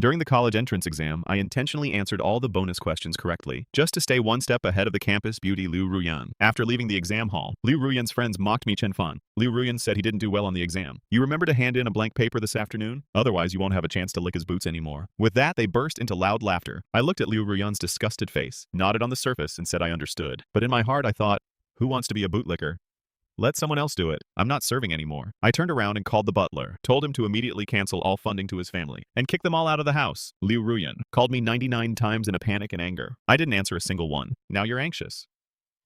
During the college entrance exam, I intentionally answered all the bonus questions correctly, just to stay one step ahead of the campus beauty Liu Ruyan. After leaving the exam hall, Liu Ruyan's friends mocked me Chen Fan. Liu Ruyan said he didn't do well on the exam. You remember to hand in a blank paper this afternoon? Otherwise you won't have a chance to lick his boots anymore. With that, they burst into loud laughter. I looked at Liu Ruyan's disgusted face, nodded on the surface, and said I understood. But in my heart I thought, who wants to be a bootlicker? Let someone else do it. I'm not serving anymore. I turned around and called the butler, told him to immediately cancel all funding to his family, and kick them all out of the house. Liu Ruyan called me 99 times in a panic and anger. I didn't answer a single one. Now you're anxious.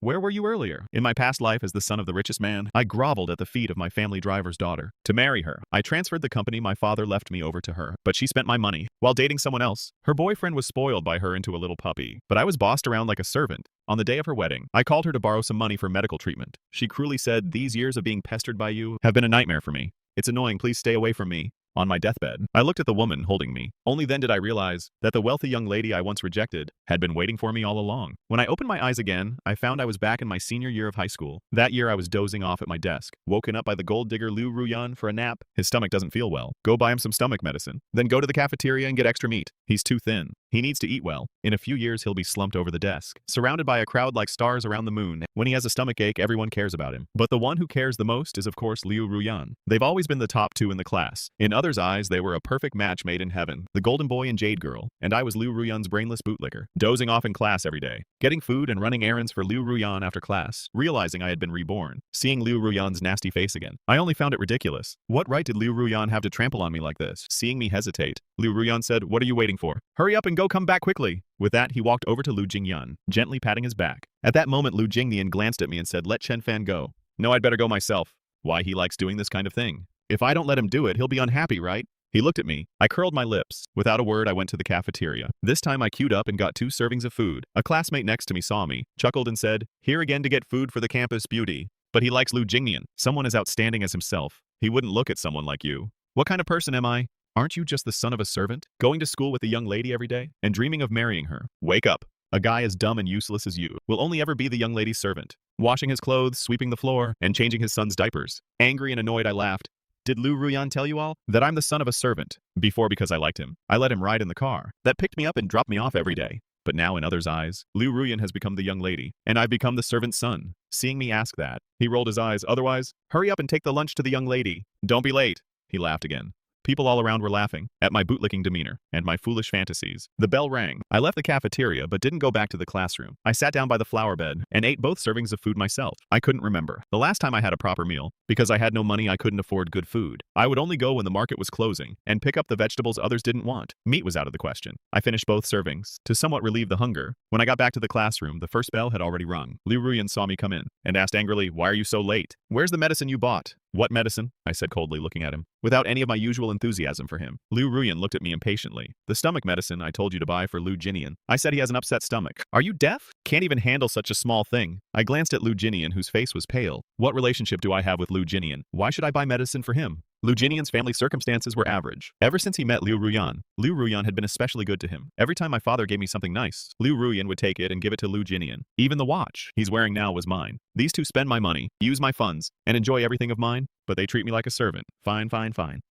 Where were you earlier? In my past life as the son of the richest man, I groveled at the feet of my family driver's daughter. To marry her, I transferred the company my father left me over to her, but she spent my money while dating someone else. Her boyfriend was spoiled by her into a little puppy, but I was bossed around like a servant. On the day of her wedding, I called her to borrow some money for medical treatment. She cruelly said, "These years of being pestered by you have been a nightmare for me. It's annoying, please stay away from me." On my deathbed, I looked at the woman holding me. Only then did I realize that the wealthy young lady I once rejected had been waiting for me all along. When I opened my eyes again, I found I was back in my senior year of high school. That year I was dozing off at my desk, woken up by the gold digger Liu Ruyan for a nap. His stomach doesn't feel well. Go buy him some stomach medicine. Then go to the cafeteria and get extra meat. He's too thin. He needs to eat well. In a few years he'll be slumped over the desk, surrounded by a crowd like stars around the moon. When he has a stomach ache, everyone cares about him. But the one who cares the most is of course Liu Ruyan. They've always been the top two in the class. In others' eyes, they were a perfect match made in heaven. The golden boy and jade girl, and I was Liu Ruyan's brainless bootlicker, dozing off in class every day, getting food and running errands for Liu Ruyan after class, realizing I had been reborn, seeing Liu Ruyan's nasty face again. I only found it ridiculous. What right did Liu Ruyan have to trample on me like this? Seeing me hesitate, Liu Ruyan said, "What are you waiting for? Hurry up and go come back quickly." With that, he walked over to Lu Jingyan, gently patting his back. At that moment, Lu Jingyan glanced at me and said, "Let Chen Fan go." "No, I'd better go myself." "Why, he likes doing this kind of thing. If I don't let him do it, he'll be unhappy, right?" He looked at me. I curled my lips. Without a word, I went to the cafeteria. This time I queued up and got 2 servings of food. A classmate next to me saw me, chuckled and said, "Here again to get food for the campus beauty." But he likes Lu Jingyan. Someone as outstanding as himself. He wouldn't look at someone like you. What kind of person am I? Aren't you just the son of a servant, going to school with a young lady every day, and dreaming of marrying her? Wake up. A guy as dumb and useless as you will only ever be the young lady's servant, washing his clothes, sweeping the floor, and changing his son's diapers. Angry and annoyed, I laughed. Did Liu Ruyan tell you all that I'm the son of a servant? Before, because I liked him, I let him ride in the car that picked me up and dropped me off every day. But now in others' eyes, Liu Ruyan has become the young lady, and I've become the servant's son. Seeing me ask that, he rolled his eyes. Otherwise, hurry up and take the lunch to the young lady. Don't be late. He laughed again. People all around were laughing at my bootlicking demeanor and my foolish fantasies. The bell rang. I left the cafeteria but didn't go back to the classroom. I sat down by the flower bed and ate both servings of food myself. I couldn't remember the last time I had a proper meal. Because I had no money, I couldn't afford good food. I would only go when the market was closing and pick up the vegetables others didn't want. Meat was out of the question. I finished both servings to somewhat relieve the hunger. When I got back to the classroom, the first bell had already rung. Liu Ruyan saw me come in and asked angrily, "Why are you so late? Where's the medicine you bought?" "What medicine?" I said coldly, looking at him, without any of my usual enthusiasm for him. Liu Ruyan looked at me impatiently. "The stomach medicine I told you to buy for Liu Jinian." I said he has an upset stomach. "Are you deaf? Can't even handle such a small thing." I glanced at Liu Jinian, whose face was pale. What relationship do I have with Liu Jinian? Why should I buy medicine for him? Liu Jinian's family circumstances were average. Ever since he met Liu Ruyan had been especially good to him. Every time my father gave me something nice, Liu Ruyan would take it and give it to Liu Jinian. Even the watch he's wearing now was mine. These two spend my money, use my funds, and enjoy everything of mine, but they treat me like a servant. Fine.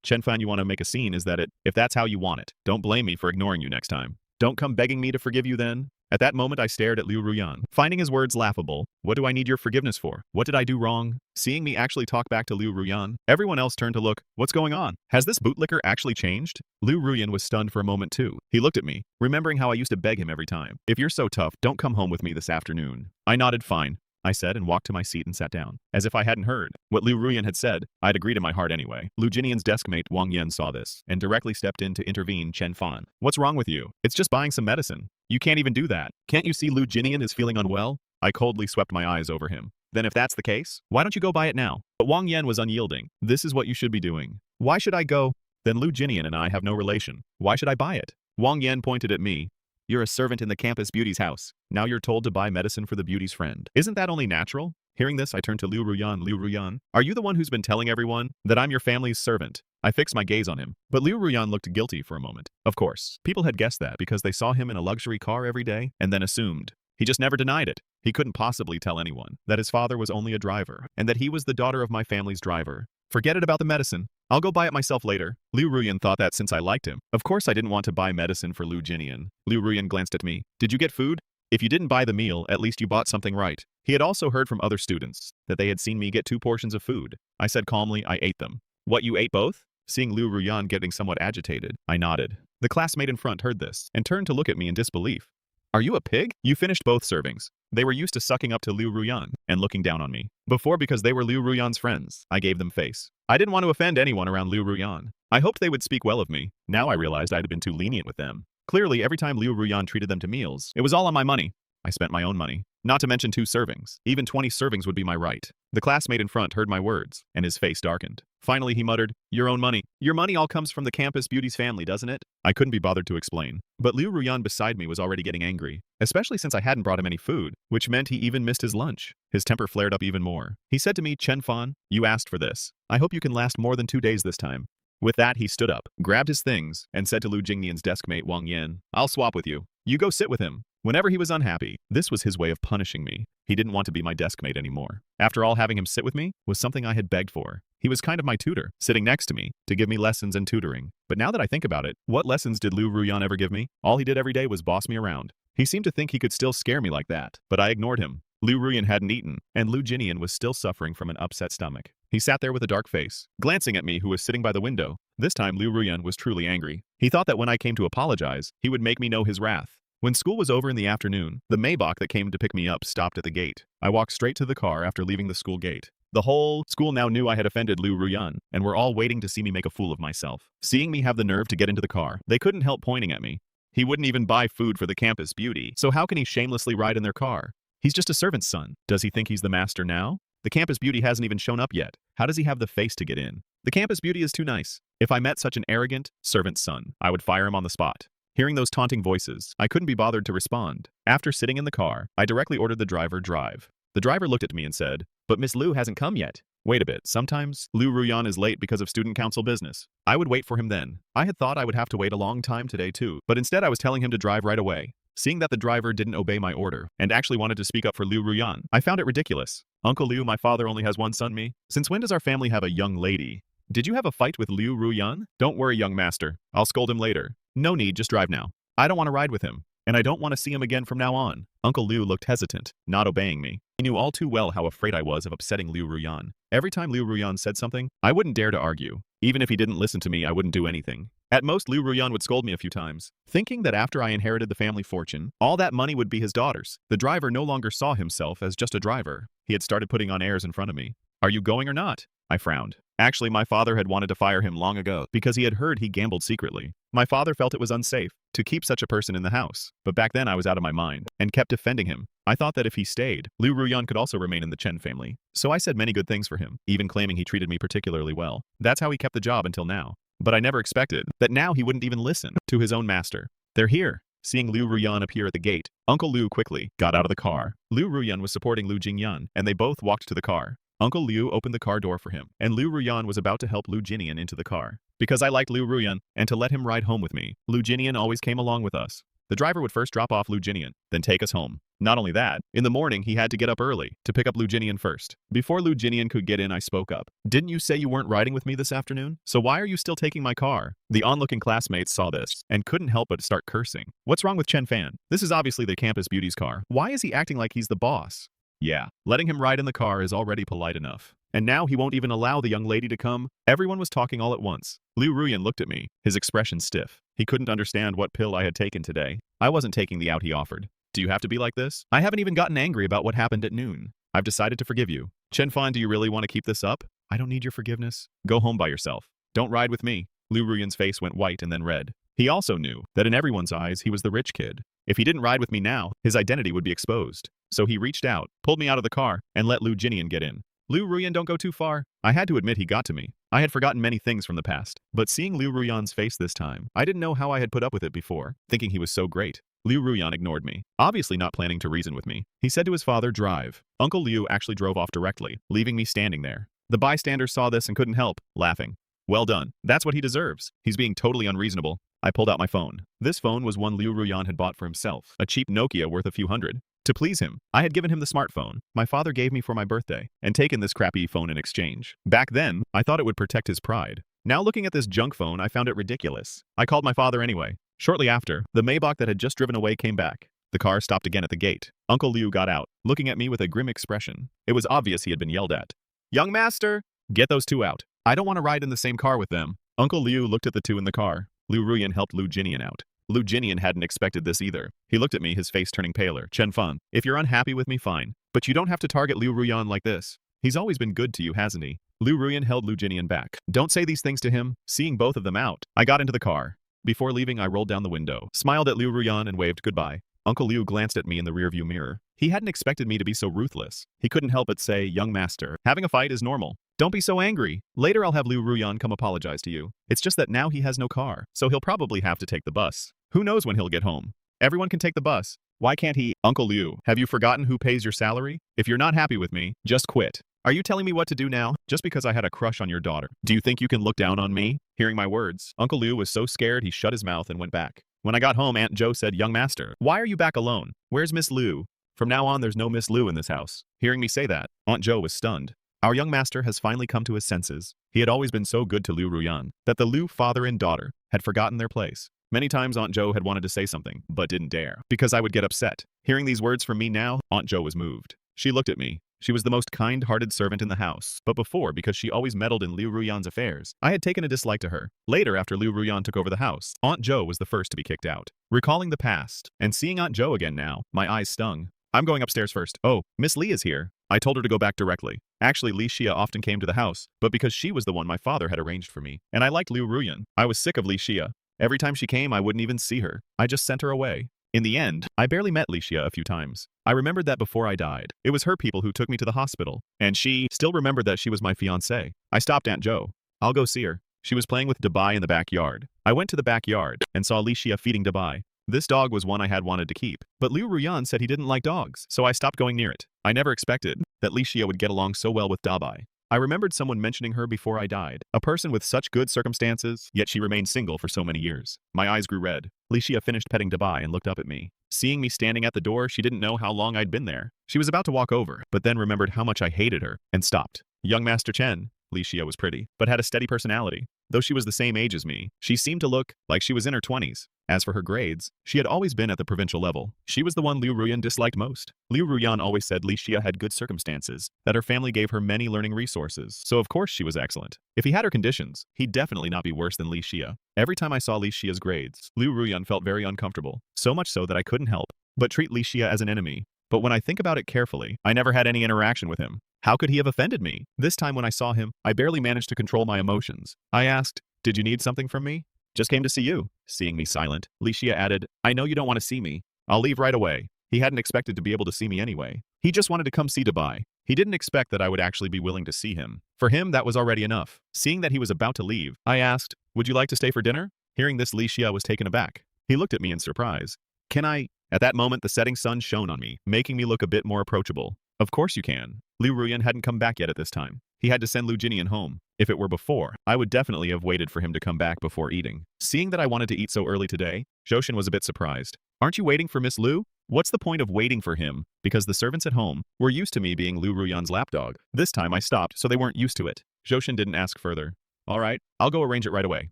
Chen Fan, you want to make a scene, is that it? If that's how you want it, don't blame me for ignoring you next time. Don't come begging me to forgive you then. At that moment I stared at Liu Ruyan, finding his words laughable. What do I need your forgiveness for? What did I do wrong? Seeing me actually talk back to Liu Ruyan, everyone else turned to look. What's going on? Has this bootlicker actually changed? Liu Ruyan was stunned for a moment too. He looked at me, remembering how I used to beg him every time. "If you're so tough, don't come home with me this afternoon." I nodded fine, I said, and walked to my seat and sat down. As if I hadn't heard what Liu Ruyan had said, I'd agreed in my heart anyway. Liu Jinian's deskmate Wang Yan saw this and directly stepped in to intervene. "Chen Fan, what's wrong with you? It's just buying some medicine. You can't even do that. Can't you see Liu Jinian is feeling unwell?" I coldly swept my eyes over him. "Then if that's the case, why don't you go buy it now?" But Wang Yan was unyielding. "This is what you should be doing." "Why should I go?" "Then Liu Jinian and I have no relation. Why should I buy it?" Wang Yan pointed at me. "You're a servant in the campus beauty's house. Now you're told to buy medicine for the beauty's friend. Isn't that only natural?" Hearing this, I turned to Liu Ruyan. "Liu Ruyan, are you the one who's been telling everyone that I'm your family's servant?" I fixed my gaze on him, but Liu Ruyan looked guilty for a moment. Of course, people had guessed that because they saw him in a luxury car every day, and then assumed. He just never denied it. He couldn't possibly tell anyone that his father was only a driver, and that he was the daughter of my family's driver. "Forget it about the medicine. I'll go buy it myself later. Liu Ruyan thought that since I liked him, of course I didn't want to buy medicine for Liu Jinian. Liu Ruyan glanced at me. Did you get food? If you didn't buy the meal, at least you bought something right. He had also heard from other students that they had seen me get 2 portions of food. I said calmly I ate them. What, you ate both? Seeing Liu Ruyan getting somewhat agitated, I nodded. The classmate in front heard this and turned to look at me in disbelief. Are you a pig? You finished both servings. They were used to sucking up to Liu Ruyan and looking down on me. Before, because they were Liu Ruyan's friends, I gave them face. I didn't want to offend anyone around Liu Ruyan. I hoped they would speak well of me. Now I realized I'd been too lenient with them. Clearly, every time Liu Ruyan treated them to meals, it was all on my money. I spent my own money. Not to mention 2 servings. Even 20 servings would be my right. The classmate in front heard my words, and his face darkened. Finally, he muttered, your own money. Your money all comes from the campus beauty's family, doesn't it? I couldn't be bothered to explain. But Liu Ruyan beside me was already getting angry, especially since I hadn't brought him any food, which meant he even missed his lunch. His temper flared up even more. He said to me, Chen Fan, you asked for this. I hope you can last more than 2 days this time. With that, he stood up, grabbed his things, and said to Liu Jingnian's deskmate Wang Yan, I'll swap with you. You go sit with him. Whenever he was unhappy, this was his way of punishing me. He didn't want to be my deskmate anymore. After all, having him sit with me was something I had begged for. He was kind of my tutor, sitting next to me to give me lessons and tutoring. But now that I think about it, what lessons did Liu Ruyan ever give me? All he did every day was boss me around. He seemed to think he could still scare me like that, but I ignored him. Liu Ruyan hadn't eaten, and Liu Jinian was still suffering from an upset stomach. He sat there with a dark face, glancing at me who was sitting by the window. This time Liu Ruyan was truly angry. He thought that when I came to apologize, he would make me know his wrath. When school was over in the afternoon, the Maybach that came to pick me up stopped at the gate. I walked straight to the car after leaving the school gate. The whole school now knew I had offended Liu Ruyan, and were all waiting to see me make a fool of myself. Seeing me have the nerve to get into the car, they couldn't help pointing at me. He wouldn't even buy food for the campus beauty, so how can he shamelessly ride in their car? He's just a servant's son. Does he think he's the master now? The campus beauty hasn't even shown up yet. How does he have the face to get in? The campus beauty is too nice. If I met such an arrogant servant's son, I would fire him on the spot. Hearing those taunting voices, I couldn't be bothered to respond. After sitting in the car, I directly ordered the driver drive. The driver looked at me and said, but Miss Liu hasn't come yet. Wait a bit, sometimes Liu Ruyan is late because of student council business. I would wait for him then. I had thought I would have to wait a long time today too, but instead I was telling him to drive right away. Seeing that the driver didn't obey my order and actually wanted to speak up for Liu Ruyan, I found it ridiculous. Uncle Liu, my father only has one son, me. Since when does our family have a young lady? Did you have a fight with Liu Ruyan? Don't worry, young master. I'll scold him later. No need, just drive now. I don't want to ride with him, and I don't want to see him again from now on. Uncle Liu looked hesitant, not obeying me. He knew all too well how afraid I was of upsetting Liu Ruyan. Every time Liu Ruyan said something, I wouldn't dare to argue. Even if he didn't listen to me, I wouldn't do anything. At most, Liu Ruyan would scold me a few times, thinking that after I inherited the family fortune, all that money would be his daughter's. The driver no longer saw himself as just a driver. He had started putting on airs in front of me. Are you going or not? I frowned. Actually, my father had wanted to fire him long ago because he had heard he gambled secretly. My father felt it was unsafe to keep such a person in the house. But back then I was out of my mind and kept defending him. I thought that if he stayed, Liu Ruyan could also remain in the Chen family. So I said many good things for him, even claiming he treated me particularly well. That's how he kept the job until now. But I never expected that now he wouldn't even listen to his own master. They're here. Seeing Liu Ruyan appear at the gate, Uncle Liu quickly got out of the car. Liu Ruyan was supporting Liu Jingyan, and they both walked to the car. Uncle Liu opened the car door for him, and Liu Ruyan was about to help Liu Jinian into the car. Because I liked Liu Ruyan, and to let him ride home with me, Liu Jinian always came along with us. The driver would first drop off Liu Jinian, then take us home. Not only that, in the morning he had to get up early to pick up Liu Jinian first. Before Liu Jinian could get in, I spoke up. Didn't you say you weren't riding with me this afternoon? So why are you still taking my car? The onlooking classmates saw this and couldn't help but start cursing. What's wrong with Chen Fan? This is obviously the campus beauty's car. Why is he acting like he's the boss? Yeah, letting him ride in the car is already polite enough. And now he won't even allow the young lady to come? Everyone was talking all at once. Liu Ruyan looked at me, his expression stiff. He couldn't understand what pill I had taken today. I wasn't taking the out he offered. Do you have to be like this? I haven't even gotten angry about what happened at noon. I've decided to forgive you. Chen Fan, do you really want to keep this up? I don't need your forgiveness. Go home by yourself. Don't ride with me. Liu Ruyan's face went white and then red. He also knew that in everyone's eyes he was the rich kid. If he didn't ride with me now, his identity would be exposed. So he reached out, pulled me out of the car, and let Liu Jinian get in. Liu Ruyan, don't go too far. I had to admit he got to me. I had forgotten many things from the past, but seeing Liu Ruyan's face this time, I didn't know how I had put up with it before, thinking he was so great. Liu Ruyan ignored me, obviously not planning to reason with me. He said to his father, drive. Uncle Liu actually drove off directly, leaving me standing there. The bystanders saw this and couldn't help laughing. Well done. That's what he deserves. He's being totally unreasonable. I pulled out my phone. This phone was one Liu Ruyan had bought for himself, a cheap Nokia worth a few hundred. To please him, I had given him the smartphone my father gave me for my birthday and taken this crappy phone in exchange. Back then, I thought it would protect his pride. Now looking at this junk phone, I found it ridiculous. I called my father anyway. Shortly after, the Maybach that had just driven away came back. The car stopped again at the gate. Uncle Liu got out, looking at me with a grim expression. It was obvious he had been yelled at. "Young master, get those two out. I don't want to ride in the same car with them." Uncle Liu looked at the two in the car. Liu Ruyan helped Liu Jinian out. Liu Jinian hadn't expected this either. He looked at me, his face turning paler. "Chen Feng, if you're unhappy with me, fine. But you don't have to target Liu Ruyan like this. He's always been good to you, hasn't he?" Liu Ruyan held Liu Jinian back. "Don't say these things to him." Seeing both of them out, I got into the car. Before leaving, I rolled down the window, smiled at Liu Ruyan and waved goodbye. Uncle Liu glanced at me in the rearview mirror. He hadn't expected me to be so ruthless. He couldn't help but say, "Young master, having a fight is normal. Don't be so angry. Later I'll have Liu Ruyan come apologize to you. It's just that now he has no car, so he'll probably have to take the bus. Who knows when he'll get home? Everyone can take the bus. Why can't he?" "Uncle Liu, have you forgotten who pays your salary? If you're not happy with me, just quit." "Are you telling me what to do now, just because I had a crush on your daughter? Do you think you can look down on me?" Hearing my words, Uncle Liu was so scared he shut his mouth and went back. When I got home, Aunt Jo said, "Young master, why are you back alone? Where's Miss Liu? From now on, there's no Miss Liu in this house." Hearing me say that, Aunt Jo was stunned. Our young master has finally come to his senses. He had always been so good to Liu Ruyan that the Liu father and daughter had forgotten their place. Many times Aunt Jo had wanted to say something, but didn't dare, because I would get upset. Hearing these words from me now, Aunt Jo was moved. She looked at me. She was the most kind-hearted servant in the house, but before, because she always meddled in Liu Ruyan's affairs, I had taken a dislike to her. Later, after Liu Ruyan took over the house, Aunt Jo was the first to be kicked out. Recalling the past, and seeing Aunt Jo again now, my eyes stung. "I'm going upstairs first." "Oh, Miss Li is here." I told her to go back directly. Actually, Li Xia often came to the house, but because she was the one my father had arranged for me, and I liked Liu Ruyan, I was sick of Li Xia. Every time she came, I wouldn't even see her. I just sent her away. In the end, I barely met Li Xia a few times. I remembered that before I died, it was her people who took me to the hospital, and she still remembered that she was my fiancée. I stopped Aunt Jo. "I'll go see her." She was playing with Dabai in the backyard. I went to the backyard and saw Li Xia feeding Dabai. This dog was one I had wanted to keep, but Liu Ruyan said he didn't like dogs, so I stopped going near it. I never expected that Li Xia would get along so well with Dabai. I remembered someone mentioning her before I died. A person with such good circumstances, yet she remained single for so many years. My eyes grew red. Li Xia finished petting Dabai and looked up at me. Seeing me standing at the door, she didn't know how long I'd been there. She was about to walk over, but then remembered how much I hated her, and stopped. "Young Master Chen." Li Xia was pretty, but had a steady personality. Though she was the same age as me, she seemed to look like she was in her 20s. As for her grades, she had always been at the provincial level. She was the one Liu Ruyan disliked most. Liu Ruyan always said Li Xia had good circumstances, that her family gave her many learning resources, so of course she was excellent. If he had her conditions, he'd definitely not be worse than Li Xia. Every time I saw Li Xia's grades, Liu Ruyan felt very uncomfortable, so much so that I couldn't help but treat Li Xia as an enemy. But when I think about it carefully, I never had any interaction with him. How could he have offended me? This time when I saw him, I barely managed to control my emotions. I asked, "Did you need something from me?" "Just came to see you." Seeing me silent, Li Xia added, "I know you don't want to see me. I'll leave right away." He hadn't expected to be able to see me anyway. He just wanted to come see Dabai. He didn't expect that I would actually be willing to see him. For him, that was already enough. Seeing that he was about to leave, I asked, "Would you like to stay for dinner?" Hearing this, Li Xia was taken aback. He looked at me in surprise. "Can I?" At that moment, the setting sun shone on me, making me look a bit more approachable. "Of course you can." Liu Ruyan hadn't come back yet at this time. He had to send Liu Jinian home. If it were before, I would definitely have waited for him to come back before eating. Seeing that I wanted to eat so early today, Zhoushan was a bit surprised. "Aren't you waiting for Miss Liu?" What's the point of waiting for him? Because the servants at home were used to me being Liu Ruyan's lapdog. This time I stopped, so they weren't used to it. Zhoushan didn't ask further. "All right, I'll go arrange it right away.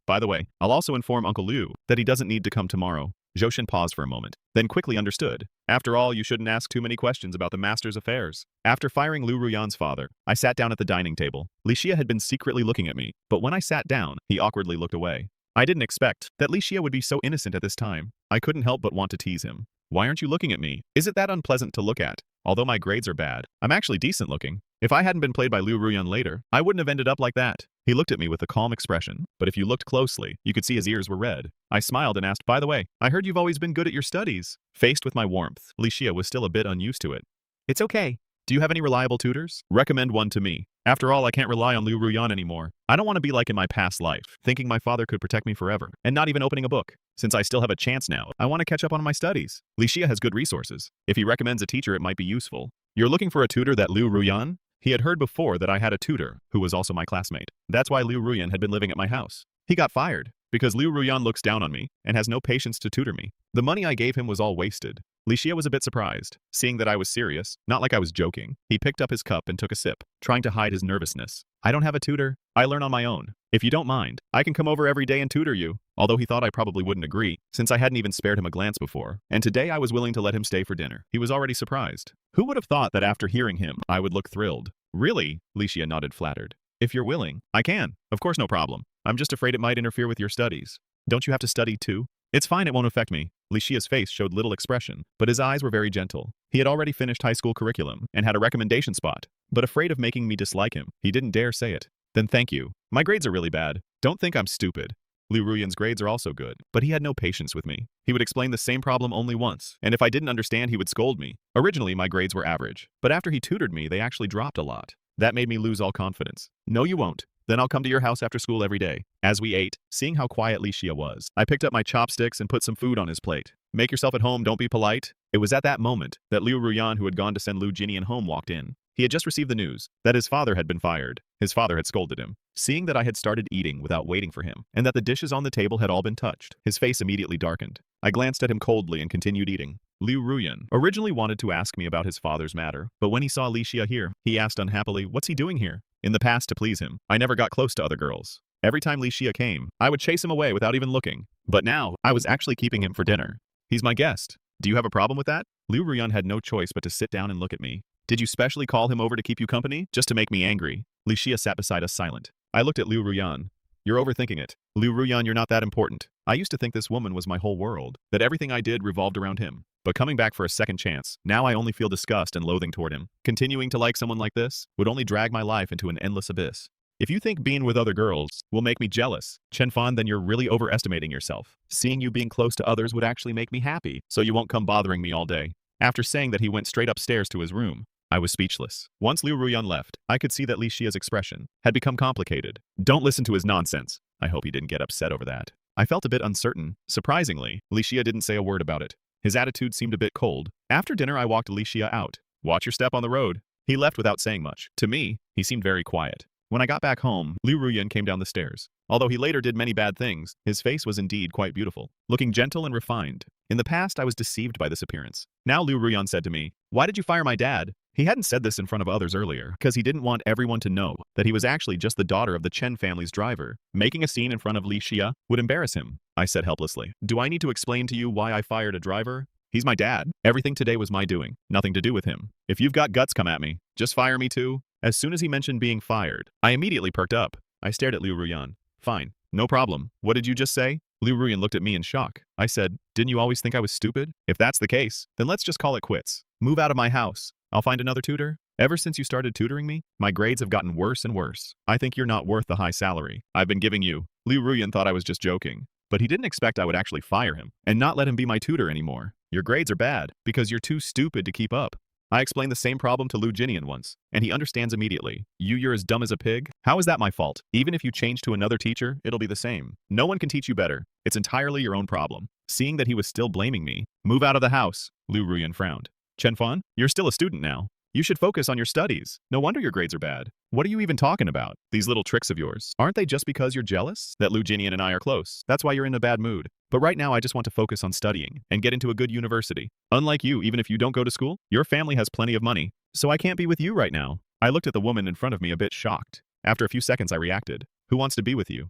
By the way, I'll also inform Uncle Liu that he doesn't need to come tomorrow." Zhoushan paused for a moment, then quickly understood. After all, you shouldn't ask too many questions about the master's affairs. After firing Liu Ruyan's father, I sat down at the dining table. Li Xia had been secretly looking at me, but when I sat down, he awkwardly looked away. I didn't expect that Li Xia would be so innocent at this time. I couldn't help but want to tease him. "Why aren't you looking at me? Is it that unpleasant to look at? Although my grades are bad, I'm actually decent looking. If I hadn't been played by Liu Ruyan later, I wouldn't have ended up like that." He looked at me with a calm expression, but if you looked closely, you could see his ears were red. I smiled and asked, "By the way, I heard you've always been good at your studies." Faced with my warmth, Li Xia was still a bit unused to it. "It's okay. Do you have any reliable tutors? Recommend one to me. After all, I can't rely on Liu Ruyan anymore. I don't want to be like in my past life, thinking my father could protect me forever, and not even opening a book. Since I still have a chance now, I want to catch up on my studies. Li Xia has good resources. If he recommends a teacher, it might be useful." "You're looking for a tutor that Liu Ruyan?" He had heard before that I had a tutor, who was also my classmate. That's why Liu Ruyan had been living at my house. He got fired, because Liu Ruyan looks down on me, and has no patience to tutor me. The money I gave him was all wasted. Li Xia was a bit surprised, seeing that I was serious, not like I was joking. He picked up his cup and took a sip, trying to hide his nervousness. "I don't have a tutor. I learn on my own. If you don't mind, I can come over every day and tutor you. Although he thought I probably wouldn't agree, since I hadn't even spared him a glance before, and today I was willing to let him stay for dinner. He was already surprised. Who would have thought that after hearing him, I would look thrilled? Really? Licia nodded flattered. If you're willing, I can. Of course, no problem. I'm just afraid it might interfere with your studies. Don't you have to study too? It's fine, it won't affect me. Licia's face showed little expression, but his eyes were very gentle. He had already finished high school curriculum and had a recommendation spot, but afraid of making me dislike him, he didn't dare say it. Then thank you. My grades are really bad. Don't think I'm stupid. Liu Ruyan's grades are also good, but he had no patience with me. He would explain the same problem only once, and if I didn't understand, he would scold me. Originally, my grades were average, but after he tutored me, they actually dropped a lot. That made me lose all confidence. No, you won't. Then I'll come to your house after school every day. As we ate, seeing how quiet Licia was, I picked up my chopsticks and put some food on his plate. Make yourself at home, don't be polite. It was at that moment that Liu Ruyan, who had gone to send Liu Jinian home, walked in. He had just received the news that his father had been fired. His father had scolded him. Seeing that I had started eating without waiting for him, and that the dishes on the table had all been touched, his face immediately darkened. I glanced at him coldly and continued eating. Liu Ruyan originally wanted to ask me about his father's matter, but when he saw Licia here, he asked unhappily, "What's he doing here?" In the past, to please him, I never got close to other girls. Every time Licia came, I would chase him away without even looking. But now, I was actually keeping him for dinner. He's my guest. Do you have a problem with that? Liu Ruyan had no choice but to sit down and look at me. Did you specially call him over to keep you company? Just to make me angry? Licia sat beside us silent. I looked at Liu Ruyan. You're overthinking it. Liu Ruyan, you're not that important. I used to think this woman was my whole world, that everything I did revolved around him. But coming back for a second chance, now I only feel disgust and loathing toward him. Continuing to like someone like this would only drag my life into an endless abyss. If you think being with other girls will make me jealous, Chen Fan, then you're really overestimating yourself. Seeing you being close to others would actually make me happy, so you won't come bothering me all day. After saying that, he went straight upstairs to his room. I was speechless. Once Liu Ruyan left, I could see that Licia's expression had become complicated. Don't listen to his nonsense. I hope he didn't get upset over that. I felt a bit uncertain. Surprisingly, Licia didn't say a word about it. His attitude seemed a bit cold. After dinner, I walked Licia out. Watch your step on the road. He left without saying much. To me, he seemed very quiet. When I got back home, Liu Ruyan came down the stairs. Although he later did many bad things, his face was indeed quite beautiful, looking gentle and refined. In the past, I was deceived by this appearance. Now Liu Ruyan said to me, "Why did you fire my dad?" He hadn't said this in front of others earlier, because he didn't want everyone to know that he was actually just the daughter of the Chen family's driver. Making a scene in front of Licia would embarrass him. I said helplessly, "Do I need to explain to you why I fired a driver? He's my dad. Everything today was my doing, nothing to do with him. If you've got guts, come at me. Just fire me too." As soon as he mentioned being fired, I immediately perked up. I stared at Liu Ruyan. "Fine. No problem. What did you just say?" Liu Ruyan looked at me in shock. I said, "Didn't you always think I was stupid? If that's the case, then let's just call it quits. Move out of my house. I'll find another tutor." Ever since you started tutoring me, my grades have gotten worse and worse. I think you're not worth the high salary I've been giving you. Liu Ruyan thought I was just joking, but he didn't expect I would actually fire him and not let him be my tutor anymore. Your grades are bad because you're too stupid to keep up. I explained the same problem to Liu Jinian once, and he understands immediately. You're as dumb as a pig? How is that my fault? Even if you change to another teacher, it'll be the same. No one can teach you better. It's entirely your own problem. Seeing that he was still blaming me, "Move out of the house," Liu Ruyan frowned. "Chen Fan, you're still a student now. You should focus on your studies. No wonder your grades are bad. What are you even talking about? These little tricks of yours, aren't they just because you're jealous that Liu Jinian and I are close? That's why you're in a bad mood. But right now I just want to focus on studying and get into a good university. Unlike you, even if you don't go to school, your family has plenty of money. So I can't be with you right now." I looked at the woman in front of me a bit shocked. After a few seconds I reacted. "Who wants to be with you?"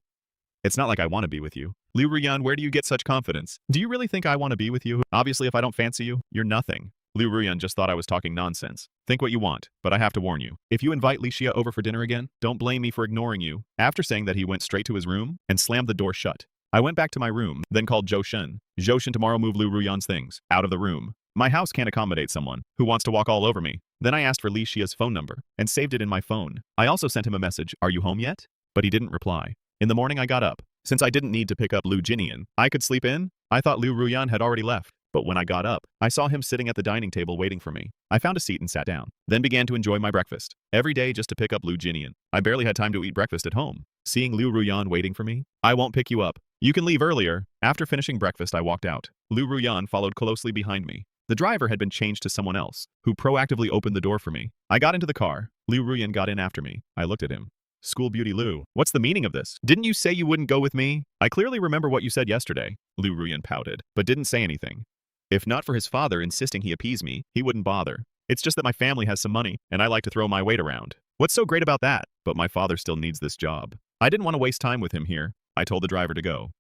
"It's not like I want to be with you." "Liu Ruyan, where do you get such confidence? Do you really think I want to be with you? Obviously if I don't fancy you, you're nothing." Liu Ruyan just thought I was talking nonsense. "Think what you want, but I have to warn you. If you invite Licia over for dinner again, don't blame me for ignoring you." After saying that, he went straight to his room and slammed the door shut. I went back to my room, then called Zhou Shen. "Zhou Shen, tomorrow move Liu Ruyan's things out of the room. My house can't accommodate someone who wants to walk all over me." Then I asked for Licia's phone number and saved it in my phone. I also sent him a message, "Are you home yet?" But he didn't reply. In the morning I got up. Since I didn't need to pick up Liu Jinian, I could sleep in. I thought Liu Ruyan had already left. But when I got up, I saw him sitting at the dining table waiting for me. I found a seat and sat down, then began to enjoy my breakfast. Every day just to pick up Liu Jinian. I barely had time to eat breakfast at home. Seeing Liu Ruyan waiting for me, "I won't pick you up. You can leave earlier." After finishing breakfast, I walked out. Liu Ruyan followed closely behind me. The driver had been changed to someone else, who proactively opened the door for me. I got into the car. Liu Ruyan got in after me. I looked at him. "School beauty Liu, what's the meaning of this? Didn't you say you wouldn't go with me?" "I clearly remember what you said yesterday." Liu Ruyan pouted, but didn't say anything. If not for his father insisting he appease me, he wouldn't bother. "It's just that my family has some money, and I like to throw my weight around." "What's so great about that?" but my father still needs this job. I didn't want to waste time with him here. I told the driver to go.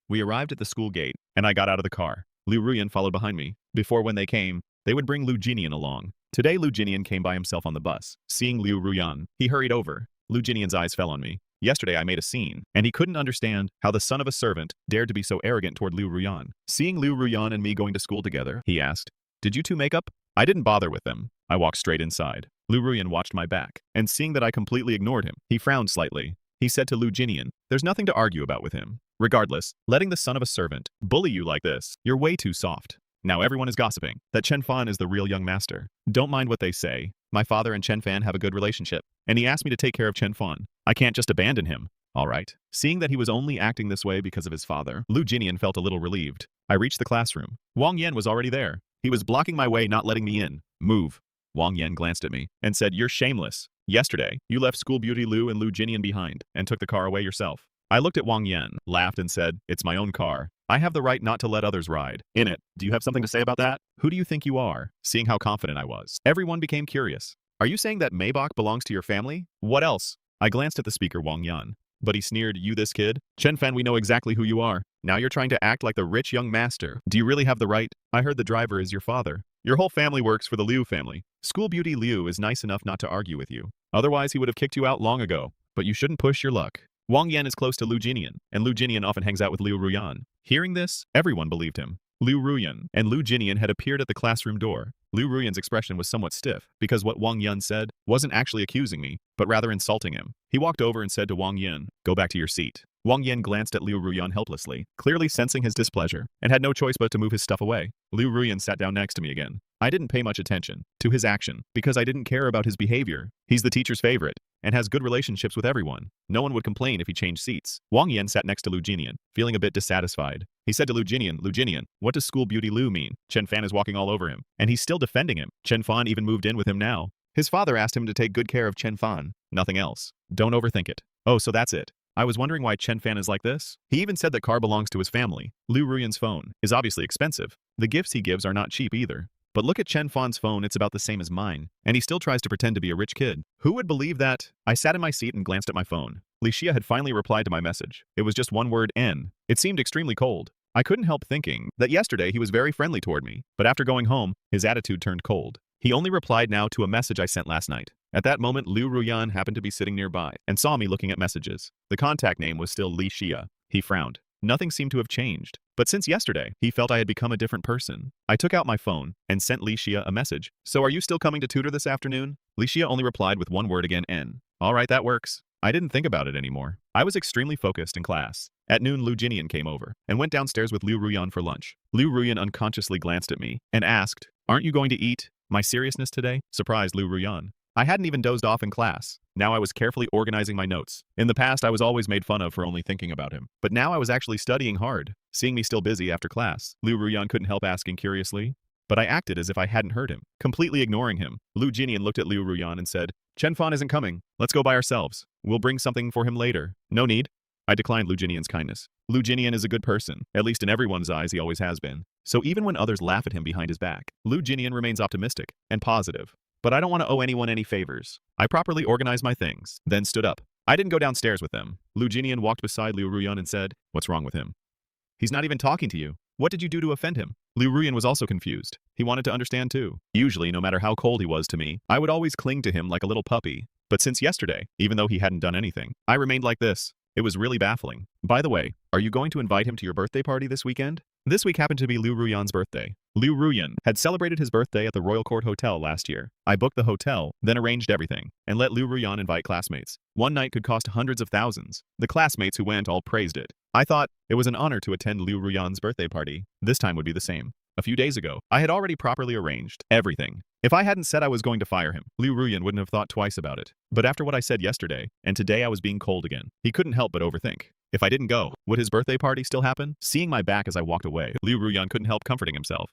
We arrived at the school gate, and I got out of the car. Liu Ruyan followed behind me. Before when they came, they would bring Liu Jinian along. Today Liu Jinian came by himself on the bus. Seeing Liu Ruyan, he hurried over. Liu Jinian's eyes fell on me. Yesterday I made a scene, and he couldn't understand how the son of a servant dared to be so arrogant toward Liu Ruyan. Seeing Liu Ruyan and me going to school together, he asked, "Did you two make up?" I didn't bother with them. I walked straight inside. Liu Ruyan watched my back, and seeing that I completely ignored him, he frowned slightly. He said to Liu Jinian, "There's nothing to argue about with him. Regardless, letting the son of a servant bully you like this, you're way too soft." Now everyone is gossiping that Chen Fan is the real young master. Don't mind what they say. My father and Chen Fan have a good relationship, and he asked me to take care of Chen Fan. I can't just abandon him. All right. Seeing that he was only acting this way because of his father, Liu Jinian felt a little relieved. I reached the classroom. Wang Yan was already there. He was blocking my way, not letting me in. "Move." Wang Yan glanced at me and said, "You're shameless. Yesterday, you left School Beauty Liu and Liu Jinian behind and took the car away yourself." I looked at Wang Yan, laughed and said, "It's my own car. I have the right not to let others ride in it. Do you have something to say about that?" "Who do you think you are?" Seeing how confident I was, everyone became curious. "Are you saying that Maybach belongs to your family?" "What else?" I glanced at the speaker Wang Yan. But he sneered, "You this kid? Chen Fan, we know exactly who you are. Now you're trying to act like the rich young master. Do you really have the right? I heard the driver is your father. Your whole family works for the Liu family. School Beauty Liu is nice enough not to argue with you. Otherwise he would have kicked you out long ago. But you shouldn't push your luck." Wang Yan is close to Liu Jinian, and Liu Jinian often hangs out with Liu Ruyan. Hearing this, everyone believed him. Liu Ruyan and Liu Jinian had appeared at the classroom door. Liu Ruyan's expression was somewhat stiff, because what Wang Yan said wasn't actually accusing me, but rather insulting him. He walked over and said to Wang Yan, "Go back to your seat." Wang Yan glanced at Liu Ruyan helplessly, clearly sensing his displeasure, and had no choice but to move his stuff away. Liu Ruyan sat down next to me again. I didn't pay much attention to his action, because I didn't care about his behavior. He's the teacher's favorite, and has good relationships with everyone. No one would complain if he changed seats. Wang Yan sat next to Liu Jinian, feeling a bit dissatisfied. He said to Liu Jinian, "What does School Beauty Liu mean? Chen Fan is walking all over him, and he's still defending him. Chen Fan even moved in with him now. His father asked him to take good care of Chen Fan. Nothing else. Don't overthink it." "Oh, so that's it." I was wondering why Chen Fan is like this. He even said that car belongs to his family. Liu Ruyan's phone is obviously expensive. The gifts he gives are not cheap either. But look at Chen Fan's phone, it's about the same as mine. And he still tries to pretend to be a rich kid. Who would believe that? I sat in my seat and glanced at my phone. Li Xia had finally replied to my message. It was just one word, N. It seemed extremely cold. I couldn't help thinking that yesterday he was very friendly toward me, but after going home, his attitude turned cold. He only replied now to a message I sent last night. At that moment, Liu Ruyan happened to be sitting nearby and saw me looking at messages. The contact name was still Li Xia. He frowned. Nothing seemed to have changed. But since yesterday, he felt I had become a different person. I took out my phone and sent Li Xia a message. "So are you still coming to tutor this afternoon?" Li Xia only replied with one word again, N. "All right, that works." I didn't think about it anymore. I was extremely focused in class. At noon, Liu Jinian came over and went downstairs with Liu Ruyan for lunch. Liu Ruyan unconsciously glanced at me and asked, "Aren't you going to eat?" My seriousness today surprised Liu Ruyan. I hadn't even dozed off in class. Now I was carefully organizing my notes. In the past, I was always made fun of for only thinking about him. But now I was actually studying hard. Seeing me still busy after class, Liu Ruyan couldn't help asking curiously. But I acted as if I hadn't heard him, completely ignoring him. Liu Jinian looked at Liu Ruyan and said, "Chen Fan isn't coming. Let's go by ourselves. We'll bring something for him later." "No need." I declined Liu Jinian's kindness. Liu Jinian is a good person, at least in everyone's eyes he always has been. So even when others laugh at him behind his back, Liu Jinian remains optimistic and positive. But I don't want to owe anyone any favors. I properly organized my things, then stood up. I didn't go downstairs with them. Liu Jinian walked beside Liu Ruyan and said, "What's wrong with him? He's not even talking to you. What did you do to offend him?" Liu Ruyan was also confused. He wanted to understand too. Usually, no matter how cold he was to me, I would always cling to him like a little puppy. But since yesterday, even though he hadn't done anything, I remained like this. It was really baffling. By the way, are you going to invite him to your birthday party this weekend? This week happened to be Liu Ruyan's birthday. Liu Ruyan had celebrated his birthday at the Royal Court Hotel last year. I booked the hotel, then arranged everything, and let Liu Ruyan invite classmates. One night could cost hundreds of thousands. The classmates who went all praised it. I thought it was an honor to attend Liu Ruyan's birthday party. This time would be the same. A few days ago, I had already properly arranged everything. If I hadn't said I was going to fire him, Liu Ruyan wouldn't have thought twice about it. But after what I said yesterday, and today I was being cold again, he couldn't help but overthink. If I didn't go, would his birthday party still happen? Seeing my back as I walked away, Liu Ruyan couldn't help comforting himself.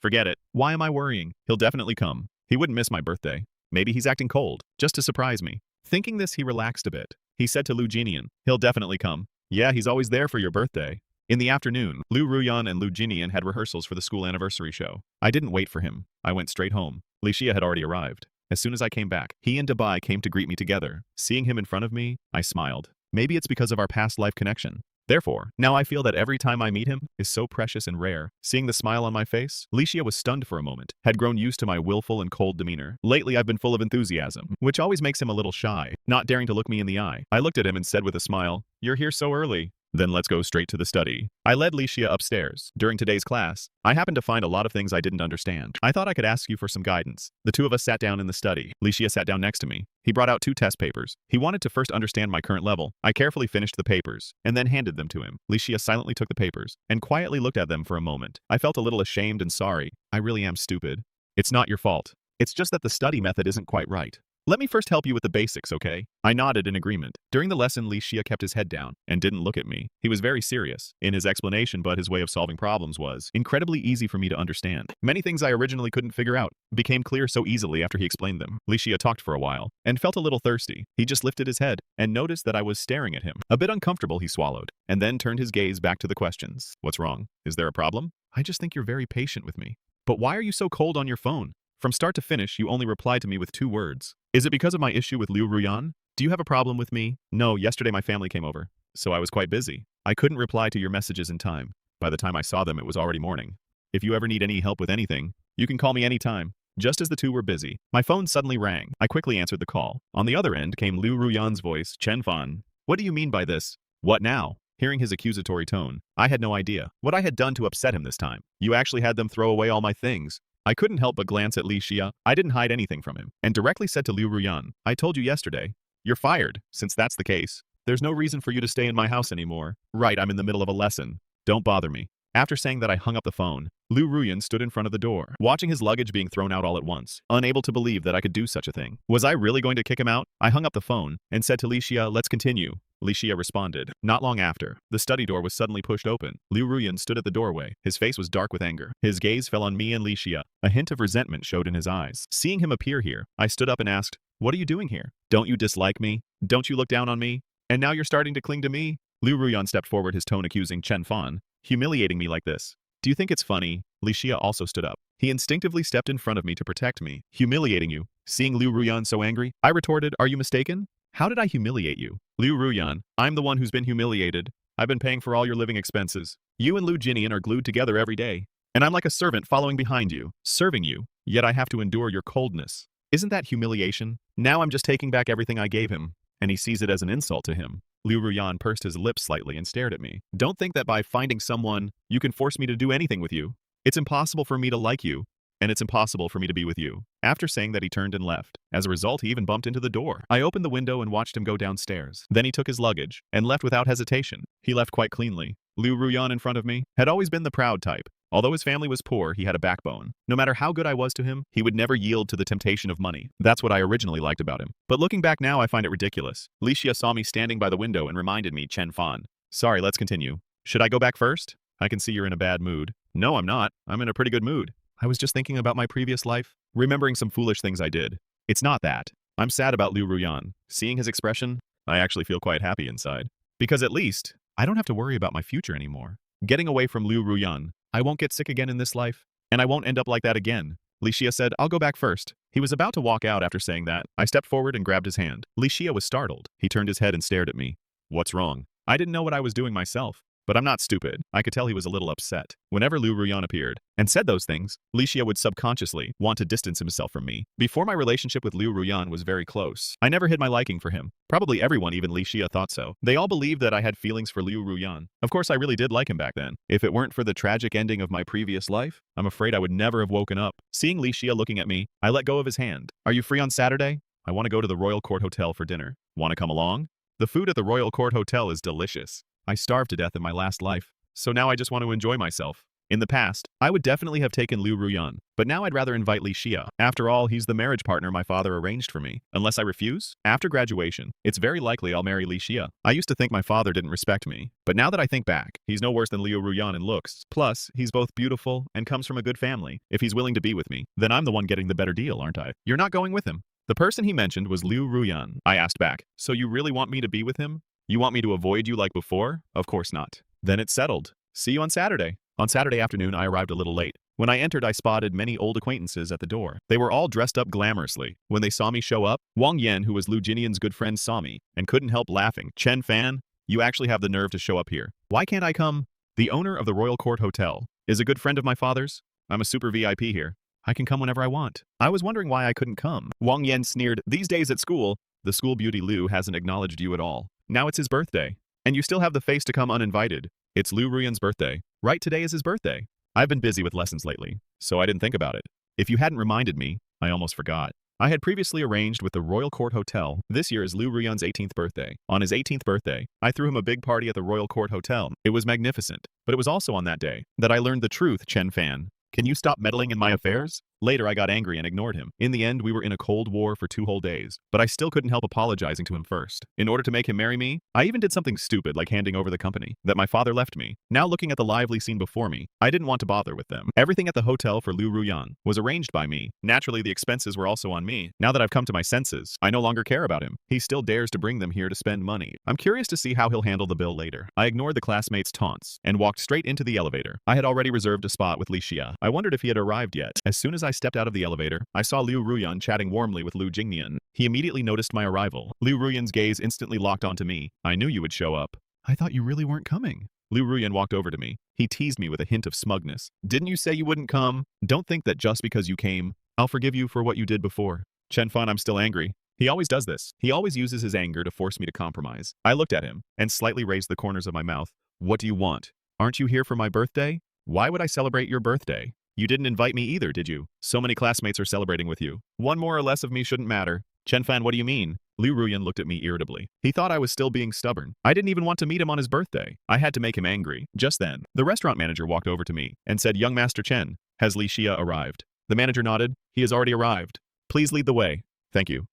Forget it. Why am I worrying? He'll definitely come. He wouldn't miss my birthday. Maybe he's acting cold, just to surprise me. Thinking this, he relaxed a bit. He said to Liu Jinian, "He'll definitely come. Yeah, he's always there for your birthday." In the afternoon, Liu Ruyan and Liu Jinian had rehearsals for the school anniversary show. I didn't wait for him. I went straight home. Li Xia had already arrived. As soon as I came back, he and Dubai came to greet me together. Seeing him in front of me, I smiled. Maybe it's because of our past life connection. Therefore, now I feel that every time I meet him is so precious and rare. Seeing the smile on my face, Licia was stunned for a moment, had grown used to my willful and cold demeanor. Lately I've been full of enthusiasm, which always makes him a little shy, not daring to look me in the eye. I looked at him and said with a smile, "You're here so early." Then let's go straight to the study. I led Licia upstairs. During today's class, I happened to find a lot of things I didn't understand. I thought I could ask you for some guidance. The two of us sat down in the study. Licia sat down next to me. He brought out 2 test papers. He wanted to first understand my current level. I carefully finished the papers, and then handed them to him. Licia silently took the papers, and quietly looked at them for a moment. I felt a little ashamed and sorry. I really am stupid. It's not your fault. It's just that the study method isn't quite right. Let me first help you with the basics, okay? I nodded in agreement. During the lesson, Licia kept his head down and didn't look at me. He was very serious in his explanation, but his way of solving problems was incredibly easy for me to understand. Many things I originally couldn't figure out became clear so easily after he explained them. Licia talked for a while and felt a little thirsty. He just lifted his head and noticed that I was staring at him. A bit uncomfortable, he swallowed and then turned his gaze back to the questions. What's wrong? Is there a problem? I just think you're very patient with me. But why are you so cold on your phone? From start to finish, you only replied to me with 2 words. Is it because of my issue with Liu Ruyan? Do you have a problem with me? No, yesterday my family came over, so I was quite busy. I couldn't reply to your messages in time. By the time I saw them, it was already morning. If you ever need any help with anything, you can call me anytime. Just as the two were busy, my phone suddenly rang. I quickly answered the call. On the other end came Liu Ruyan's voice, Chen Fan. What do you mean by this? What now? Hearing his accusatory tone, I had no idea what I had done to upset him this time. You actually had them throw away all my things. I couldn't help but glance at Licia. I didn't hide anything from him, and directly said to Liu Ruyan, I told you yesterday. You're fired. Since that's the case, there's no reason for you to stay in my house anymore. Right, I'm in the middle of a lesson. Don't bother me. After saying that, I hung up the phone. Liu Ruyan stood in front of the door, watching his luggage being thrown out all at once, unable to believe that I could do such a thing. Was I really going to kick him out? I hung up the phone and said to Licia, let's continue. Licia responded. Not long after, the study door was suddenly pushed open. Liu Ruyan stood at the doorway. His face was dark with anger. His gaze fell on me and Licia. A hint of resentment showed in his eyes. Seeing him appear here, I stood up and asked, what are you doing here? Don't you dislike me? Don't you look down on me? And now you're starting to cling to me? Liu Ruyan stepped forward, his tone accusing. Chen Fan, humiliating me like this. Do you think it's funny? Licia also stood up. He instinctively stepped in front of me to protect me. Humiliating you? Seeing Liu Ruyan so angry, I retorted, are you mistaken? How did I humiliate you? Liu Ruyan, I'm the one who's been humiliated. I've been paying for all your living expenses. You and Liu Jinian are glued together every day. And I'm like a servant following behind you, serving you. Yet I have to endure your coldness. Isn't that humiliation? Now I'm just taking back everything I gave him. And he sees it as an insult to him. Liu Ruyan pursed his lips slightly and stared at me. Don't think that by finding someone, you can force me to do anything with you. It's impossible for me to like you. And it's impossible for me to be with you. After saying that, he turned and left. As a result, he even bumped into the door. I opened the window and watched him go downstairs. Then he took his luggage and left without hesitation. He left quite cleanly. Liu Ruyan in front of me had always been the proud type. Although his family was poor, he had a backbone. No matter how good I was to him, he would never yield to the temptation of money. That's what I originally liked about him. But looking back now, I find it ridiculous. Licia saw me standing by the window and reminded me, Chen Fan. Sorry, let's continue. Should I go back first? I can see you're in a bad mood. No, I'm not. I'm in a pretty good mood. I was just thinking about my previous life, remembering some foolish things I did. It's not that. I'm sad about Liu Ruyan. Seeing his expression, I actually feel quite happy inside. Because at least, I don't have to worry about my future anymore. Getting away from Liu Ruyan, I won't get sick again in this life, and I won't end up like that again. Licia said, I'll go back first. He was about to walk out after saying that. I stepped forward and grabbed his hand. Licia was startled. He turned his head and stared at me. What's wrong? I didn't know what I was doing myself. But I'm not stupid. I could tell he was a little upset. Whenever Liu Ruyan appeared and said those things, Licia would subconsciously want to distance himself from me. Before, my relationship with Liu Ruyan was very close. I never hid my liking for him. Probably everyone, even Licia, thought so. They all believed that I had feelings for Liu Ruyan. Of course, I really did like him back then. If it weren't for the tragic ending of my previous life, I'm afraid I would never have woken up. Seeing Licia looking at me, I let go of his hand. Are you free on Saturday? I want to go to the Royal Court Hotel for dinner. Want to come along? The food at the Royal Court Hotel is delicious. I starved to death in my last life. So now I just want to enjoy myself. In the past, I would definitely have taken Liu Ruyan, but now I'd rather invite Licia. After all, he's the marriage partner my father arranged for me. Unless I refuse, after graduation, it's very likely I'll marry Licia. I used to think my father didn't respect me, but now that I think back, he's no worse than Liu Ruyan in looks. Plus, he's both beautiful and comes from a good family. If he's willing to be with me, then I'm the one getting the better deal, aren't I? You're not going with him. The person he mentioned was Liu Ruyan. I asked back, so you really want me to be with him? You want me to avoid you like before? Of course not. Then it's settled. See you on Saturday. On Saturday afternoon, I arrived a little late. When I entered, I spotted many old acquaintances at the door. They were all dressed up glamorously. When they saw me show up, Wang Yan, who was Lu Jinian's good friend, saw me and couldn't help laughing. Chen Fan, you actually have the nerve to show up here. Why can't I come? The owner of the Royal Court Hotel is a good friend of my father's. I'm a super VIP here. I can come whenever I want. I was wondering why I couldn't come. Wang Yan sneered, these days at school, the school beauty Lu hasn't acknowledged you at all. Now it's his birthday. And you still have the face to come uninvited. It's Lu Ruyan's birthday. Right, today is his birthday. I've been busy with lessons lately, so I didn't think about it. If you hadn't reminded me, I almost forgot. I had previously arranged with the Royal Court Hotel. This year is Lu Ruyan's 18th birthday. On his 18th birthday, I threw him a big party at the Royal Court Hotel. It was magnificent, but it was also on that day that I learned the truth, Chen Fan. Can you stop meddling in my affairs? Later, I got angry and ignored him. In the end, we were in a cold war for 2 whole days, but I still couldn't help apologizing to him first. In order to make him marry me, I even did something stupid like handing over the company that my father left me. Now looking at the lively scene before me, I didn't want to bother with them. Everything at the hotel for Lu Ruyan was arranged by me. Naturally, the expenses were also on me. Now that I've come to my senses, I no longer care about him. He still dares to bring them here to spend money. I'm curious to see how he'll handle the bill later. I ignored the classmates' taunts and walked straight into the elevator. I had already reserved a spot with Li Xia. I wondered if he had arrived yet. As soon as I stepped out of the elevator, I saw Liu Ruyan chatting warmly with Lu Jingnian. He immediately noticed my arrival. Liu Ruyan's gaze instantly locked onto me. I knew you would show up. I thought you really weren't coming. Liu Ruyan walked over to me. He teased me with a hint of smugness. Didn't you say you wouldn't come? Don't think that just because you came, I'll forgive you for what you did before. Chen Fan, I'm still angry. He always does this. He always uses his anger to force me to compromise. I looked at him and slightly raised the corners of my mouth. What do you want? Aren't you here for my birthday? Why would I celebrate your birthday? You didn't invite me either, did you? So many classmates are celebrating with you. One more or less of me shouldn't matter. Chen Fan, what do you mean? Liu Ruyan looked at me irritably. He thought I was still being stubborn. I didn't even want to meet him on his birthday. I had to make him angry. Just then, the restaurant manager walked over to me and said, Young Master Chen, has Li Xia arrived? The manager nodded. He has already arrived. Please lead the way. Thank you.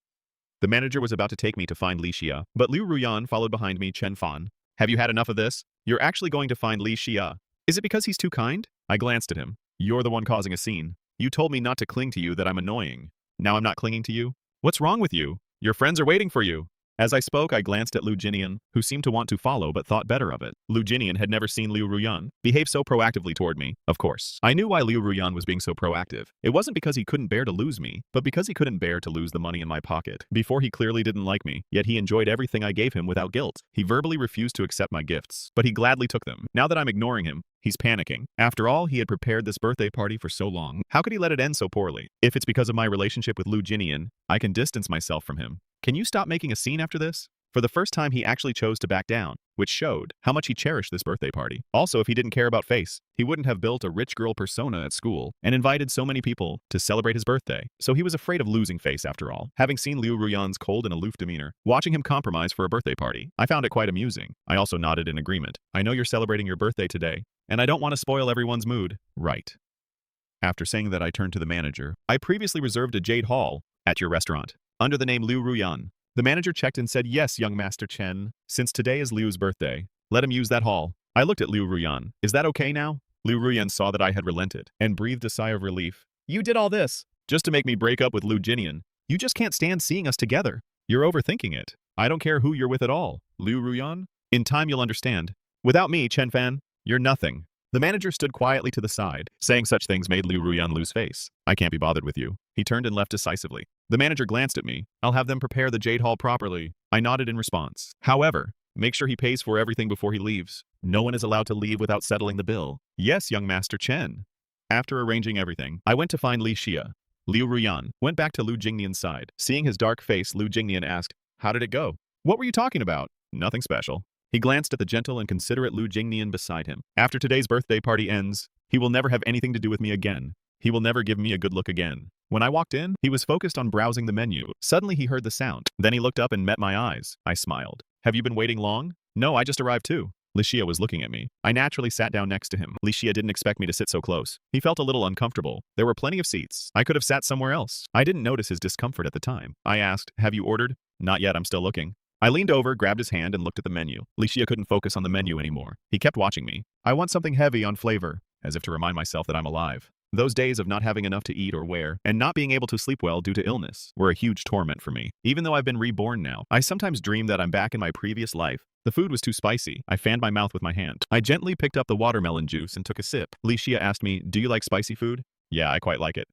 The manager was about to take me to find Li Xia, but Liu Ruyan followed behind me. Chen Fan, have you had enough of this? You're actually going to find Li Xia. Is it because he's too kind? I glanced at him. You're the one causing a scene. You told me not to cling to you, that I'm annoying. Now I'm not clinging to you? What's wrong with you? Your friends are waiting for you. As I spoke, I glanced at Lu Jinian, who seemed to want to follow but thought better of it. Lu Jinian had never seen Liu Ruyan behave so proactively toward me. Of course, I knew why Liu Ruyan was being so proactive. It wasn't because he couldn't bear to lose me, but because he couldn't bear to lose the money in my pocket. Before, he clearly didn't like me, yet he enjoyed everything I gave him without guilt. He verbally refused to accept my gifts, but he gladly took them. Now that I'm ignoring him, he's panicking. After all, he had prepared this birthday party for so long. How could he let it end so poorly? If it's because of my relationship with Lu Jinian, I can distance myself from him. Can you stop making a scene after this? For the first time, he actually chose to back down, which showed how much he cherished this birthday party. Also, if he didn't care about face, he wouldn't have built a rich girl persona at school and invited so many people to celebrate his birthday. So he was afraid of losing face after all. Having seen Liu Ruyan's cold and aloof demeanor, watching him compromise for a birthday party, I found it quite amusing. I also nodded in agreement. I know you're celebrating your birthday today, and I don't want to spoil everyone's mood. Right. After saying that, I turned to the manager. I previously reserved a Jade Hall at your restaurant under the name Liu Ruyan. The manager checked and said, yes, young Master Chen. Since today is Liu's birthday, let him use that hall. I looked at Liu Ruyan. Is that okay now? Liu Ruyan saw that I had relented and breathed a sigh of relief. You did all this just to make me break up with Lu Jinian. You just can't stand seeing us together. You're overthinking it. I don't care who you're with at all. Liu Ruyan? In time you'll understand. Without me, Chen Fan, you're nothing. The manager stood quietly to the side. Saying such things made Liu Ruyan lose face. I can't be bothered with you. He turned and left decisively. The manager glanced at me. I'll have them prepare the Jade Hall properly. I nodded in response. However, make sure he pays for everything before he leaves. No one is allowed to leave without settling the bill. Yes, young Master Chen. After arranging everything, I went to find Li Xia. Liu Ruyan went back to Lu Jingnian's side. Seeing his dark face, Lu Jingnian asked, how did it go? What were you talking about? Nothing special. He glanced at the gentle and considerate Lu Jingnian beside him. After today's birthday party ends, he will never have anything to do with me again. He will never give me a good look again. When I walked in, he was focused on browsing the menu. Suddenly he heard the sound. Then he looked up and met my eyes. I smiled. Have you been waiting long? No, I just arrived too. Li Xia was looking at me. I naturally sat down next to him. Li Xia didn't expect me to sit so close. He felt a little uncomfortable. There were plenty of seats. I could have sat somewhere else. I didn't notice his discomfort at the time. I asked, have you ordered? Not yet, I'm still looking. I leaned over, grabbed his hand, and looked at the menu. Li Xia couldn't focus on the menu anymore. He kept watching me. I want something heavy on flavor, as if to remind myself that I'm alive. Those days of not having enough to eat or wear, and not being able to sleep well due to illness, were a huge torment for me. Even though I've been reborn now, I sometimes dream that I'm back in my previous life. The food was too spicy. I fanned my mouth with my hand. I gently picked up the watermelon juice and took a sip. Li Xia asked me, "Do you like spicy food?" "Yeah, I quite like it."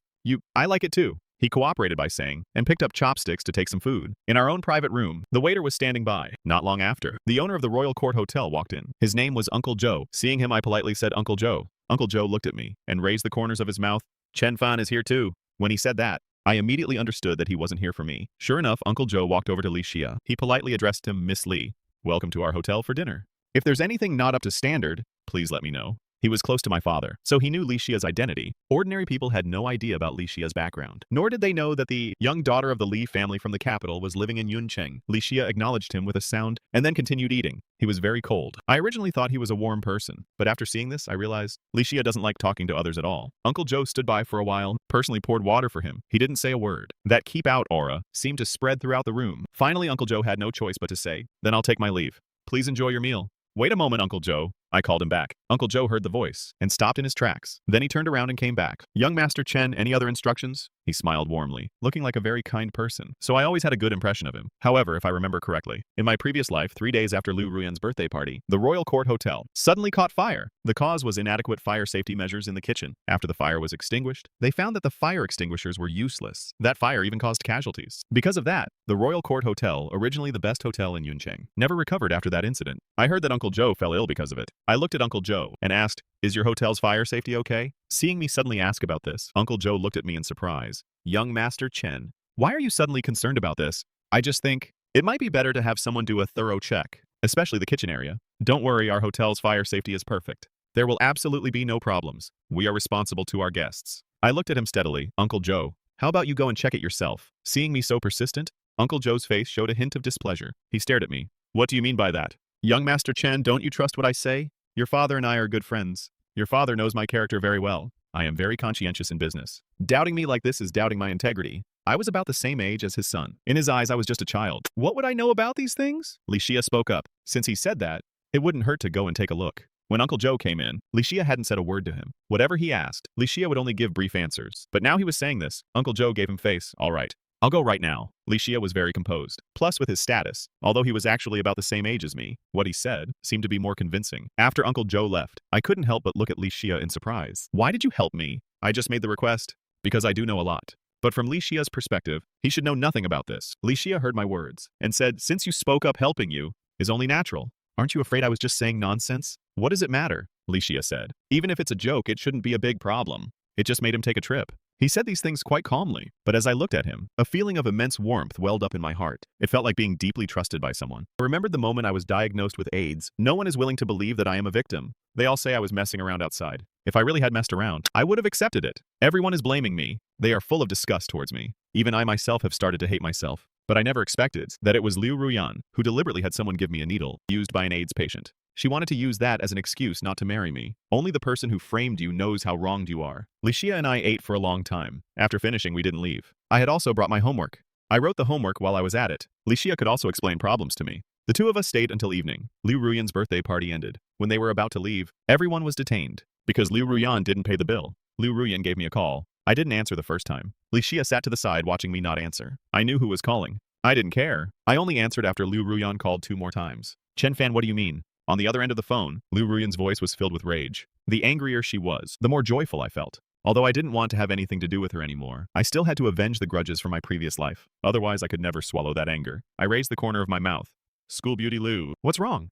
I like it too." He cooperated by saying, and picked up chopsticks to take some food. In our own private room, the waiter was standing by. Not long after, the owner of the Royal Court Hotel walked in. His name was Uncle Joe. Seeing him, I politely said, "Uncle Joe." Uncle Joe looked at me and raised the corners of his mouth. "Chen Fan is here too." When he said that, I immediately understood that he wasn't here for me. Sure enough, Uncle Joe walked over to Li Xia. He politely addressed him, "Miss Li, welcome to our hotel for dinner. If there's anything not up to standard, please let me know." He was close to my father, so he knew Li Xia's identity. Ordinary people had no idea about Li Xia's background, nor did they know that the young daughter of the Li family from the capital was living in Yuncheng. Li Xia acknowledged him with a sound and then continued eating. He was very cold. I originally thought he was a warm person, but after seeing this, I realized Li Xia doesn't like talking to others at all. Uncle Joe stood by for a while, personally poured water for him. He didn't say a word. That keep out aura seemed to spread throughout the room. Finally, Uncle Joe had no choice but to say, "Then I'll take my leave. Please enjoy your meal." "Wait a moment, Uncle Joe." I called him back. Uncle Joe heard the voice and stopped in his tracks. Then he turned around and came back. "Young Master Chen, any other instructions?" He smiled warmly, looking like a very kind person, so I always had a good impression of him. However, if I remember correctly, in my previous life, 3 days after Liu Ruyan's birthday party, the Royal Court Hotel suddenly caught fire. The cause was inadequate fire safety measures in the kitchen. After the fire was extinguished, they found that the fire extinguishers were useless. That fire even caused casualties. Because of that, the Royal Court Hotel, originally the best hotel in Yuncheng, never recovered after that incident. I heard that Uncle Joe fell ill because of it. I looked at Uncle Joe and asked, "Is your hotel's fire safety okay?" Seeing me suddenly ask about this, Uncle Joe looked at me in surprise. "Young Master Chen, why are you suddenly concerned about this?" "I just think it might be better to have someone do a thorough check, especially the kitchen area. Don't worry, our hotel's fire safety is perfect. There will absolutely be no problems. We are responsible to our guests." I looked at him steadily. "Uncle Joe, how about you go and check it yourself?" Seeing me so persistent, Uncle Joe's face showed a hint of displeasure. He stared at me. "What do you mean by that? Young Master Chen, don't you trust what I say? Your father and I are good friends. Your father knows my character very well. I am very conscientious in business. Doubting me like this is doubting my integrity." I was about the same age as his son. In his eyes, I was just a child. What would I know about these things? Li Xia spoke up. Since he said that, it wouldn't hurt to go and take a look. When Uncle Joe came in, Li Xia hadn't said a word to him. Whatever he asked, Li Xia would only give brief answers. But now he was saying this. Uncle Joe gave him face. "All right. I'll go right now." Li Xia was very composed. Plus, with his status, although he was actually about the same age as me, what he said seemed to be more convincing. After Uncle Joe left, I couldn't help but look at Li Xia in surprise. "Why did you help me?" "I just made the request, because I do know a lot." But from Li Xia's perspective, he should know nothing about this. Li Xia heard my words and said, "Since you spoke up, helping you is only natural. Aren't you afraid I was just saying nonsense?" "What does it matter?" Li Xia said. "Even if it's a joke, it shouldn't be a big problem. It just made him take a trip." He said these things quite calmly, but as I looked at him, a feeling of immense warmth welled up in my heart. It felt like being deeply trusted by someone. I remembered the moment I was diagnosed with AIDS. No one is willing to believe that I am a victim. They all say I was messing around outside. If I really had messed around, I would have accepted it. Everyone is blaming me. They are full of disgust towards me. Even I myself have started to hate myself. But I never expected that it was Liu Ruyan who deliberately had someone give me a needle used by an AIDS patient. She wanted to use that as an excuse not to marry me. Only the person who framed you knows how wronged you are. Li Xia and I ate for a long time. After finishing, we didn't leave. I had also brought my homework. I wrote the homework while I was at it. Li Xia could also explain problems to me. The two of us stayed until evening. Liu Ruyan's birthday party ended. When they were about to leave, everyone was detained. Because Liu Ruyan didn't pay the bill. Liu Ruyan gave me a call. I didn't answer the first time. Li Xia sat to the side watching me not answer. I knew who was calling. I didn't care. I only answered after Liu Ruyan called 2 more times. "Chen Fan, what do you mean?" On the other end of the phone, Liu Ruyan's voice was filled with rage. The angrier she was, the more joyful I felt. Although I didn't want to have anything to do with her anymore, I still had to avenge the grudges from my previous life. Otherwise, I could never swallow that anger. I raised the corner of my mouth. "School beauty Liu, what's wrong?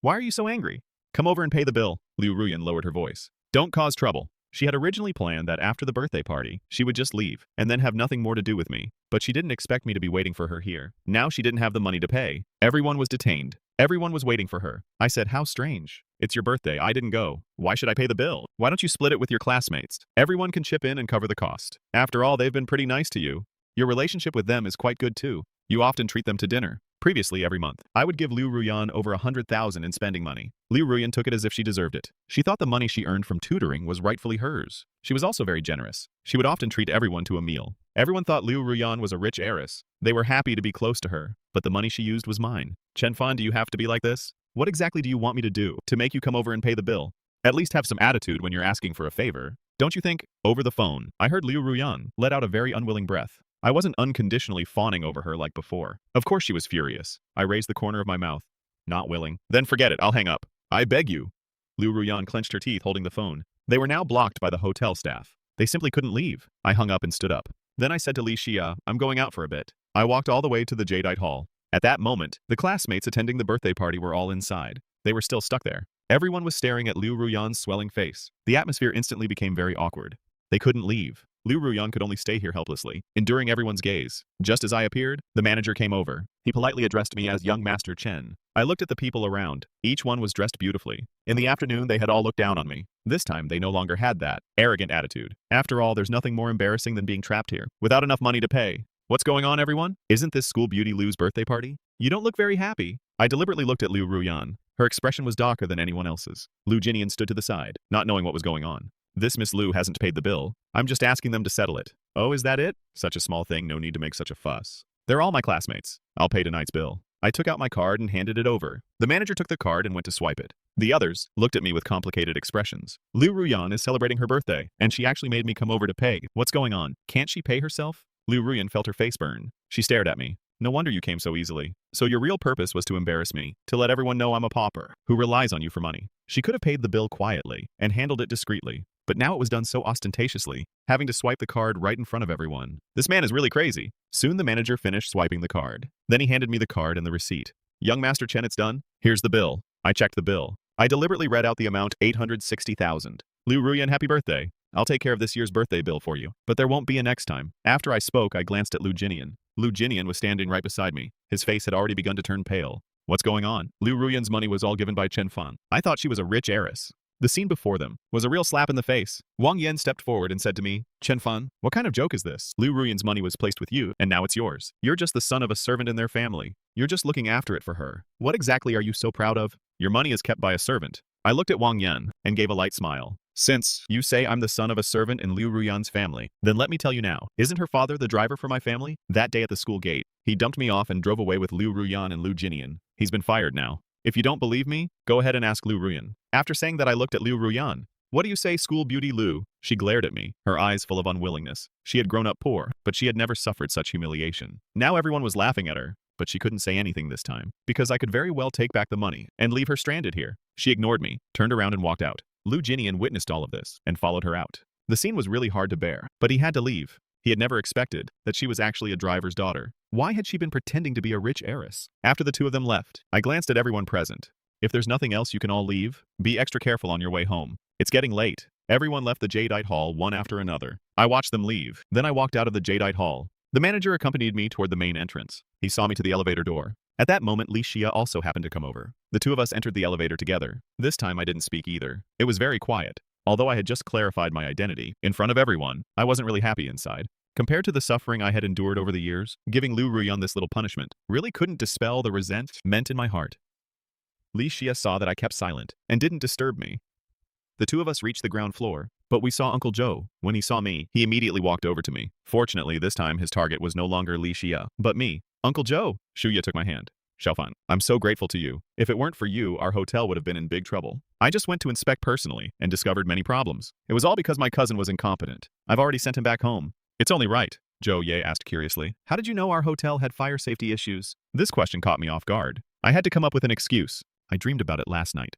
Why are you so angry? Come over and pay the bill." Liu Ruyan lowered her voice. "Don't cause trouble." She had originally planned that after the birthday party, she would just leave and then have nothing more to do with me. But she didn't expect me to be waiting for her here. Now she didn't have the money to pay. Everyone was detained. Everyone was waiting for her. I said, "How strange. It's your birthday. I didn't go. Why should I pay the bill? Why don't you split it with your classmates? Everyone can chip in and cover the cost. After all, they've been pretty nice to you. Your relationship with them is quite good too. You often treat them to dinner." Previously, every month, I would give Liu Ruyan over 100,000 in spending money. Liu Ruyan took it as if she deserved it. She thought the money she earned from tutoring was rightfully hers. She was also very generous. She would often treat everyone to a meal. Everyone thought Liu Ruyan was a rich heiress. They were happy to be close to her, but the money she used was mine. "Chen Fan, do you have to be like this? What exactly do you want me to do to make you come over and pay the bill? At least have some attitude when you're asking for a favor." Don't you think? Over the phone, I heard Liu Ruyan let out a very unwilling breath. I wasn't unconditionally fawning over her like before. Of course she was furious. I raised the corner of my mouth. Not willing. Then forget it, I'll hang up. I beg you. Liu Ruyan clenched her teeth holding the phone. They were now blocked by the hotel staff. They simply couldn't leave. I hung up and stood up. Then I said to Li Xia, I'm going out for a bit. I walked all the way to the Jadeite Hall. At that moment, the classmates attending the birthday party were all inside. They were still stuck there. Everyone was staring at Liu Ruyan's swelling face. The atmosphere instantly became very awkward. They couldn't leave. Liu Ruyan could only stay here helplessly, enduring everyone's gaze. Just as I appeared, the manager came over. He politely addressed me as young Master Chen. I looked at the people around. Each one was dressed beautifully. In the afternoon, they had all looked down on me. This time, they no longer had that arrogant attitude. After all, there's nothing more embarrassing than being trapped here, without enough money to pay. What's going on, everyone? Isn't this school beauty Liu's birthday party? You don't look very happy. I deliberately looked at Liu Ruyan. Her expression was darker than anyone else's. Liu Jinian stood to the side, not knowing what was going on. This Miss Liu hasn't paid the bill. I'm just asking them to settle it. Oh, is that it? Such a small thing, no need to make such a fuss. They're all my classmates. I'll pay tonight's bill. I took out my card and handed it over. The manager took the card and went to swipe it. The others looked at me with complicated expressions. Liu Ruyan is celebrating her birthday, and she actually made me come over to pay. What's going on? Can't she pay herself? Liu Ruyan felt her face burn. She stared at me. No wonder you came so easily. So your real purpose was to embarrass me, to let everyone know I'm a pauper, who relies on you for money. She could have paid the bill quietly and handled it discreetly, but now it was done so ostentatiously, having to swipe the card right in front of everyone. This man is really crazy. Soon the manager finished swiping the card. Then he handed me the card and the receipt. Young Master Chen, it's done. Here's the bill. I checked the bill. I deliberately read out the amount 860,000. Liu Ruyan, happy birthday. I'll take care of this year's birthday bill for you, but there won't be a next time. After I spoke, I glanced at Liu Jinian. Liu Jinian was standing right beside me. His face had already begun to turn pale. What's going on? Liu Ruyan's money was all given by Chen Fan. I thought she was a rich heiress. The scene before them was a real slap in the face. Wang Yan stepped forward and said to me, Chen Fan, what kind of joke is this? Liu Ruyan's money was placed with you, and now it's yours. You're just the son of a servant in their family. You're just looking after it for her. What exactly are you so proud of? Your money is kept by a servant. I looked at Wang Yan and gave a light smile. Since you say I'm the son of a servant in Liu Ruyan's family, then let me tell you now, isn't her father the driver for my family? That day at the school gate, he dumped me off and drove away with Liu Ruyan and Liu Jinian. He's been fired now. If you don't believe me, go ahead and ask Liu Ruyan. After saying that, I looked at Liu Ruyan. What do you say, school beauty Liu? She glared at me, her eyes full of unwillingness. She had grown up poor, but she had never suffered such humiliation. Now everyone was laughing at her, but she couldn't say anything this time, because I could very well take back the money and leave her stranded here. She ignored me, turned around and walked out. Liu Jinian witnessed all of this and followed her out. The scene was really hard to bear, but he had to leave. He had never expected that she was actually a driver's daughter. Why had she been pretending to be a rich heiress? After the two of them left, I glanced at everyone present. If there's nothing else, you can all leave. Be extra careful on your way home. It's getting late. Everyone left the Jadeite Hall one after another. I watched them leave. Then I walked out of the Jadeite Hall. The manager accompanied me toward the main entrance. He saw me to the elevator door. At that moment, Li Xia also happened to come over. The two of us entered the elevator together. This time I didn't speak either. It was very quiet. Although I had just clarified my identity in front of everyone, I wasn't really happy inside. Compared to the suffering I had endured over the years, giving Liu Ruyan this little punishment really couldn't dispel the resentment in my heart. Li Xia saw that I kept silent and didn't disturb me. The two of us reached the ground floor, but we saw Uncle Zhou. When he saw me, he immediately walked over to me. Fortunately, this time his target was no longer Li Xia, but me. Uncle Zhou! Shuya took my hand. Xiaofan, I'm so grateful to you. If it weren't for you, our hotel would have been in big trouble. I just went to inspect personally and discovered many problems. It was all because my cousin was incompetent. I've already sent him back home. It's only right. Zhou Ye asked curiously. How did you know our hotel had fire safety issues? This question caught me off guard. I had to come up with an excuse. I dreamed about it last night.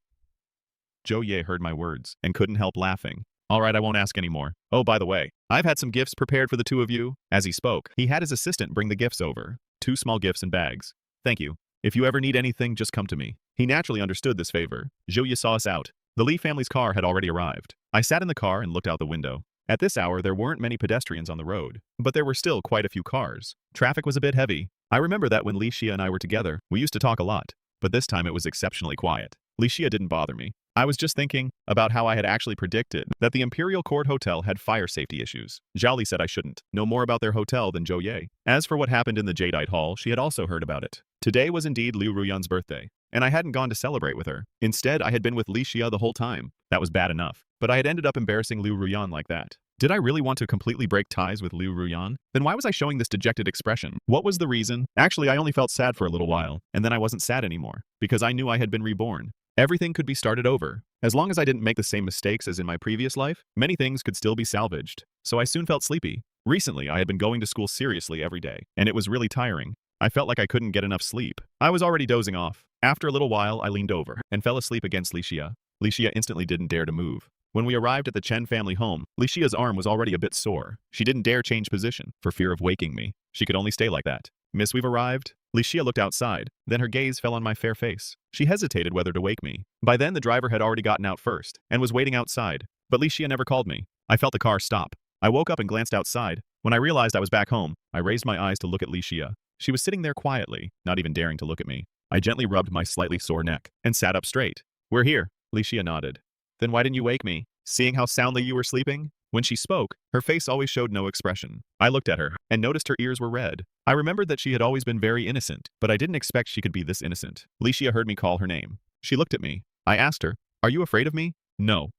Zhou Ye heard my words and couldn't help laughing. All right, I won't ask anymore. Oh, by the way, I've had some gifts prepared for the two of you. As he spoke, he had his assistant bring the gifts over. 2 small gifts in bags. Thank you. If you ever need anything, just come to me. He naturally understood this favor. Zhou Ye saw us out. The Li family's car had already arrived. I sat in the car and looked out the window. At this hour, there weren't many pedestrians on the road, but there were still quite a few cars. Traffic was a bit heavy. I remember that when Li Xia and I were together, we used to talk a lot, but this time it was exceptionally quiet. Li Xia didn't bother me. I was just thinking about how I had actually predicted that the Imperial Court Hotel had fire safety issues. Zhao Li said I shouldn't know more about their hotel than Zhou Ye. As for what happened in the Jadeite Hall, she had also heard about it. Today was indeed Liu Ruyan's birthday, and I hadn't gone to celebrate with her. Instead, I had been with Li Xia the whole time. That was bad enough, but I had ended up embarrassing Liu Ruyan like that. Did I really want to completely break ties with Liu Ruyan? Then why was I showing this dejected expression? What was the reason? Actually, I only felt sad for a little while, and then I wasn't sad anymore, because I knew I had been reborn. Everything could be started over. As long as I didn't make the same mistakes as in my previous life, many things could still be salvaged. So I soon felt sleepy. Recently, I had been going to school seriously every day, and it was really tiring. I felt like I couldn't get enough sleep. I was already dozing off. After a little while, I leaned over and fell asleep against Licia. Licia instantly didn't dare to move. When we arrived at the Chen family home, Licia's arm was already a bit sore. She didn't dare change position for fear of waking me. She could only stay like that. Miss, we've arrived. Licia looked outside. Then her gaze fell on my fair face. She hesitated whether to wake me. By then, the driver had already gotten out first and was waiting outside. But Licia never called me. I felt the car stop. I woke up and glanced outside. When I realized I was back home, I raised my eyes to look at Licia. She was sitting there quietly, not even daring to look at me. I gently rubbed my slightly sore neck and sat up straight. We're here. Licia nodded. Then why didn't you wake me? Seeing how soundly you were sleeping? When she spoke, her face always showed no expression. I looked at her and noticed her ears were red. I remembered that she had always been very innocent, but I didn't expect she could be this innocent. Licia heard me call her name. She looked at me. I asked her, "Are you afraid of me?" "No."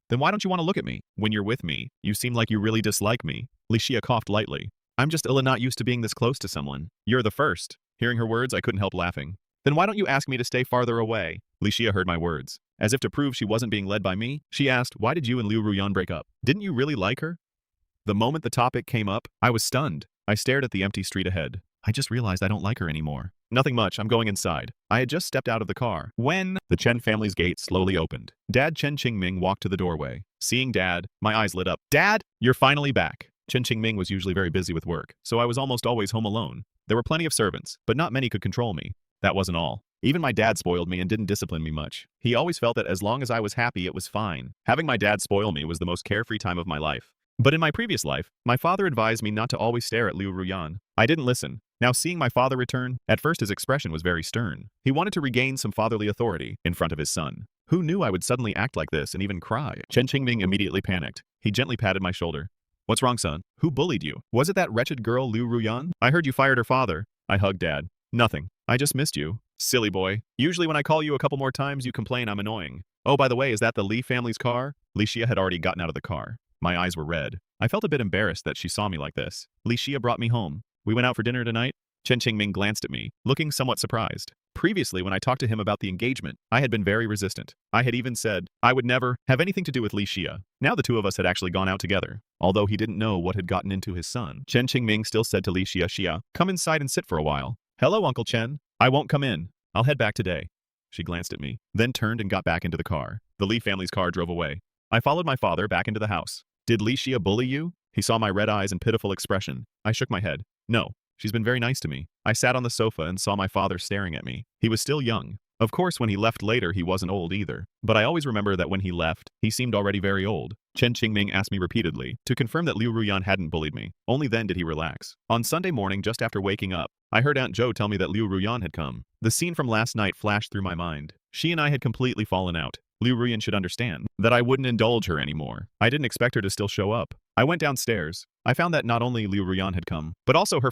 "Then why don't you want to look at me? When you're with me, you seem like you really dislike me." Licia coughed lightly. "I'm just ill and not used to being this close to someone." "You're the first." Hearing her words, I couldn't help laughing. "Then why don't you ask me to stay farther away?" Licia heard my words. As if to prove she wasn't being led by me, she asked, "Why did you and Liu Ruyan break up? Didn't you really like her?" The moment the topic came up, I was stunned. I stared at the empty street ahead. I just realized I don't like her anymore. "Nothing much, I'm going inside." I had just stepped out of the car when the Chen family's gate slowly opened. Dad Chen Qingming walked to the doorway. Seeing Dad, my eyes lit up. "Dad, you're finally back." Chen Qingming was usually very busy with work, so I was almost always home alone. There were plenty of servants, but not many could control me. That wasn't all. Even my dad spoiled me and didn't discipline me much. He always felt that as long as I was happy, it was fine. Having my dad spoil me was the most carefree time of my life. But in my previous life, my father advised me not to always stare at Liu Ruyan. I didn't listen. Now seeing my father return, at first his expression was very stern. He wanted to regain some fatherly authority in front of his son. Who knew I would suddenly act like this and even cry? Chen Qingming immediately panicked. He gently patted my shoulder. "What's wrong, son? Who bullied you? Was it that wretched girl Liu Ruyan? I heard you fired her father." I hugged Dad. "Nothing. I just missed you." "Silly boy. Usually when I call you a couple more times, you complain I'm annoying." "Oh, by the way, is that the Li family's car?" Licia had already gotten out of the car. My eyes were red. I felt a bit embarrassed that she saw me like this. Licia brought me home. "We went out for dinner tonight?" Chen Qingming glanced at me, looking somewhat surprised. Previously, when I talked to him about the engagement, I had been very resistant. I had even said I would never have anything to do with Licia. Now the two of us had actually gone out together, although he didn't know what had gotten into his son. Chen Qingming still said to Licia, "Xia, come inside and sit for a while." "Hello, Uncle Chen." "I won't come in. I'll head back today." She glanced at me, then turned and got back into the car. The Li family's car drove away. I followed my father back into the house. "Did Licia bully you?" He saw my red eyes and pitiful expression. I shook my head. "No. She's been very nice to me." I sat on the sofa and saw my father staring at me. He was still young. Of course, when he left later, he wasn't old either. But I always remember that when he left, he seemed already very old. Chen Qingming asked me repeatedly to confirm that Liu Ruyan hadn't bullied me. Only then did he relax. On Sunday morning, just after waking up, I heard Aunt Jo tell me that Liu Ruyan had come. The scene from last night flashed through my mind. She and I had completely fallen out. Liu Ruyan should understand that I wouldn't indulge her anymore. I didn't expect her to still show up. I went downstairs. I found that not only Liu Ruyan had come, but also her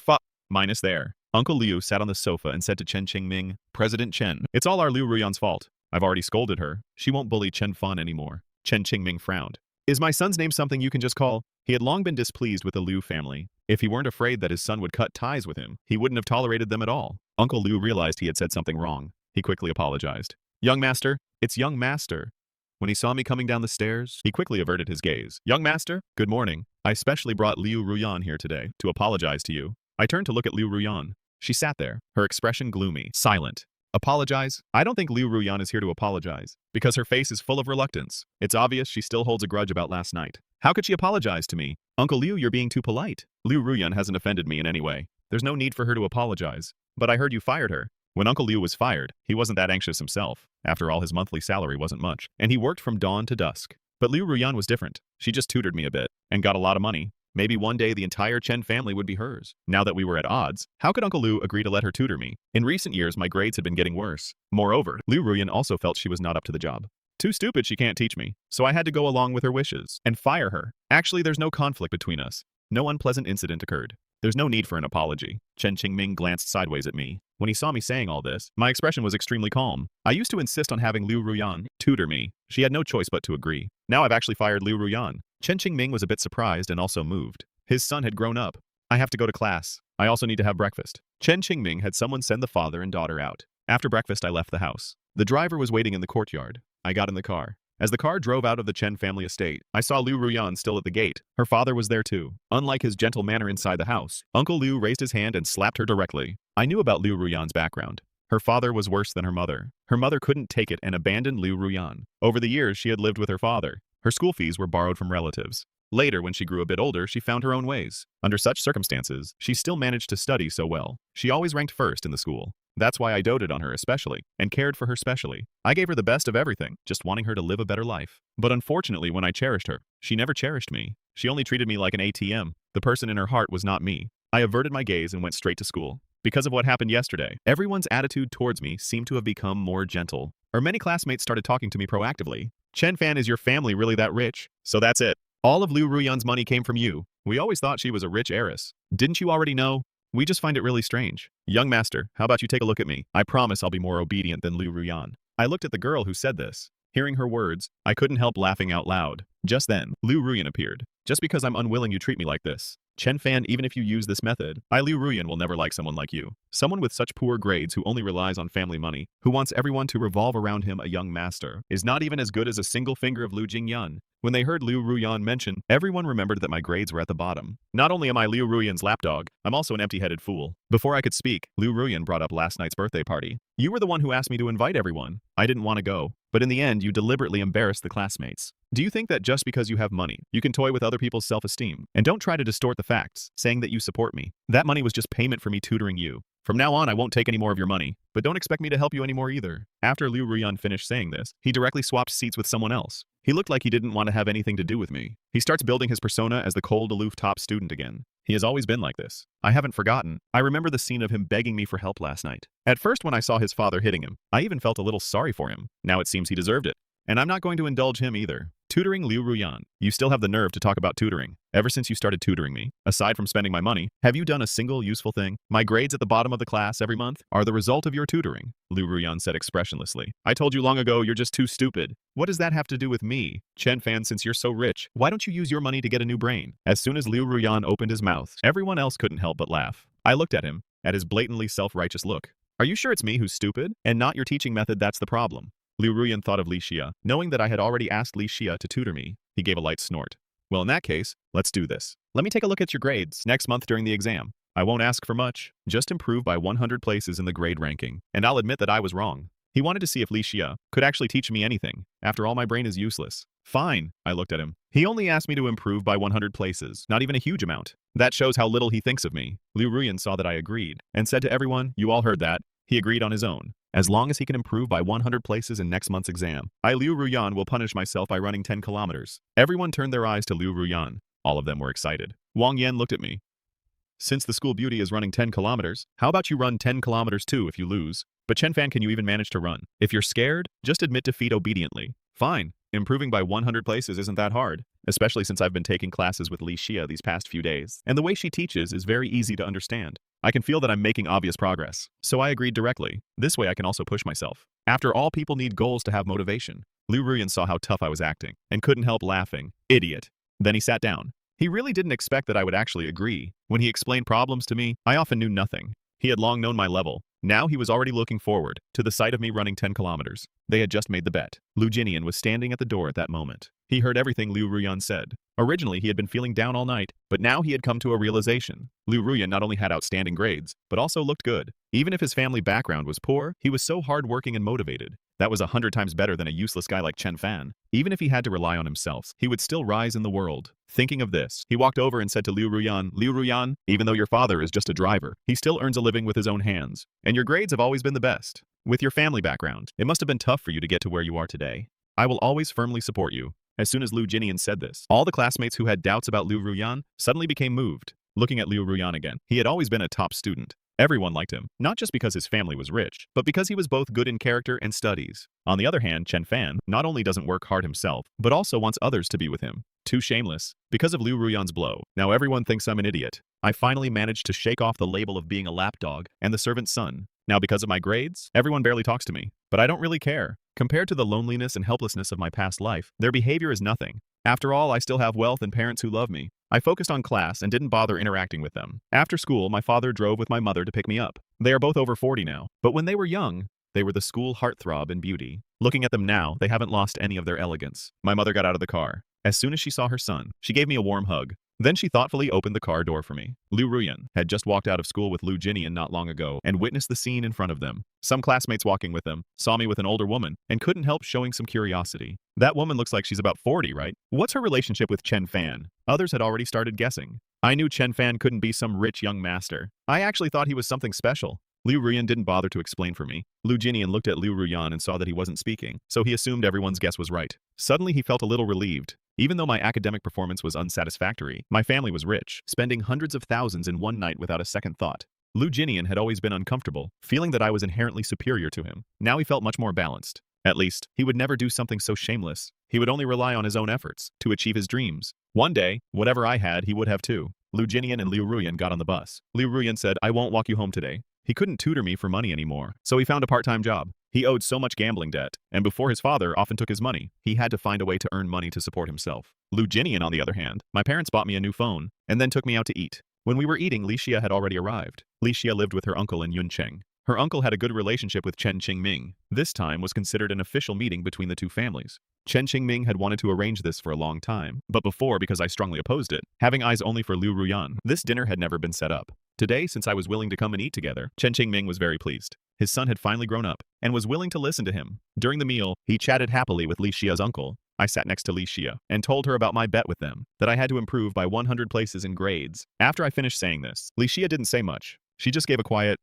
minus there. Uncle Liu sat on the sofa and said to Chen Qingming, "President Chen, it's all our Liu Ruyan's fault. I've already scolded her. She won't bully Chen Fan anymore." Chen Qingming frowned. "Is my son's name something you can just call?" He had long been displeased with the Liu family. If he weren't afraid that his son would cut ties with him, he wouldn't have tolerated them at all. Uncle Liu realized he had said something wrong. He quickly apologized. "Young master, it's young master." When he saw me coming down the stairs, he quickly averted his gaze. "Young master, good morning. I specially brought Liu Ruyan here today to apologize to you." I turned to look at Liu Ruyan. She sat there, her expression gloomy, silent. "Apologize? I don't think Liu Ruyan is here to apologize, because her face is full of reluctance. It's obvious she still holds a grudge about last night. How could she apologize to me? Uncle Liu, you're being too polite. Liu Ruyan hasn't offended me in any way. There's no need for her to apologize. But I heard you fired her." When Uncle Liu was fired, he wasn't that anxious himself. After all, his monthly salary wasn't much, and he worked from dawn to dusk. But Liu Ruyan was different. She just tutored me a bit, and got a lot of money. Maybe one day the entire Chen family would be hers. Now that we were at odds, how could Uncle Liu agree to let her tutor me? In recent years, my grades had been getting worse. Moreover, Liu Ruyan also felt she was not up to the job. Too stupid she can't teach me, so I had to go along with her wishes and fire her. Actually, there's no conflict between us. No unpleasant incident occurred. There's no need for an apology. Chen Qingming glanced sideways at me. When he saw me saying all this, my expression was extremely calm. I used to insist on having Liu Ruyan tutor me. She had no choice but to agree. Now I've actually fired Liu Ruyan. Chen Qingming was a bit surprised and also moved. His son had grown up. "I have to go to class. I also need to have breakfast." Chen Qingming had someone send the father and daughter out. After breakfast, I left the house. The driver was waiting in the courtyard. I got in the car. As the car drove out of the Chen family estate, I saw Liu Ruyan still at the gate. Her father was there too. Unlike his gentle manner inside the house, Uncle Liu raised his hand and slapped her directly. I knew about Liu Ruyan's background. Her father was worse than her mother. Her mother couldn't take it and abandoned Liu Ruyan. Over the years, she had lived with her father. Her school fees were borrowed from relatives. Later, when she grew a bit older, she found her own ways. Under such circumstances, she still managed to study so well. She always ranked first in the school. That's why I doted on her especially, and cared for her specially. I gave her the best of everything, just wanting her to live a better life. But unfortunately, when I cherished her, she never cherished me. She only treated me like an ATM. The person in her heart was not me. I averted my gaze and went straight to school. Because of what happened yesterday, everyone's attitude towards me seemed to have become more gentle. Or many classmates started talking to me proactively. Chen Fan, is your family really that rich? So that's it. All of Liu Ruyan's money came from you. We always thought she was a rich heiress. Didn't you already know? We just find it really strange. Young master, how about you take a look at me? I promise I'll be more obedient than Liu Ruyan. I looked at the girl who said this. Hearing her words, I couldn't help laughing out loud. Just then, Liu Ruyan appeared. Just because I'm unwilling you treat me like this. Chen Fan, even if you use this method, Liu Ruyan will never like someone like you. Someone with such poor grades who only relies on family money, who wants everyone to revolve around him, a young master, is not even as good as a single finger of Liu Jingyun. When they heard Liu Ruyan mentioned, everyone remembered that my grades were at the bottom. Not only am I Liu Ruyan's lapdog, I'm also an empty-headed fool. Before I could speak, Liu Ruyan brought up last night's birthday party. You were the one who asked me to invite everyone. I didn't want to go, but in the end, you deliberately embarrassed the classmates. Do you think that just because you have money, you can toy with other people's self-esteem? And don't try to distort the facts, saying that you support me. That money was just payment for me tutoring you. From now on, I won't take any more of your money, but don't expect me to help you anymore either. After Liu Ruyan finished saying this, he directly swapped seats with someone else. He looked like he didn't want to have anything to do with me. He starts building his persona as the cold, aloof top student again. He has always been like this. I haven't forgotten. I remember the scene of him begging me for help last night. At first, when I saw his father hitting him, I even felt a little sorry for him. Now it seems he deserved it. And I'm not going to indulge him either. Tutoring Liu Ruyan. You still have the nerve to talk about tutoring. Ever since you started tutoring me, aside from spending my money, have you done a single useful thing? My grades at the bottom of the class every month are the result of your tutoring, Liu Ruyan said expressionlessly. I told you long ago you're just too stupid. What does that have to do with me? Chen Fan, since you're so rich, why don't you use your money to get a new brain? As soon as Liu Ruyan opened his mouth, everyone else couldn't help but laugh. I looked at him, at his blatantly self-righteous look. Are you sure it's me who's stupid? And not your teaching method that's the problem? Liu Ruyan thought of Li Xia, knowing that I had already asked Li Xia to tutor me. He gave a light snort. Well, in that case, let's do this. Let me take a look at your grades next month during the exam. I won't ask for much. Just improve by 100 places in the grade ranking, and I'll admit that I was wrong. He wanted to see if Li Xia could actually teach me anything. After all, my brain is useless. Fine, I looked at him. He only asked me to improve by 100 places, not even a huge amount. That shows how little he thinks of me. Liu Ruyan saw that I agreed, and said to everyone, you all heard that. He agreed on his own. As long as he can improve by 100 places in next month's exam, Liu Ruyan will punish myself by running 10 kilometers. Everyone turned their eyes to Liu Ruyan. All of them were excited. Wang Yan looked at me. Since the school beauty is running 10 kilometers, how about you run 10 kilometers too if you lose? But Chen Fan, can you even manage to run? If you're scared, just admit defeat obediently. Fine. Improving by 100 places isn't that hard, especially since I've been taking classes with Li Xia these past few days, and the way she teaches is very easy to understand. I can feel that I'm making obvious progress, so I agreed directly. This way I can also push myself. After all, people need goals to have motivation. Liu Ruyan saw how tough I was acting, and couldn't help laughing. Idiot. Then he sat down. He really didn't expect that I would actually agree. When he explained problems to me, I often knew nothing. He had long known my level. Now he was already looking forward to the sight of me running 10 kilometers. They had just made the bet. Liu Jinian was standing at the door at that moment. He heard everything Liu Ruyan said. Originally, he had been feeling down all night, but now he had come to a realization. Liu Ruyan not only had outstanding grades, but also looked good. Even if his family background was poor, he was so hardworking and motivated. That was 100 times better than a useless guy like Chen Fan. Even if he had to rely on himself, he would still rise in the world. Thinking of this, he walked over and said to Liu Ruyan, even though your father is just a driver, he still earns a living with his own hands. And your grades have always been the best. With your family background, it must have been tough for you to get to where you are today. I will always firmly support you. As soon as Liu Jinian said this, all the classmates who had doubts about Liu Ruyan suddenly became moved. Looking at Liu Ruyan again, he had always been a top student. Everyone liked him, not just because his family was rich, but because he was both good in character and studies. On the other hand, Chen Fan not only doesn't work hard himself, but also wants others to be with him. Too shameless. Because of Liu Ruyan's blow, now everyone thinks I'm an idiot. I finally managed to shake off the label of being a lapdog and the servant's son. Now because of my grades, everyone barely talks to me. But I don't really care. Compared to the loneliness and helplessness of my past life, their behavior is nothing. After all, I still have wealth and parents who love me. I focused on class and didn't bother interacting with them. After school, my father drove with my mother to pick me up. They are both over 40 now. But when they were young, They were the school heartthrob and beauty. Looking at them now, they haven't lost any of their elegance. My mother got out of the car. As soon as she saw her son, she gave me a warm hug. Then she thoughtfully opened the car door for me. Liu Ruyan had just walked out of school with Liu Jinian not long ago and witnessed the scene in front of them. Some classmates walking with them saw me with an older woman and couldn't help showing some curiosity. That woman looks like she's about 40, right? What's her relationship with Chen Fan? Others had already started guessing. I knew Chen Fan couldn't be some rich young master. I actually thought he was something special. Liu Ruyan didn't bother to explain for me. Liu Jinian looked at Liu Ruyan and saw that he wasn't speaking, so he assumed everyone's guess was right. Suddenly he felt a little relieved. Even though my academic performance was unsatisfactory, my family was rich, spending hundreds of thousands in one night without a second thought. Liu Jinian had always been uncomfortable, feeling that I was inherently superior to him. Now he felt much more balanced. At least, he would never do something so shameless. He would only rely on his own efforts to achieve his dreams. One day, whatever I had, he would have too. Liu Jinian and Liu Ruyan got on the bus. Liu Ruyan said, "I won't walk you home today." He couldn't tutor me for money anymore, so he found a part-time job. He owed so much gambling debt, and before his father often took his money, he had to find a way to earn money to support himself. Liu Jinian, on the other hand, my parents bought me a new phone, and then took me out to eat. When we were eating, Li Xia had already arrived. Li Xia lived with her uncle in Yuncheng. Her uncle had a good relationship with Chen Qingming. This time was considered an official meeting between the two families. Chen Qingming had wanted to arrange this for a long time, but before, because I strongly opposed it, having eyes only for Liu Ruyan, this dinner had never been set up. Today, since I was willing to come and eat together, Chen Qingming was very pleased. His son had finally grown up and was willing to listen to him. During the meal, he chatted happily with Li Xia's uncle. I sat next to Li Xia and told her about my bet with them, that I had to improve by 100 places in grades. After I finished saying this, Li Xia didn't say much. She just gave a quiet,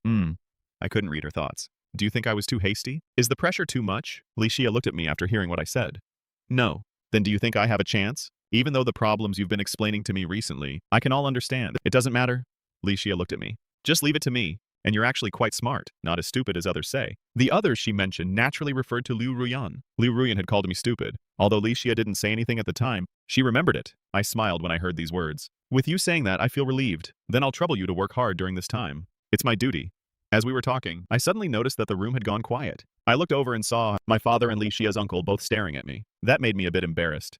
I couldn't read her thoughts. Do you think I was too hasty? Is the pressure too much? Li Xia looked at me after hearing what I said. No. Then do you think I have a chance? Even though the problems you've been explaining to me recently, I can all understand. It doesn't matter. Li Xia looked at me. Just leave it to me. And you're actually quite smart, not as stupid as others say. The others she mentioned naturally referred to Liu Ruyan. Liu Ruyan had called me stupid. Although Li Xia didn't say anything at the time, she remembered it. I smiled when I heard these words. With you saying that, I feel relieved. Then I'll trouble you to work hard during this time. It's my duty. As we were talking, I suddenly noticed that the room had gone quiet. I looked over and saw my father and Li Xia's uncle both staring at me. That made me a bit embarrassed.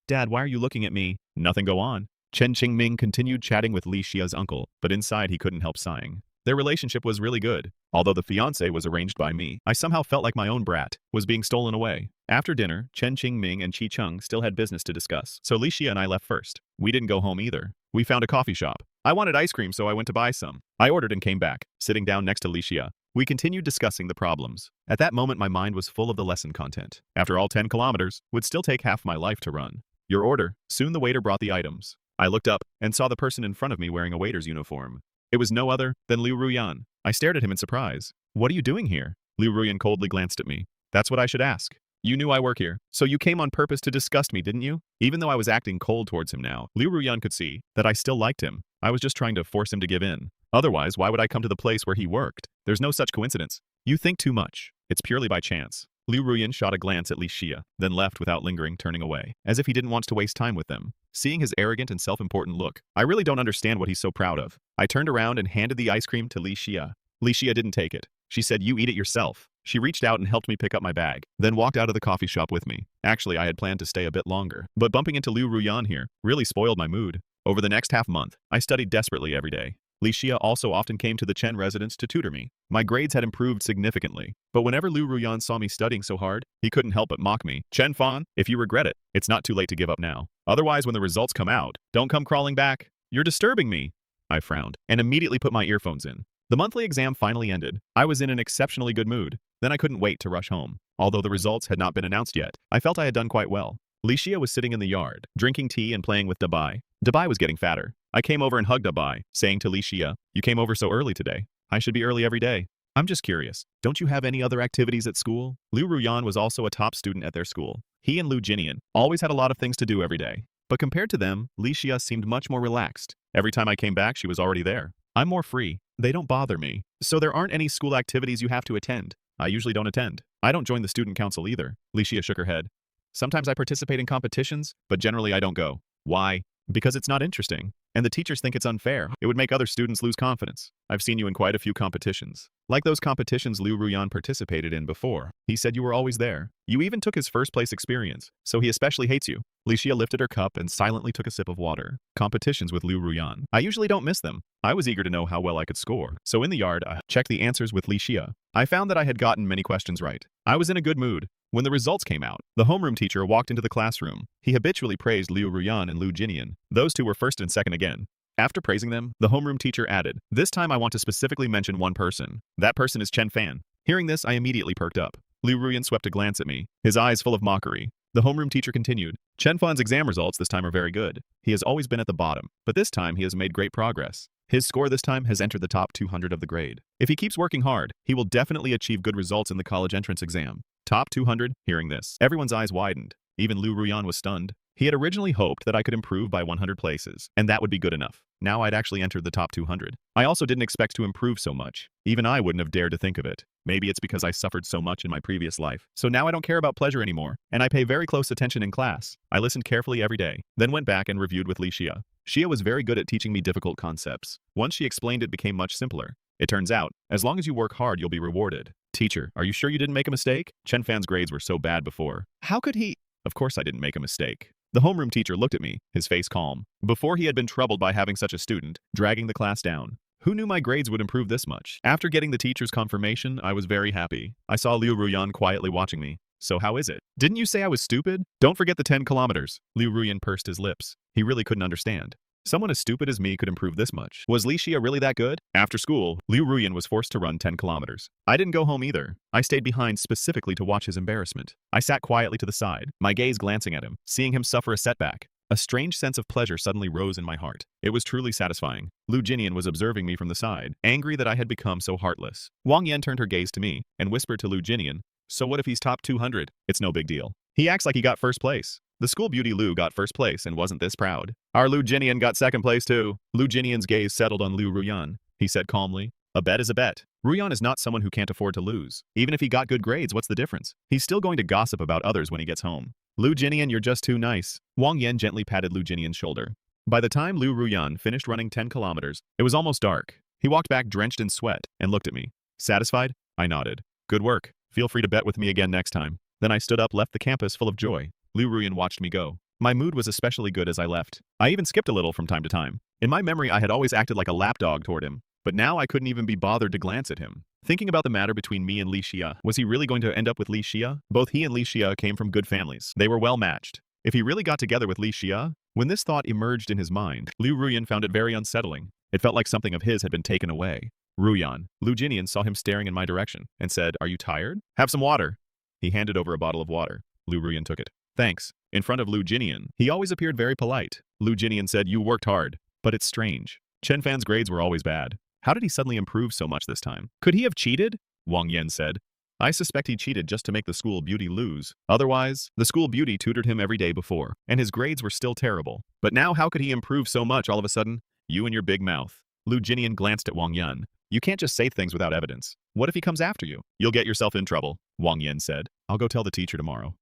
Dad, why are you looking at me? Nothing, go on. Chen Qingming continued chatting with Li Xia's uncle, but inside he couldn't help sighing. Their relationship was really good. Although the fiancé was arranged by me, I somehow felt like my own brat was being stolen away. After dinner, Chen Qingming and Qi Cheng still had business to discuss, so Li Xia and I left first. We didn't go home either. We found a coffee shop. I wanted ice cream, so I went to buy some. I ordered and came back, sitting down next to Li Xia. We continued discussing the problems. At that moment, my mind was full of the lesson content. After all, 10 kilometers would still take half my life to run. Your order. Soon the waiter brought the items. I looked up and saw the person in front of me wearing a waiter's uniform. It was no other than Liu Ruyan. I stared at him in surprise. What are you doing here? Liu Ruyan coldly glanced at me. That's what I should ask. You knew I work here, so you came on purpose to disgust me, didn't you? Even though I was acting cold towards him now, Liu Ruyan could see that I still liked him. I was just trying to force him to give in. Otherwise, why would I come to the place where he worked? There's no such coincidence. You think too much. It's purely by chance. Liu Ruyan shot a glance at Li Xia, then left without lingering, turning away, as if he didn't want to waste time with them. Seeing his arrogant and self-important look, I really don't understand what he's so proud of. I turned around and handed the ice cream to Li Xia. Li Xia didn't take it. She said, "You eat it yourself." She reached out and helped me pick up my bag, then walked out of the coffee shop with me. Actually, I had planned to stay a bit longer, but bumping into Liu Ruyan here really spoiled my mood. Over the next half-month, I studied desperately every day. Li Xia also often came to the Chen residence to tutor me. My grades had improved significantly, but whenever Liu Ruyan saw me studying so hard, he couldn't help but mock me. Chen Fan, if you regret it, it's not too late to give up now. Otherwise, when the results come out, don't come crawling back. You're disturbing me. I frowned and immediately put my earphones in. The monthly exam finally ended. I was in an exceptionally good mood. Then I couldn't wait to rush home. Although the results had not been announced yet, I felt I had done quite well. Li Xia was sitting in the yard, drinking tea and playing with Dabai. Dabai was getting fatter. I came over and hugged Dabai, saying to Li Xia, "You came over so early today. I should be early every day." I'm just curious, don't you have any other activities at school? Liu Ruyan was also a top student at their school. He and Liu Jinian always had a lot of things to do every day. But compared to them, Li Xia seemed much more relaxed. Every time I came back, she was already there. I'm more free. They don't bother me. So there aren't any school activities you have to attend. I usually don't attend. I don't join the student council either. Li Xia shook her head. Sometimes I participate in competitions, but generally I don't go. Why? Because it's not interesting. And the teachers think it's unfair. It would make other students lose confidence. I've seen you in quite a few competitions. Like those competitions Liu Ruyan participated in before. He said you were always there. You even took his first place experience, so he especially hates you. Li Xia lifted her cup and silently took a sip of water. Competitions with Liu Ruyan. I usually don't miss them. I was eager to know how well I could score. So in the yard, I checked the answers with Li Xia. I found that I had gotten many questions right. I was in a good mood. When the results came out, the homeroom teacher walked into the classroom. He habitually praised Liu Ruyan and Liu Jinian. Those two were first and second again. After praising them, the homeroom teacher added, "This time I want to specifically mention one person. That person is Chen Fan." Hearing this, I immediately perked up. Liu Ruyan swept a glance at me, his eyes full of mockery. The homeroom teacher continued, "Chen Fan's exam results this time are very good. He has always been at the bottom, but this time he has made great progress. His score this time has entered the top 200 of the grade. If he keeps working hard, he will definitely achieve good results in the college entrance exam." Top 200? Hearing this, everyone's eyes widened. Even Liu Ruyan was stunned. He had originally hoped that I could improve by 100 places, and that would be good enough. Now I'd actually entered the top 200. I also didn't expect to improve so much. Even I wouldn't have dared to think of it. Maybe it's because I suffered so much in my previous life. So now I don't care about pleasure anymore, and I pay very close attention in class. I listened carefully every day, then went back and reviewed with Li Xia. Xia was very good at teaching me difficult concepts. Once she explained, it became much simpler. It turns out, as long as you work hard, you'll be rewarded. Teacher, are you sure you didn't make a mistake? Chen Fan's grades were so bad before. How could he? Of course I didn't make a mistake. The homeroom teacher looked at me, his face calm. Before he had been troubled by having such a student, dragging the class down. Who knew my grades would improve this much? After getting the teacher's confirmation, I was very happy. I saw Liu Ruyan quietly watching me. So how is it? Didn't you say I was stupid? Don't forget the 10 kilometers. Liu Ruyan pursed his lips. He really couldn't understand. Someone as stupid as me could improve this much. Was Li Xia really that good? After school, Liu Ruyan was forced to run 10 kilometers. I didn't go home either. I stayed behind specifically to watch his embarrassment. I sat quietly to the side, my gaze glancing at him, seeing him suffer a setback. A strange sense of pleasure suddenly rose in my heart. It was truly satisfying. Liu Jinian was observing me from the side, angry that I had become so heartless. Wang Yan turned her gaze to me and whispered to Liu Jinian, "So what if he's top 200? It's no big deal. He acts like he got first place. The school beauty Liu got first place and wasn't this proud. Our Liu Jinian got second place too." Liu Jinian's gaze settled on Liu Ruyan. He said calmly, "A bet is a bet. Ruyan is not someone who can't afford to lose. Even if he got good grades, what's the difference? He's still going to gossip about others when he gets home." "Liu Jinian, you're just too nice." Wang Yan gently patted Liu Jinian's shoulder. By the time Liu Ruyan finished running 10 kilometers, it was almost dark. He walked back drenched in sweat and looked at me. Satisfied? I nodded. "Good work. Feel free to bet with me again next time." Then I stood up, left the campus full of joy. Liu Ruyan watched me go. My mood was especially good as I left. I even skipped a little from time to time. In my memory, I had always acted like a lapdog toward him, but now I couldn't even be bothered to glance at him. Thinking about the matter between me and Li Xia, was he really going to end up with Li Xia? Both he and Li Xia came from good families. They were well matched. If he really got together with Li Xia? When this thought emerged in his mind, Liu Ruyan found it very unsettling. It felt like something of his had been taken away. "Ruyan." Liu Jinian saw him staring in my direction and said, "Are you tired? Have some water." He handed over a bottle of water. Liu Ruyan took it. "Thanks." In front of Liu Jinian, he always appeared very polite. Liu Jinian said, "You worked hard." But it's strange. Chen Fan's grades were always bad. How did he suddenly improve so much this time? Could he have cheated? Wang Yan said. "I suspect he cheated just to make the school beauty lose. Otherwise, the school beauty tutored him every day before, and his grades were still terrible. But now how could he improve so much all of a sudden? You and your big mouth." Liu Jinian glanced at Wang Yan. "You can't just say things without evidence. What if he comes after you? You'll get yourself in trouble," Wang Yan said. "I'll go tell the teacher tomorrow."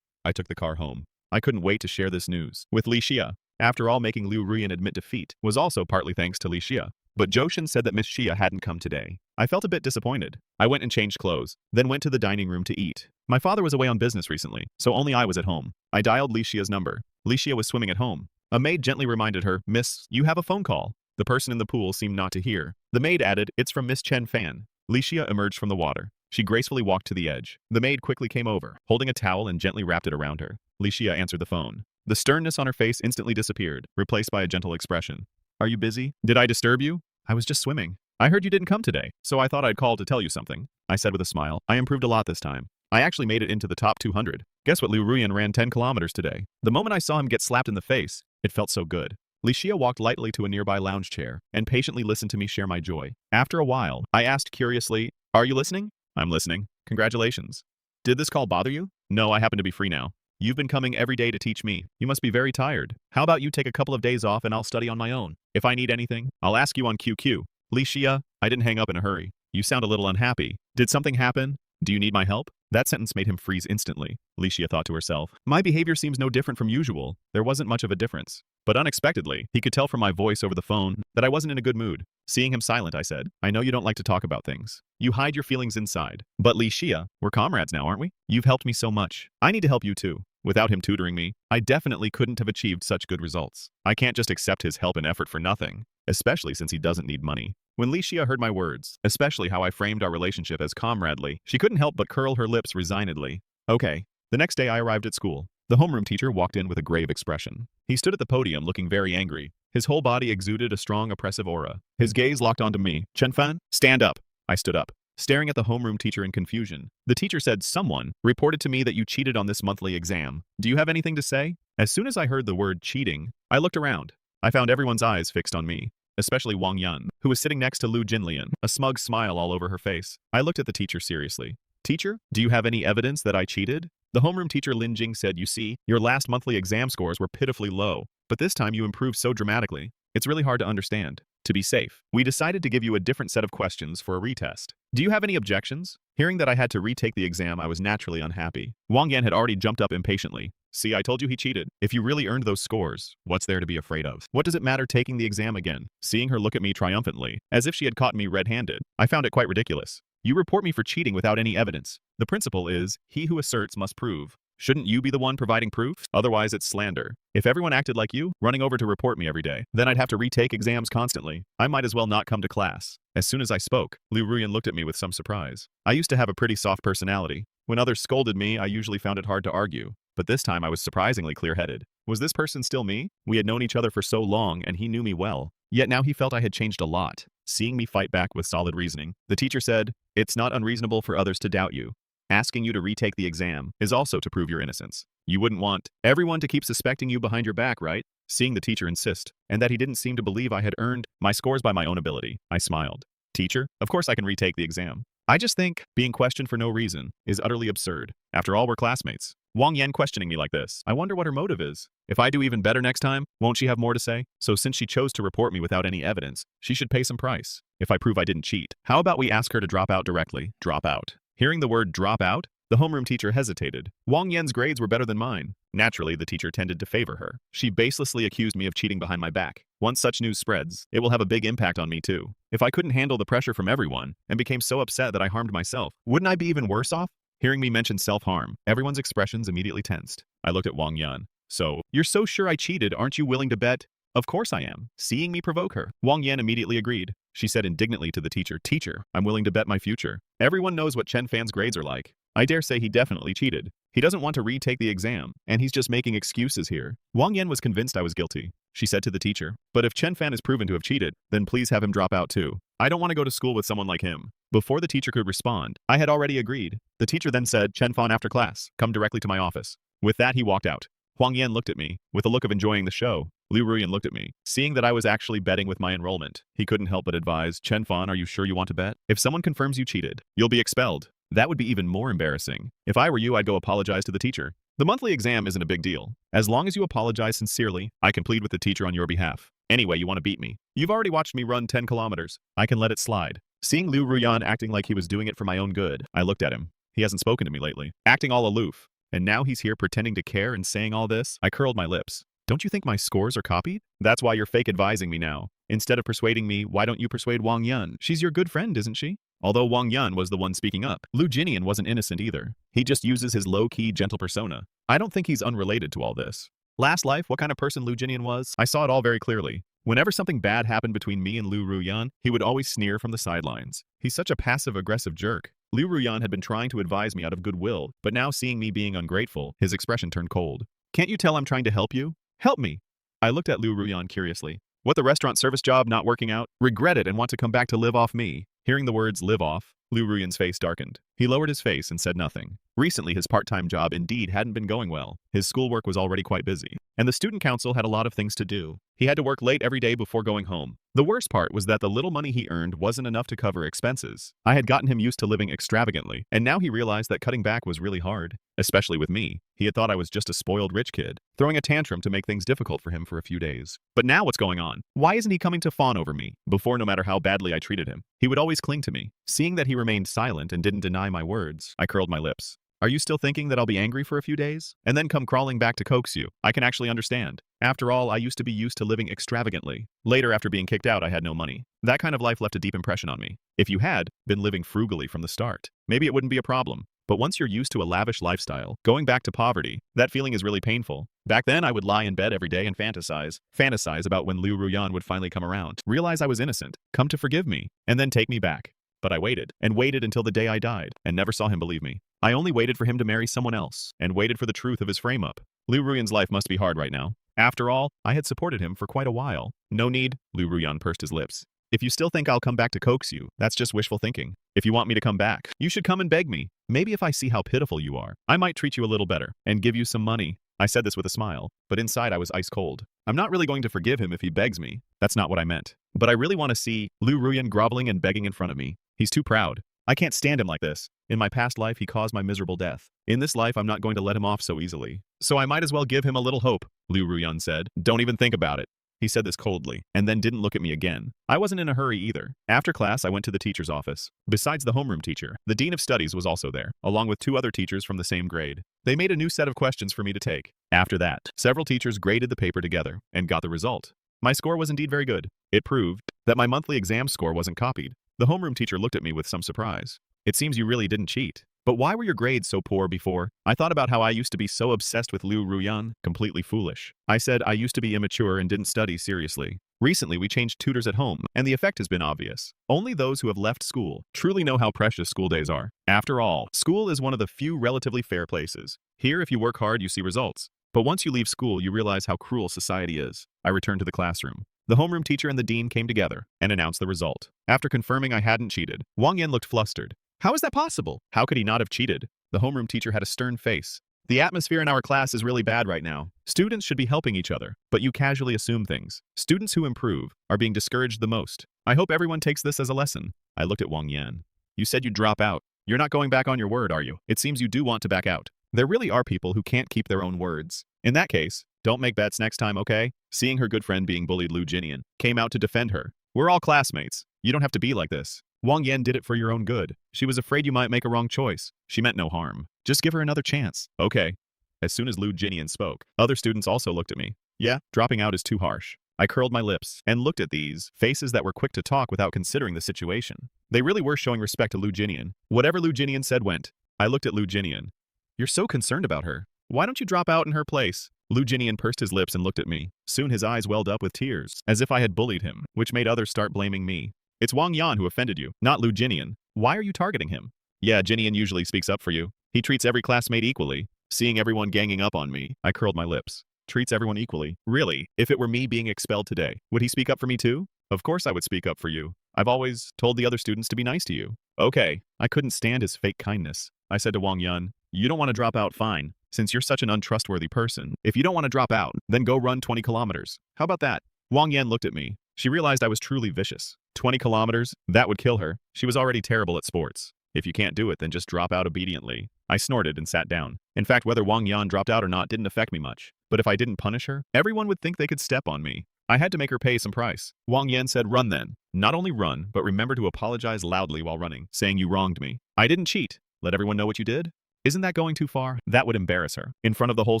I took the car home. I couldn't wait to share this news with Li Xia. After all, making Liu Ruyan admit defeat was also partly thanks to Li Xia. But Joshin said that Miss Xia hadn't come today. I felt a bit disappointed. I went and changed clothes, then went to the dining room to eat. My father was away on business recently, so only I was at home. I dialed Li Xia's number. Li Xia was swimming at home. A maid gently reminded her, "Miss, you have a phone call." The person in the pool seemed not to hear. The maid added, "It's from Miss Chen Fan." Li Xia emerged from the water. She gracefully walked to the edge. The maid quickly came over, holding a towel and gently wrapped it around her. Li Xia answered the phone. The sternness on her face instantly disappeared, replaced by a gentle expression. "Are you busy? Did I disturb you?" "I was just swimming. I heard you didn't come today, so I thought I'd call to tell you something," I said with a smile. I improved a lot this time. I actually made it into the top 200. Guess what? Liu Ruyan ran 10 kilometers today. The moment I saw him get slapped in the face, it felt so good. Li Xia walked lightly to a nearby lounge chair and patiently listened to me share my joy. After a while, I asked curiously, "Are you listening?" "I'm listening. Congratulations." "Did this call bother you?" "No, I happen to be free now. You've been coming every day to teach me. You must be very tired. How about you take a couple of days off and I'll study on my own? If I need anything, I'll ask you on QQ. Li Xia, I didn't hang up in a hurry. You sound a little unhappy. Did something happen? Do you need my help?" That sentence made him freeze instantly. Li Xia thought to herself. My behavior seems no different from usual. There wasn't much of a difference. But unexpectedly, he could tell from my voice over the phone that I wasn't in a good mood. Seeing him silent, I said, I know you don't like to talk about things. You hide your feelings inside. But Li Xia, we're comrades now, aren't we? You've helped me so much. I need to help you too. Without him tutoring me, I definitely couldn't have achieved such good results. I can't just accept his help and effort for nothing, especially since he doesn't need money. When Li Xia heard my words, especially how I framed our relationship as comradely, she couldn't help but curl her lips resignedly. Okay. The next day I arrived at school. The homeroom teacher walked in with a grave expression. He stood at the podium looking very angry. His whole body exuded a strong oppressive aura. His gaze locked onto me. Chen-fan, stand up. I stood up, staring at the homeroom teacher in confusion. The teacher said, someone reported to me that you cheated on this monthly exam. Do you have anything to say? As soon as I heard the word cheating, I looked around. I found everyone's eyes fixed on me, especially Wang Yun, who was sitting next to Lu Jinlian, a smug smile all over her face. I looked at the teacher seriously. Teacher, do you have any evidence that I cheated? The homeroom teacher Lin Jing said, you see, your last monthly exam scores were pitifully low, but this time you improved so dramatically. It's really hard to understand. To be safe, we decided to give you a different set of questions for a retest. Do you have any objections? Hearing that I had to retake the exam, I was naturally unhappy. Wang Yan had already jumped up impatiently. See, I told you he cheated. If you really earned those scores, what's there to be afraid of? What does it matter taking the exam again? Seeing her look at me triumphantly, as if she had caught me red-handed, I found it quite ridiculous. You report me for cheating without any evidence. The principle is, he who asserts must prove. Shouldn't you be the one providing proof? Otherwise, it's slander. If everyone acted like you, running over to report me every day, then I'd have to retake exams constantly. I might as well not come to class. As soon as I spoke, Liu Ruyan looked at me with some surprise. I used to have a pretty soft personality. When others scolded me, I usually found it hard to argue. But this time I was surprisingly clear-headed. Was this person still me? We had known each other for so long, and he knew me well. Yet now he felt I had changed a lot. Seeing me fight back with solid reasoning, the teacher said, it's not unreasonable for others to doubt you. Asking you to retake the exam is also to prove your innocence. You wouldn't want everyone to keep suspecting you behind your back, right? Seeing the teacher insist, and that he didn't seem to believe I had earned my scores by my own ability, I smiled. Teacher, of course I can retake the exam. I just think being questioned for no reason is utterly absurd. After all, we're classmates. Wang Yan questioning me like this. I wonder what her motive is. If I do even better next time, won't she have more to say? So since she chose to report me without any evidence, she should pay some price. If I prove I didn't cheat, how about we ask her to drop out directly? Drop out. Hearing the word drop out, the homeroom teacher hesitated. Wang Yan's grades were better than mine. Naturally, the teacher tended to favor her. She baselessly accused me of cheating behind my back. Once such news spreads, it will have a big impact on me too. If I couldn't handle the pressure from everyone and became so upset that I harmed myself, wouldn't I be even worse off? Hearing me mention self-harm, everyone's expressions immediately tensed. I looked at Wang Yan. So, you're so sure I cheated, aren't you willing to bet? Of course I am. Seeing me provoke her, Wang Yan immediately agreed. She said indignantly to the teacher, Teacher, I'm willing to bet my future. Everyone knows what Chen Fan's grades are like. I dare say he definitely cheated. He doesn't want to retake the exam, and he's just making excuses here. Wang Yan was convinced I was guilty. She said to the teacher, but if Chen Fan is proven to have cheated, then please have him drop out too. I don't want to go to school with someone like him. Before the teacher could respond, I had already agreed. The teacher then said, Chen Fan after class, come directly to my office. With that, he walked out. Wang Yan looked at me, with a look of enjoying the show. Liu Ruyan looked at me, seeing that I was actually betting with my enrollment. He couldn't help but advise, Chen Fan, are you sure you want to bet? If someone confirms you cheated, you'll be expelled. That would be even more embarrassing. If I were you, I'd go apologize to the teacher. The monthly exam isn't a big deal. As long as you apologize sincerely, I can plead with the teacher on your behalf. Anyway, you want to beat me. You've already watched me run 10 kilometers. I can let it slide. Seeing Liu Ruyan acting like he was doing it for my own good, I looked at him. He hasn't spoken to me lately, acting all aloof. And now he's here pretending to care and saying all this? I curled my lips. Don't you think my scores are copied? That's why you're fake advising me now. Instead of persuading me, why don't you persuade Wang Yun? She's your good friend, isn't she? Although Wang Yun was the one speaking up, Lu Jinian wasn't innocent either. He just uses his low-key, gentle persona. I don't think he's unrelated to all this. Last life, what kind of person Lu Jinian was? I saw it all very clearly. Whenever something bad happened between me and Liu Ruyan, he would always sneer from the sidelines. He's such a passive-aggressive jerk. Liu Ruyan had been trying to advise me out of goodwill, but now seeing me being ungrateful, his expression turned cold. Can't you tell I'm trying to help you? Help me! I looked at Liu Ruyan curiously. What, the restaurant service job not working out? Regret it and want to come back to live off me. Hearing the words live off, Liu Ruyan's face darkened. He lowered his face and said nothing. Recently, his part-time job indeed hadn't been going well. His schoolwork was already quite busy, and the student council had a lot of things to do. He had to work late every day before going home. The worst part was that the little money he earned wasn't enough to cover expenses. I had gotten him used to living extravagantly, and now he realized that cutting back was really hard, especially with me. He had thought I was just a spoiled rich kid, throwing a tantrum to make things difficult for him for a few days. But now what's going on? Why isn't he coming to fawn over me? Before, no matter how badly I treated him, he would always cling to me. Seeing that he remained silent and didn't deny my words, I curled my lips. Are you still thinking that I'll be angry for a few days? And then come crawling back to coax you? I can actually understand. After all, I used to be used to living extravagantly. Later, after being kicked out, I had no money. That kind of life left a deep impression on me. If you had been living frugally from the start, maybe it wouldn't be a problem. But once you're used to a lavish lifestyle, going back to poverty, that feeling is really painful. Back then, I would lie in bed every day and fantasize about when Liu Ruyan would finally come around, realize I was innocent, come to forgive me, and then take me back. But I waited, and waited until the day I died, and never saw him believe me. I only waited for him to marry someone else, and waited for the truth of his frame-up. Liu Ruyan's life must be hard right now. After all, I had supported him for quite a while. No need, Liu Ruyan pursed his lips. If you still think I'll come back to coax you, that's just wishful thinking. If you want me to come back, you should come and beg me. Maybe if I see how pitiful you are, I might treat you a little better, and give you some money. I said this with a smile, but inside I was ice cold. I'm not really going to forgive him if he begs me. That's not what I meant. But I really want to see Liu Ruyan groveling and begging in front of me. He's too proud. I can't stand him like this. In my past life, he caused my miserable death. In this life, I'm not going to let him off so easily. So I might as well give him a little hope, Liu Ruyan said. Don't even think about it. He said this coldly, and then didn't look at me again. I wasn't in a hurry either. After class, I went to the teacher's office. Besides the homeroom teacher, the dean of studies was also there, along with 2 other teachers from the same grade. They made a new set of questions for me to take. After that, several teachers graded the paper together and got the result. My score was indeed very good. It proved that my monthly exam score wasn't copied. The homeroom teacher looked at me with some surprise. It seems you really didn't cheat. But why were your grades so poor before? I thought about how I used to be so obsessed with Liu Ruyan, completely foolish. I said I used to be immature and didn't study seriously. Recently, we changed tutors at home, and the effect has been obvious. Only those who have left school truly know how precious school days are. After all, school is one of the few relatively fair places. Here, if you work hard, you see results. But once you leave school, you realize how cruel society is. I returned to the classroom. The homeroom teacher and the dean came together and announced the result. After confirming I hadn't cheated, Wang Yan looked flustered. How is that possible? How could he not have cheated? The homeroom teacher had a stern face. The atmosphere in our class is really bad right now. Students should be helping each other, but you casually assume things. Students who improve are being discouraged the most. I hope everyone takes this as a lesson. I looked at Wang Yan. You said you'd drop out. You're not going back on your word, are you? It seems you do want to back out. There really are people who can't keep their own words. In that case, don't make bets next time, okay? Seeing her good friend being bullied, Liu Jinian came out to defend her. We're all classmates. You don't have to be like this. Wang Yan did it for your own good. She was afraid you might make a wrong choice. She meant no harm. Just give her another chance. Okay. As soon as Liu Jinian spoke, other students also looked at me. Yeah, dropping out is too harsh. I curled my lips and looked at these faces that were quick to talk without considering the situation. They really were showing respect to Liu Jinian. Whatever Liu Jinian said went. I looked at Liu Jinian. You're so concerned about her. Why don't you drop out in her place? Liu Jinian pursed his lips and looked at me. Soon his eyes welled up with tears, as if I had bullied him, which made others start blaming me. It's Wang Yan who offended you, not Liu Jinian. Why are you targeting him? Yeah, Jinian usually speaks up for you. He treats every classmate equally. Seeing everyone ganging up on me, I curled my lips. Treats everyone equally? Really? If it were me being expelled today, would he speak up for me too? Of course I would speak up for you. I've always told the other students to be nice to you. Okay. I couldn't stand his fake kindness. I said to Wang Yan, you don't want to drop out, fine. Since you're such an untrustworthy person, if you don't want to drop out, then go run 20 kilometers. How about that? Wang Yan looked at me. She realized I was truly vicious. 20 kilometers? That would kill her. She was already terrible at sports. If you can't do it, then just drop out obediently. I snorted and sat down. In fact, whether Wang Yan dropped out or not didn't affect me much. But if I didn't punish her, everyone would think they could step on me. I had to make her pay some price. Wang Yan said, run then. Not only run, but remember to apologize loudly while running, saying you wronged me. I didn't cheat. Let everyone know what you did. Isn't that going too far? That would embarrass her. In front of the whole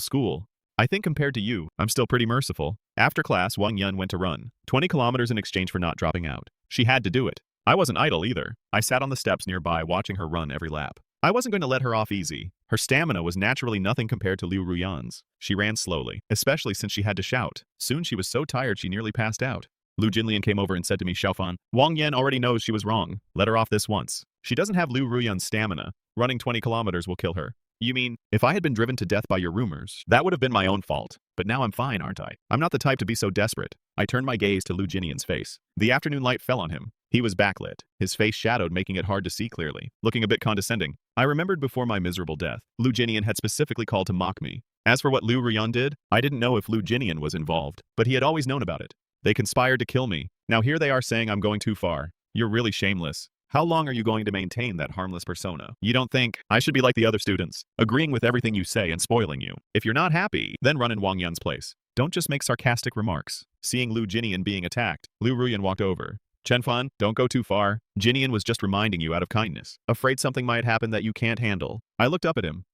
school. I think compared to you, I'm still pretty merciful. After class, Wang Yan went to run 20 kilometers in exchange for not dropping out. She had to do it. I wasn't idle either. I sat on the steps nearby watching her run every lap. I wasn't going to let her off easy. Her stamina was naturally nothing compared to Liu Ruyan's. She ran slowly, especially since she had to shout. Soon she was so tired she nearly passed out. Liu Jinlian came over and said to me, Xiaofan, Wang Yan already knows she was wrong. Let her off this once. She doesn't have Liu Ruyan's stamina. Running 20 kilometers will kill her. You mean, if I had been driven to death by your rumors, that would have been my own fault. But now I'm fine, aren't I? I'm not the type to be so desperate. I turned my gaze to Liu Jinian's face. The afternoon light fell on him. He was backlit, his face shadowed, making it hard to see clearly, looking a bit condescending. I remembered before my miserable death, Liu Jinian had specifically called to mock me. As for what Liu Ruyan did, I didn't know if Liu Jinian was involved, but he had always known about it. They conspired to kill me. Now here they are saying I'm going too far. You're really shameless. How long are you going to maintain that harmless persona? You don't think I should be like the other students, agreeing with everything you say and spoiling you? If you're not happy, then run in Wang Yan's place. Don't just make sarcastic remarks. Seeing Liu Jinian being attacked, Liu Ruyan walked over. Chenfan, don't go too far. Jinian was just reminding you out of kindness, afraid something might happen that you can't handle. I looked up at him.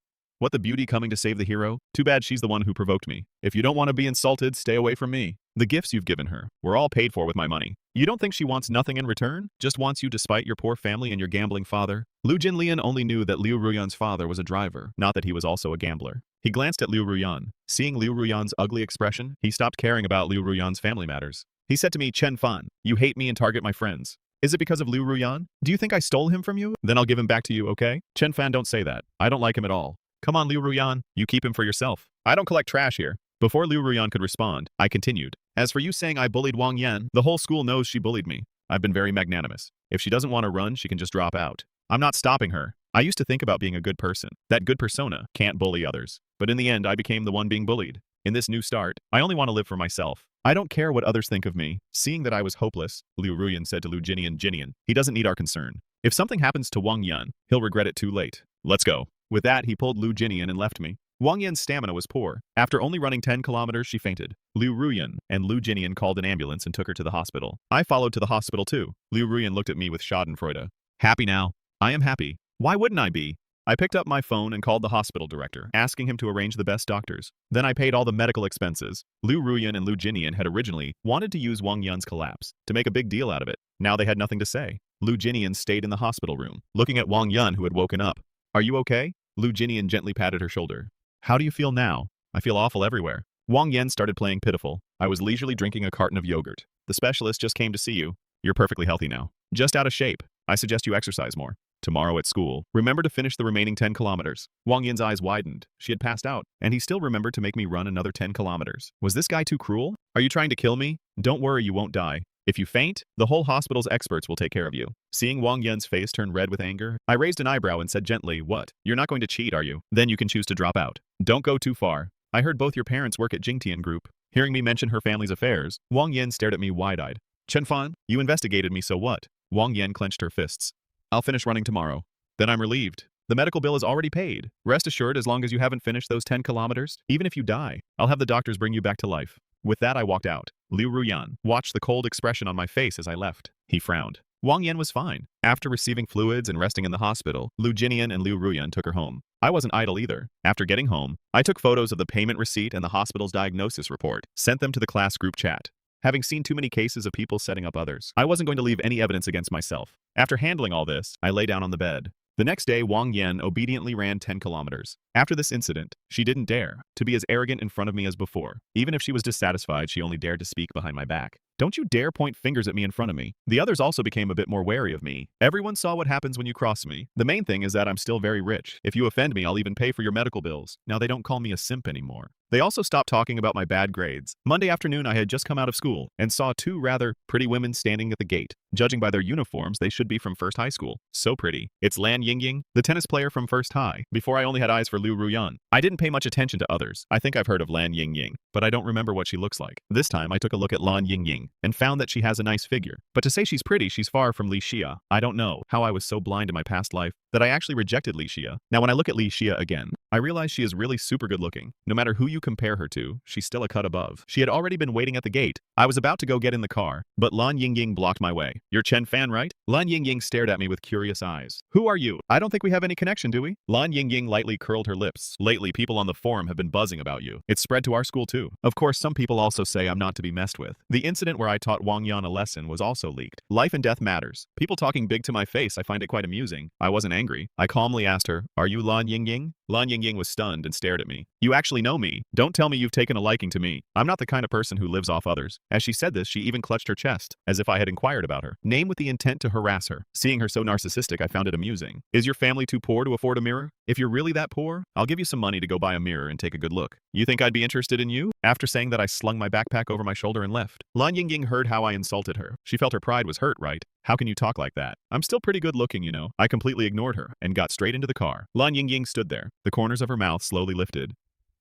What, the beauty coming to save the hero? Too bad she's the one who provoked me. If you don't want to be insulted, stay away from me. The gifts you've given her were all paid for with my money. You don't think she wants nothing in return? Just wants you despite your poor family and your gambling father? Lu Jinlian only knew that Liu Ruyan's father was a driver, not that he was also a gambler. He glanced at Liu Ruyan. Seeing Liu Ruyan's ugly expression, he stopped caring about Liu Ruyan's family matters. He said to me, Chen Fan, you hate me and target my friends. Is it because of Liu Ruyan? Do you think I stole him from you? Then I'll give him back to you, okay? Chen Fan, don't say that. I don't like him at all. Come on, Liu Ruyan, you keep him for yourself. I don't collect trash here. Before Liu Ruyan could respond, I continued. As for you saying I bullied Wang Yan, the whole school knows she bullied me. I've been very magnanimous. If she doesn't want to run, she can just drop out. I'm not stopping her. I used to think about being a good person. That good persona can't bully others. But in the end, I became the one being bullied. In this new start, I only want to live for myself. I don't care what others think of me. Seeing that I was hopeless, Liu Ruyan said to Lu Jinian, he doesn't need our concern. If something happens to Wang Yan, he'll regret it too late. Let's go. With that, he pulled Lu Jinian and left me. Wang Yan's stamina was poor. After only running 10 kilometers, she fainted. Liu Ruyan and Lu Jinian called an ambulance and took her to the hospital. I followed to the hospital too. Liu Ruyan looked at me with schadenfreude. Happy now? I am happy. Why wouldn't I be? I picked up my phone and called the hospital director, asking him to arrange the best doctors. Then I paid all the medical expenses. Liu Ruyan and Lu Jinian had originally wanted to use Wang Yan's collapse to make a big deal out of it. Now they had nothing to say. Lu Jinian stayed in the hospital room, looking at Wang Yan, who had woken up. Are you okay? Lu Jinian gently patted her shoulder. How do you feel now? I feel awful everywhere. Wang Yan started playing pitiful. I was leisurely drinking a carton of yogurt. The specialist just came to see you. You're perfectly healthy now. Just out of shape. I suggest you exercise more. Tomorrow at school, remember to finish the remaining 10 kilometers. Wang Yan's eyes widened. She had passed out, and he still remembered to make me run another 10 kilometers. Was this guy too cruel? Are you trying to kill me? Don't worry, you won't die. If you faint, the whole hospital's experts will take care of you. Seeing Wang Yan's face turn red with anger, I raised an eyebrow and said gently, what? You're not going to cheat, are you? Then you can choose to drop out. Don't go too far. I heard both your parents work at Jingtian Group. Hearing me mention her family's affairs, Wang Yan stared at me wide-eyed. Chen Fan, you investigated me, so what? Wang Yan clenched her fists. I'll finish running tomorrow. Then I'm relieved. The medical bill is already paid. Rest assured, as long as you haven't finished those 10 kilometers, even if you die, I'll have the doctors bring you back to life. With that, I walked out. Liu Ruyan watched the cold expression on my face as I left. He frowned. Wang Yan was fine. After receiving fluids and resting in the hospital, Lu Jinian and Liu Ruyan took her home. I wasn't idle either. After getting home, I took photos of the payment receipt and the hospital's diagnosis report, sent them to the class group chat. Having seen too many cases of people setting up others, I wasn't going to leave any evidence against myself. After handling all this, I lay down on the bed. The next day, Wang Yan obediently ran 10 kilometers. After this incident, she didn't dare to be as arrogant in front of me as before. Even if she was dissatisfied, she only dared to speak behind my back. Don't you dare point fingers at me in front of me. The others also became a bit more wary of me. Everyone saw what happens when you cross me. The main thing is that I'm still very rich. If you offend me, I'll even pay for your medical bills. Now they don't call me a simp anymore. They also stopped talking about my bad grades. Monday afternoon, I had just come out of school and saw two rather pretty women standing at the gate. Judging by their uniforms, they should be from First High School. So pretty. It's Lan Yingying, the tennis player from First High. Before, I only had eyes for Liu Ruyan. I didn't pay much attention to others. I think I've heard of Lan Yingying, but I don't remember what she looks like. This time, I took a look at Lan Yingying and found that she has a nice figure. But to say she's pretty, she's far from Li Xia. I don't know how I was so blind in my past life that I actually rejected Li Xia. Now when I look at Li Xia again, I realize she is really super good looking. No matter who you compare her to, she's still a cut above. She had already been waiting at the gate. I was about to go get in the car, but Lan Yingying blocked my way. You're Chen Fan, right? Lan Yingying stared at me with curious eyes. Who are you? I don't think we have any connection, do we? Lan Yingying lightly curled her lips. Lately, people on the forum have been buzzing about you. It's spread to our school too. Of course, some people also say I'm not to be messed with. The incident where I taught Wang Yan a lesson was also leaked. Life and death matters. People talking big to my face, I find it quite amusing. I wasn't angry. I calmly asked her, are you Lan Yingying? Lan Yingying was stunned and stared at me. You actually know me. Don't tell me you've taken a liking to me. I'm not the kind of person who lives off others. As she said this, she even clutched her chest, as if I had inquired about her. Name with the intent to harass her. Seeing her so narcissistic, I found it amusing. Is your family too poor to afford a mirror? If you're really that poor, I'll give you some money to go buy a mirror and take a good look. You think I'd be interested in you? After saying that, I slung my backpack over my shoulder and left. Lan Yingying heard how I insulted her. She felt her pride was hurt, right? How can you talk like that? I'm still pretty good looking, you know. I completely ignored her and got straight into the car. Lan Yingying stood there. The corners of her mouth slowly lifted.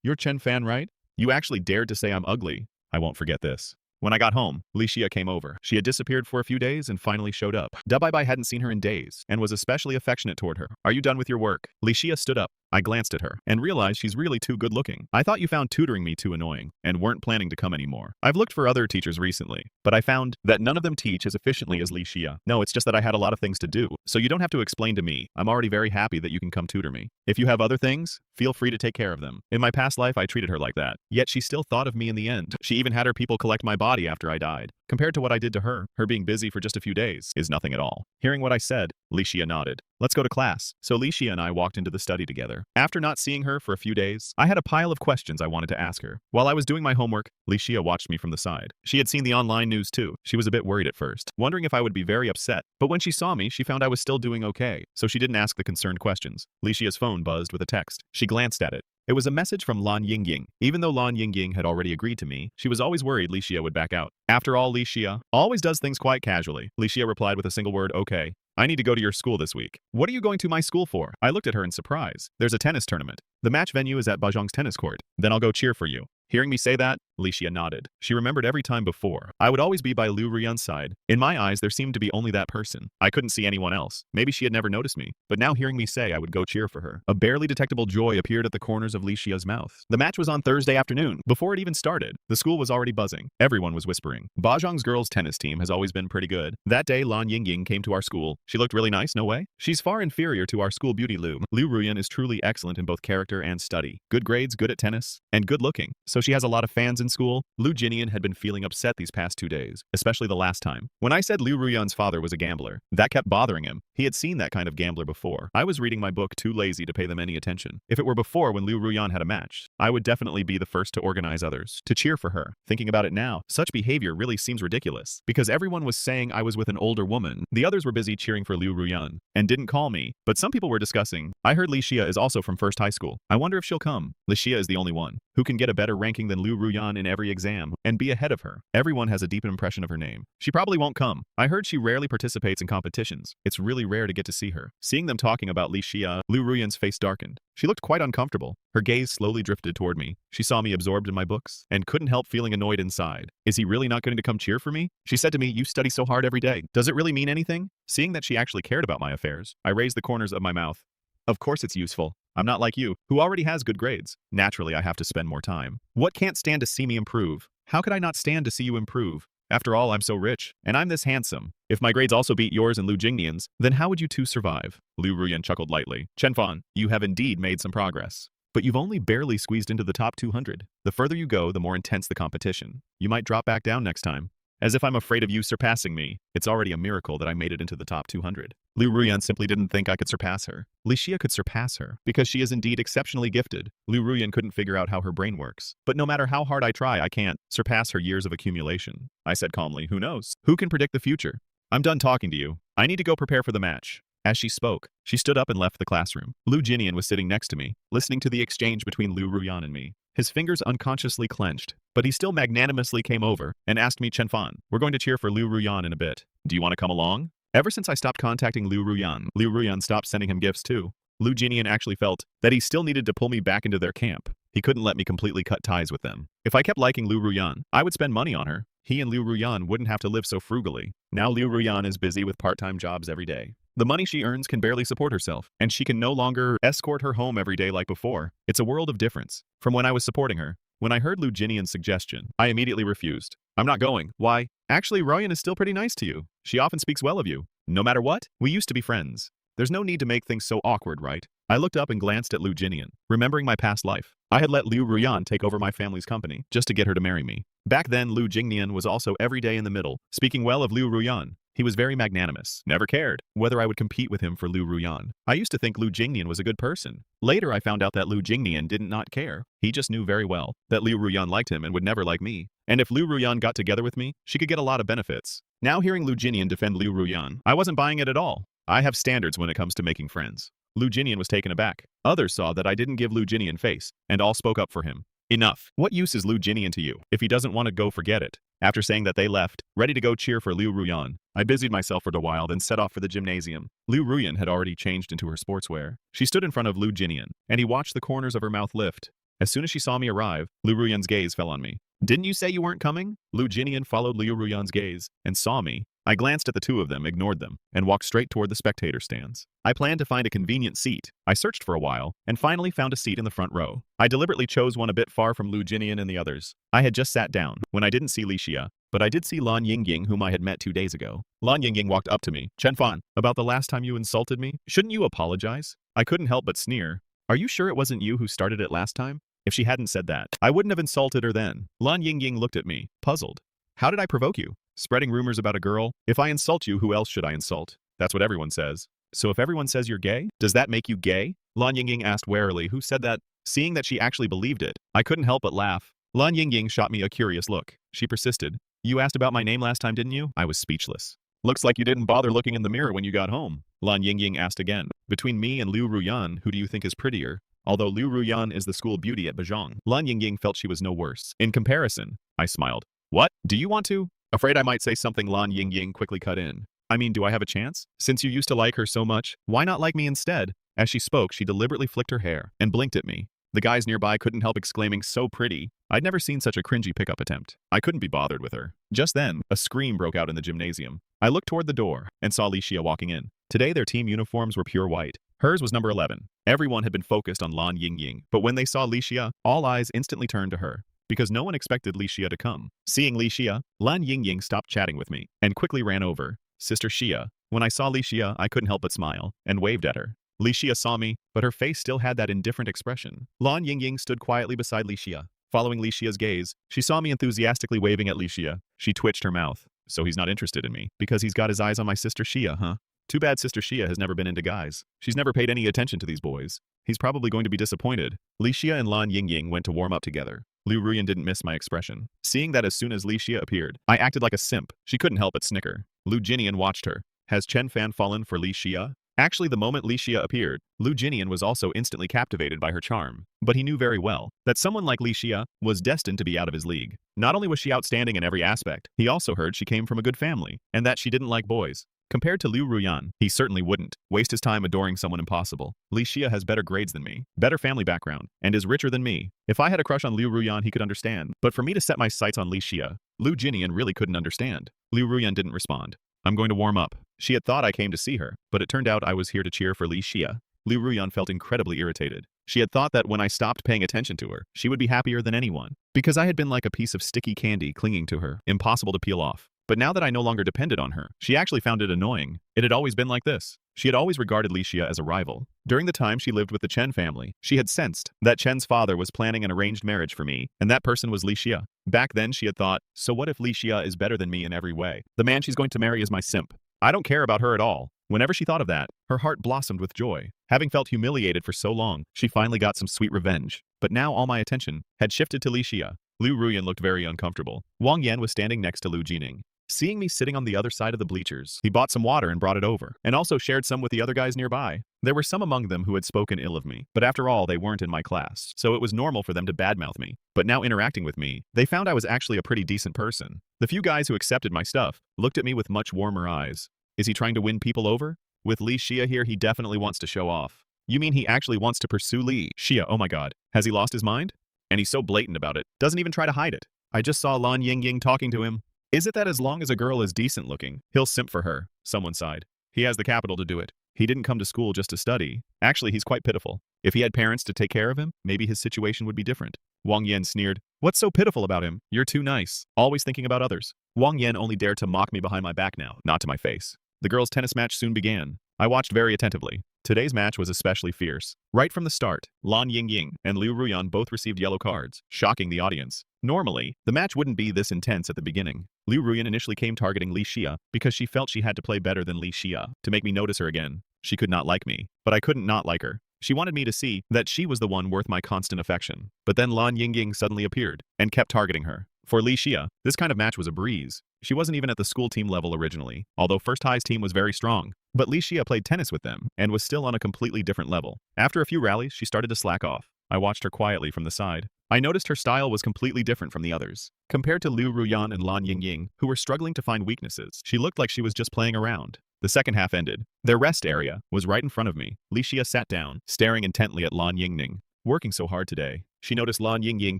You're Chen Fan, right? You actually dared to say I'm ugly. I won't forget this. When I got home, Li Xia came over. She had disappeared for a few days and finally showed up. Dabaibai hadn't seen her in days and was especially affectionate toward her. Are you done with your work? Li Xia stood up. I glanced at her and realized she's really too good looking. I thought you found tutoring me too annoying and weren't planning to come anymore. I've looked for other teachers recently, but I found that none of them teach as efficiently as Li Xia. No, it's just that I had a lot of things to do, so you don't have to explain to me. I'm already very happy that you can come tutor me. If you have other things, feel free to take care of them. In my past life, I treated her like that. Yet she still thought of me in the end. She even had her people collect my body after I died. Compared to what I did to her being busy for just a few days is nothing at all. Hearing what I said, Li Xia nodded. Let's go to class. So Li Xia and I walked into the study together. After not seeing her for a few days, I had a pile of questions I wanted to ask her. While I was doing my homework, Li Xia watched me from the side. She had seen the online news too. She was a bit worried at first, wondering if I would be very upset. But when she saw me, she found I was still doing okay, so she didn't ask the concerned questions. Li Xia's phone buzzed with a text. She glanced at it. It was a message from Lan Yingying. Even though Lan Yingying had already agreed to me, she was always worried Li Xia would back out. After all, Li Xia always does things quite casually. Li Xia replied with a single word, okay. I need to go to your school this week. What are you going to my school for? I looked at her in surprise. There's a tennis tournament. The match venue is at Bajong's tennis court. Then I'll go cheer for you. Hearing me say that, Li Xia nodded. She remembered every time before. I would always be by Liu Ruyan's side. In my eyes, there seemed to be only that person. I couldn't see anyone else. Maybe she had never noticed me. But now hearing me say I would go cheer for her. A barely detectable joy appeared at the corners of Li Xia's mouth. The match was on Thursday afternoon. Before it even started, the school was already buzzing. Everyone was whispering. Bajong's girls' tennis team has always been pretty good. That day, Lan Yingying came to our school. She looked really nice, no way? She's far inferior to our school beauty Liu. Liu Ruyan is truly excellent in both character and study. Good grades, good at tennis, and good looking. So she has a lot of fans in school. Liu Jinian had been feeling upset these past 2 days, especially the last time. When I said Liu Ruyan's father was a gambler, that kept bothering him. He had seen that kind of gambler before. I was reading my book too lazy to pay them any attention. If it were before when Liu Ruyan had a match, I would definitely be the first to organize others, to cheer for her. Thinking about it now, such behavior really seems ridiculous, because everyone was saying I was with an older woman. The others were busy cheering for Liu Ruyan, and didn't call me, but some people were discussing. I heard Li Xia is also from First High School. I wonder if she'll come. Li Xia is the only one who can get a better ranking than Liu Ruyan in every exam, and be ahead of her. Everyone has a deep impression of her name. She probably won't come. I heard she rarely participates in competitions. It's really rare to get to see her. Seeing them talking about Li Xia, Liu Ruyan's face darkened. She looked quite uncomfortable. Her gaze slowly drifted toward me. She saw me absorbed in my books, and couldn't help feeling annoyed inside. Is he really not going to come cheer for me? She said to me, you study so hard every day. Does it really mean anything? Seeing that she actually cared about my affairs, I raised the corners of my mouth. Of course it's useful. I'm not like you, who already has good grades. Naturally, I have to spend more time. What can't stand to see me improve? How could I not stand to see you improve? After all, I'm so rich, and I'm this handsome. If my grades also beat yours and Liu Jingnian's, then how would you two survive? Liu Ruyan chuckled lightly. Chen Fan, you have indeed made some progress. But you've only barely squeezed into the top 200. The further you go, the more intense the competition. You might drop back down next time. As if I'm afraid of you surpassing me. It's already a miracle that I made it into the top 200. Liu Ruyan simply didn't think I could surpass her. Li Xia could surpass her, because she is indeed exceptionally gifted. Liu Ruyan couldn't figure out how her brain works. But no matter how hard I try, I can't surpass her years of accumulation. I said calmly, who knows? Who can predict the future? I'm done talking to you. I need to go prepare for the match. As she spoke, she stood up and left the classroom. Liu Jinian was sitting next to me, listening to the exchange between Liu Ruyan and me. His fingers unconsciously clenched, but he still magnanimously came over and asked me, Chen Fan, we're going to cheer for Liu Ruyan in a bit. Do you want to come along? Ever since I stopped contacting Liu Ruyan stopped sending him gifts too. Liu Jinian actually felt that he still needed to pull me back into their camp. He couldn't let me completely cut ties with them. If I kept liking Liu Ruyan, I would spend money on her. He and Liu Ruyan wouldn't have to live so frugally. Now Liu Ruyan is busy with part-time jobs every day. The money she earns can barely support herself, and she can no longer escort her home every day like before. It's a world of difference from when I was supporting her. When I heard Liu Jinian's suggestion, I immediately refused. I'm not going. Why? Actually, Ruyan is still pretty nice to you. She often speaks well of you. No matter what, we used to be friends. There's no need to make things so awkward, right? I looked up and glanced at Liu Jinian, remembering my past life. I had let Liu Ruyan take over my family's company, just to get her to marry me. Back then, Liu Jingnian was also every day in the middle, speaking well of Liu Ruyan. He was very magnanimous, never cared whether I would compete with him for Liu Ruyan. I used to think Liu Jingnian was a good person. Later, I found out that Liu Jingnian did not care. He just knew very well that Liu Ruyan liked him and would never like me. And if Liu Ruyan got together with me, she could get a lot of benefits. Now hearing Liu Jinian defend Liu Ruyan, I wasn't buying it at all. I have standards when it comes to making friends. Liu Jinian was taken aback. Others saw that I didn't give Liu Jinian face, and all spoke up for him. Enough. What use is Liu Jinian to you? If he doesn't want to go, forget it. After saying that, they left, ready to go cheer for Liu Ruyan. I busied myself for a while, then set off for the gymnasium. Liu Ruyan had already changed into her sportswear. She stood in front of Liu Jinian, and he watched the corners of her mouth lift. As soon as she saw me arrive, Liu Ruyan's gaze fell on me. Didn't you say you weren't coming? Liu Jinian followed Liu Ruyan's gaze and saw me. I glanced at the two of them, ignored them, and walked straight toward the spectator stands. I planned to find a convenient seat. I searched for a while, and finally found a seat in the front row. I deliberately chose one a bit far from Lu Jinian and the others. I had just sat down when I didn't see Li Xia, but I did see Lan Yingying, whom I had met 2 days ago. Lan Yingying walked up to me. Chen Fan, about the last time you insulted me? Shouldn't you apologize? I couldn't help but sneer. Are you sure it wasn't you who started it last time? If she hadn't said that, I wouldn't have insulted her then. Lan Yingying looked at me, puzzled. How did I provoke you? Spreading rumors about a girl? If I insult you, who else should I insult? That's what everyone says. So if everyone says you're gay, does that make you gay? Lan Yingying asked warily. Who said that? Seeing that she actually believed it, I couldn't help but laugh. Lan Yingying shot me a curious look. She persisted. You asked about my name last time, didn't you? I was speechless. Looks like you didn't bother looking in the mirror when you got home. Lan Yingying asked again. Between me and Liu Ruyan, who do you think is prettier? Although Liu Ruyan is the school beauty at Bajong, Lan Yingying felt she was no worse. In comparison, I smiled. What? Do you want to? Afraid I might say something. Lan Yingying quickly cut in. I mean, do I have a chance? Since you used to like her so much, why not like me instead? As she spoke, she deliberately flicked her hair and blinked at me. The guys nearby couldn't help exclaiming, so pretty. I'd never seen such a cringy pickup attempt. I couldn't be bothered with her. Just then, a scream broke out in the gymnasium. I looked toward the door and saw Li Xia walking in. Today their team uniforms were pure white. Hers was number 11. Everyone had been focused on Lan Yingying, but when they saw Li Xia, all eyes instantly turned to her. Because no one expected Li Xia to come. Seeing Li Xia, Lan Yingying stopped chatting with me and quickly ran over. Sister Xia. When I saw Li Xia, I couldn't help but smile and waved at her. Li Xia saw me, but her face still had that indifferent expression. Lan Yingying stood quietly beside Li Xia. Following Li Xia's gaze, she saw me enthusiastically waving at Li Xia. She twitched her mouth. So he's not interested in me, because he's got his eyes on my sister Xia, huh? Too bad Sister Xia has never been into guys. She's never paid any attention to these boys. He's probably going to be disappointed. Li Xia and Lan Yingying went to warm up together. Liu Ruyan didn't miss my expression. Seeing that as soon as Li Xia appeared, I acted like a simp. She couldn't help but snicker. Lu Jinian watched her. Has Chen Fan fallen for Li Xia? Actually, the moment Li Xia appeared, Lu Jinian was also instantly captivated by her charm. But he knew very well that someone like Li Xia was destined to be out of his league. Not only was she outstanding in every aspect, he also heard she came from a good family, and that she didn't like boys. Compared to Liu Ruyan, he certainly wouldn't waste his time adoring someone impossible. Li Xia has better grades than me, better family background, and is richer than me. If I had a crush on Liu Ruyan, he could understand. But for me to set my sights on Li Xia, Lu Jinian really couldn't understand. Liu Ruyan didn't respond. I'm going to warm up. She had thought I came to see her, but it turned out I was here to cheer for Li Xia. Liu Ruyan felt incredibly irritated. She had thought that when I stopped paying attention to her, she would be happier than anyone. Because I had been like a piece of sticky candy clinging to her, impossible to peel off. But now that I no longer depended on her, she actually found it annoying. It had always been like this. She had always regarded Li Xia as a rival. During the time she lived with the Chen family, she had sensed that Chen's father was planning an arranged marriage for me, and that person was Li Xia. Back then she had thought, so what if Li Xia is better than me in every way? The man she's going to marry is my simp. I don't care about her at all. Whenever she thought of that, her heart blossomed with joy. Having felt humiliated for so long, she finally got some sweet revenge. But now all my attention had shifted to Li Xia. Liu Ruyan looked very uncomfortable. Wang Yan was standing next to Lu Jining. Seeing me sitting on the other side of the bleachers, he bought some water and brought it over, and also shared some with the other guys nearby. There were some among them who had spoken ill of me, but after all, they weren't in my class, so it was normal for them to badmouth me. But now interacting with me, they found I was actually a pretty decent person. The few guys who accepted my stuff looked at me with much warmer eyes. Is he trying to win people over? With Li Xia here, he definitely wants to show off. You mean he actually wants to pursue Li Xia? Oh my god. Has he lost his mind? And he's so blatant about it, doesn't even try to hide it. I just saw Lan Yingying talking to him. Is it that as long as a girl is decent looking, he'll simp for her? Someone sighed. He has the capital to do it. He didn't come to school just to study. Actually, he's quite pitiful. If he had parents to take care of him, maybe his situation would be different. Wang Yan sneered. What's so pitiful about him? You're too nice. Always thinking about others. Wang Yan only dared to mock me behind my back now, not to my face. The girls' tennis match soon began. I watched very attentively. Today's match was especially fierce. Right from the start, Lan Yingying and Liu Ruyan both received yellow cards, shocking the audience. Normally, the match wouldn't be this intense at the beginning. Liu Ruyan initially came targeting Li Xia because she felt she had to play better than Li Xia to make me notice her again. She could not like me, but I couldn't not like her. She wanted me to see that she was the one worth my constant affection. But then Lan Yingying suddenly appeared and kept targeting her. For Li Xia, this kind of match was a breeze. She wasn't even at the school team level originally, although First High's team was very strong. But Li Xia played tennis with them and was still on a completely different level. After a few rallies, she started to slack off. I watched her quietly from the side. I noticed her style was completely different from the others. Compared to Liu Ruyan and Lan Yingying, who were struggling to find weaknesses, she looked like she was just playing around. The second half ended. Their rest area was right in front of me. Li Xia sat down, staring intently at Lan Yingying. Working so hard today. She noticed Lan Yingying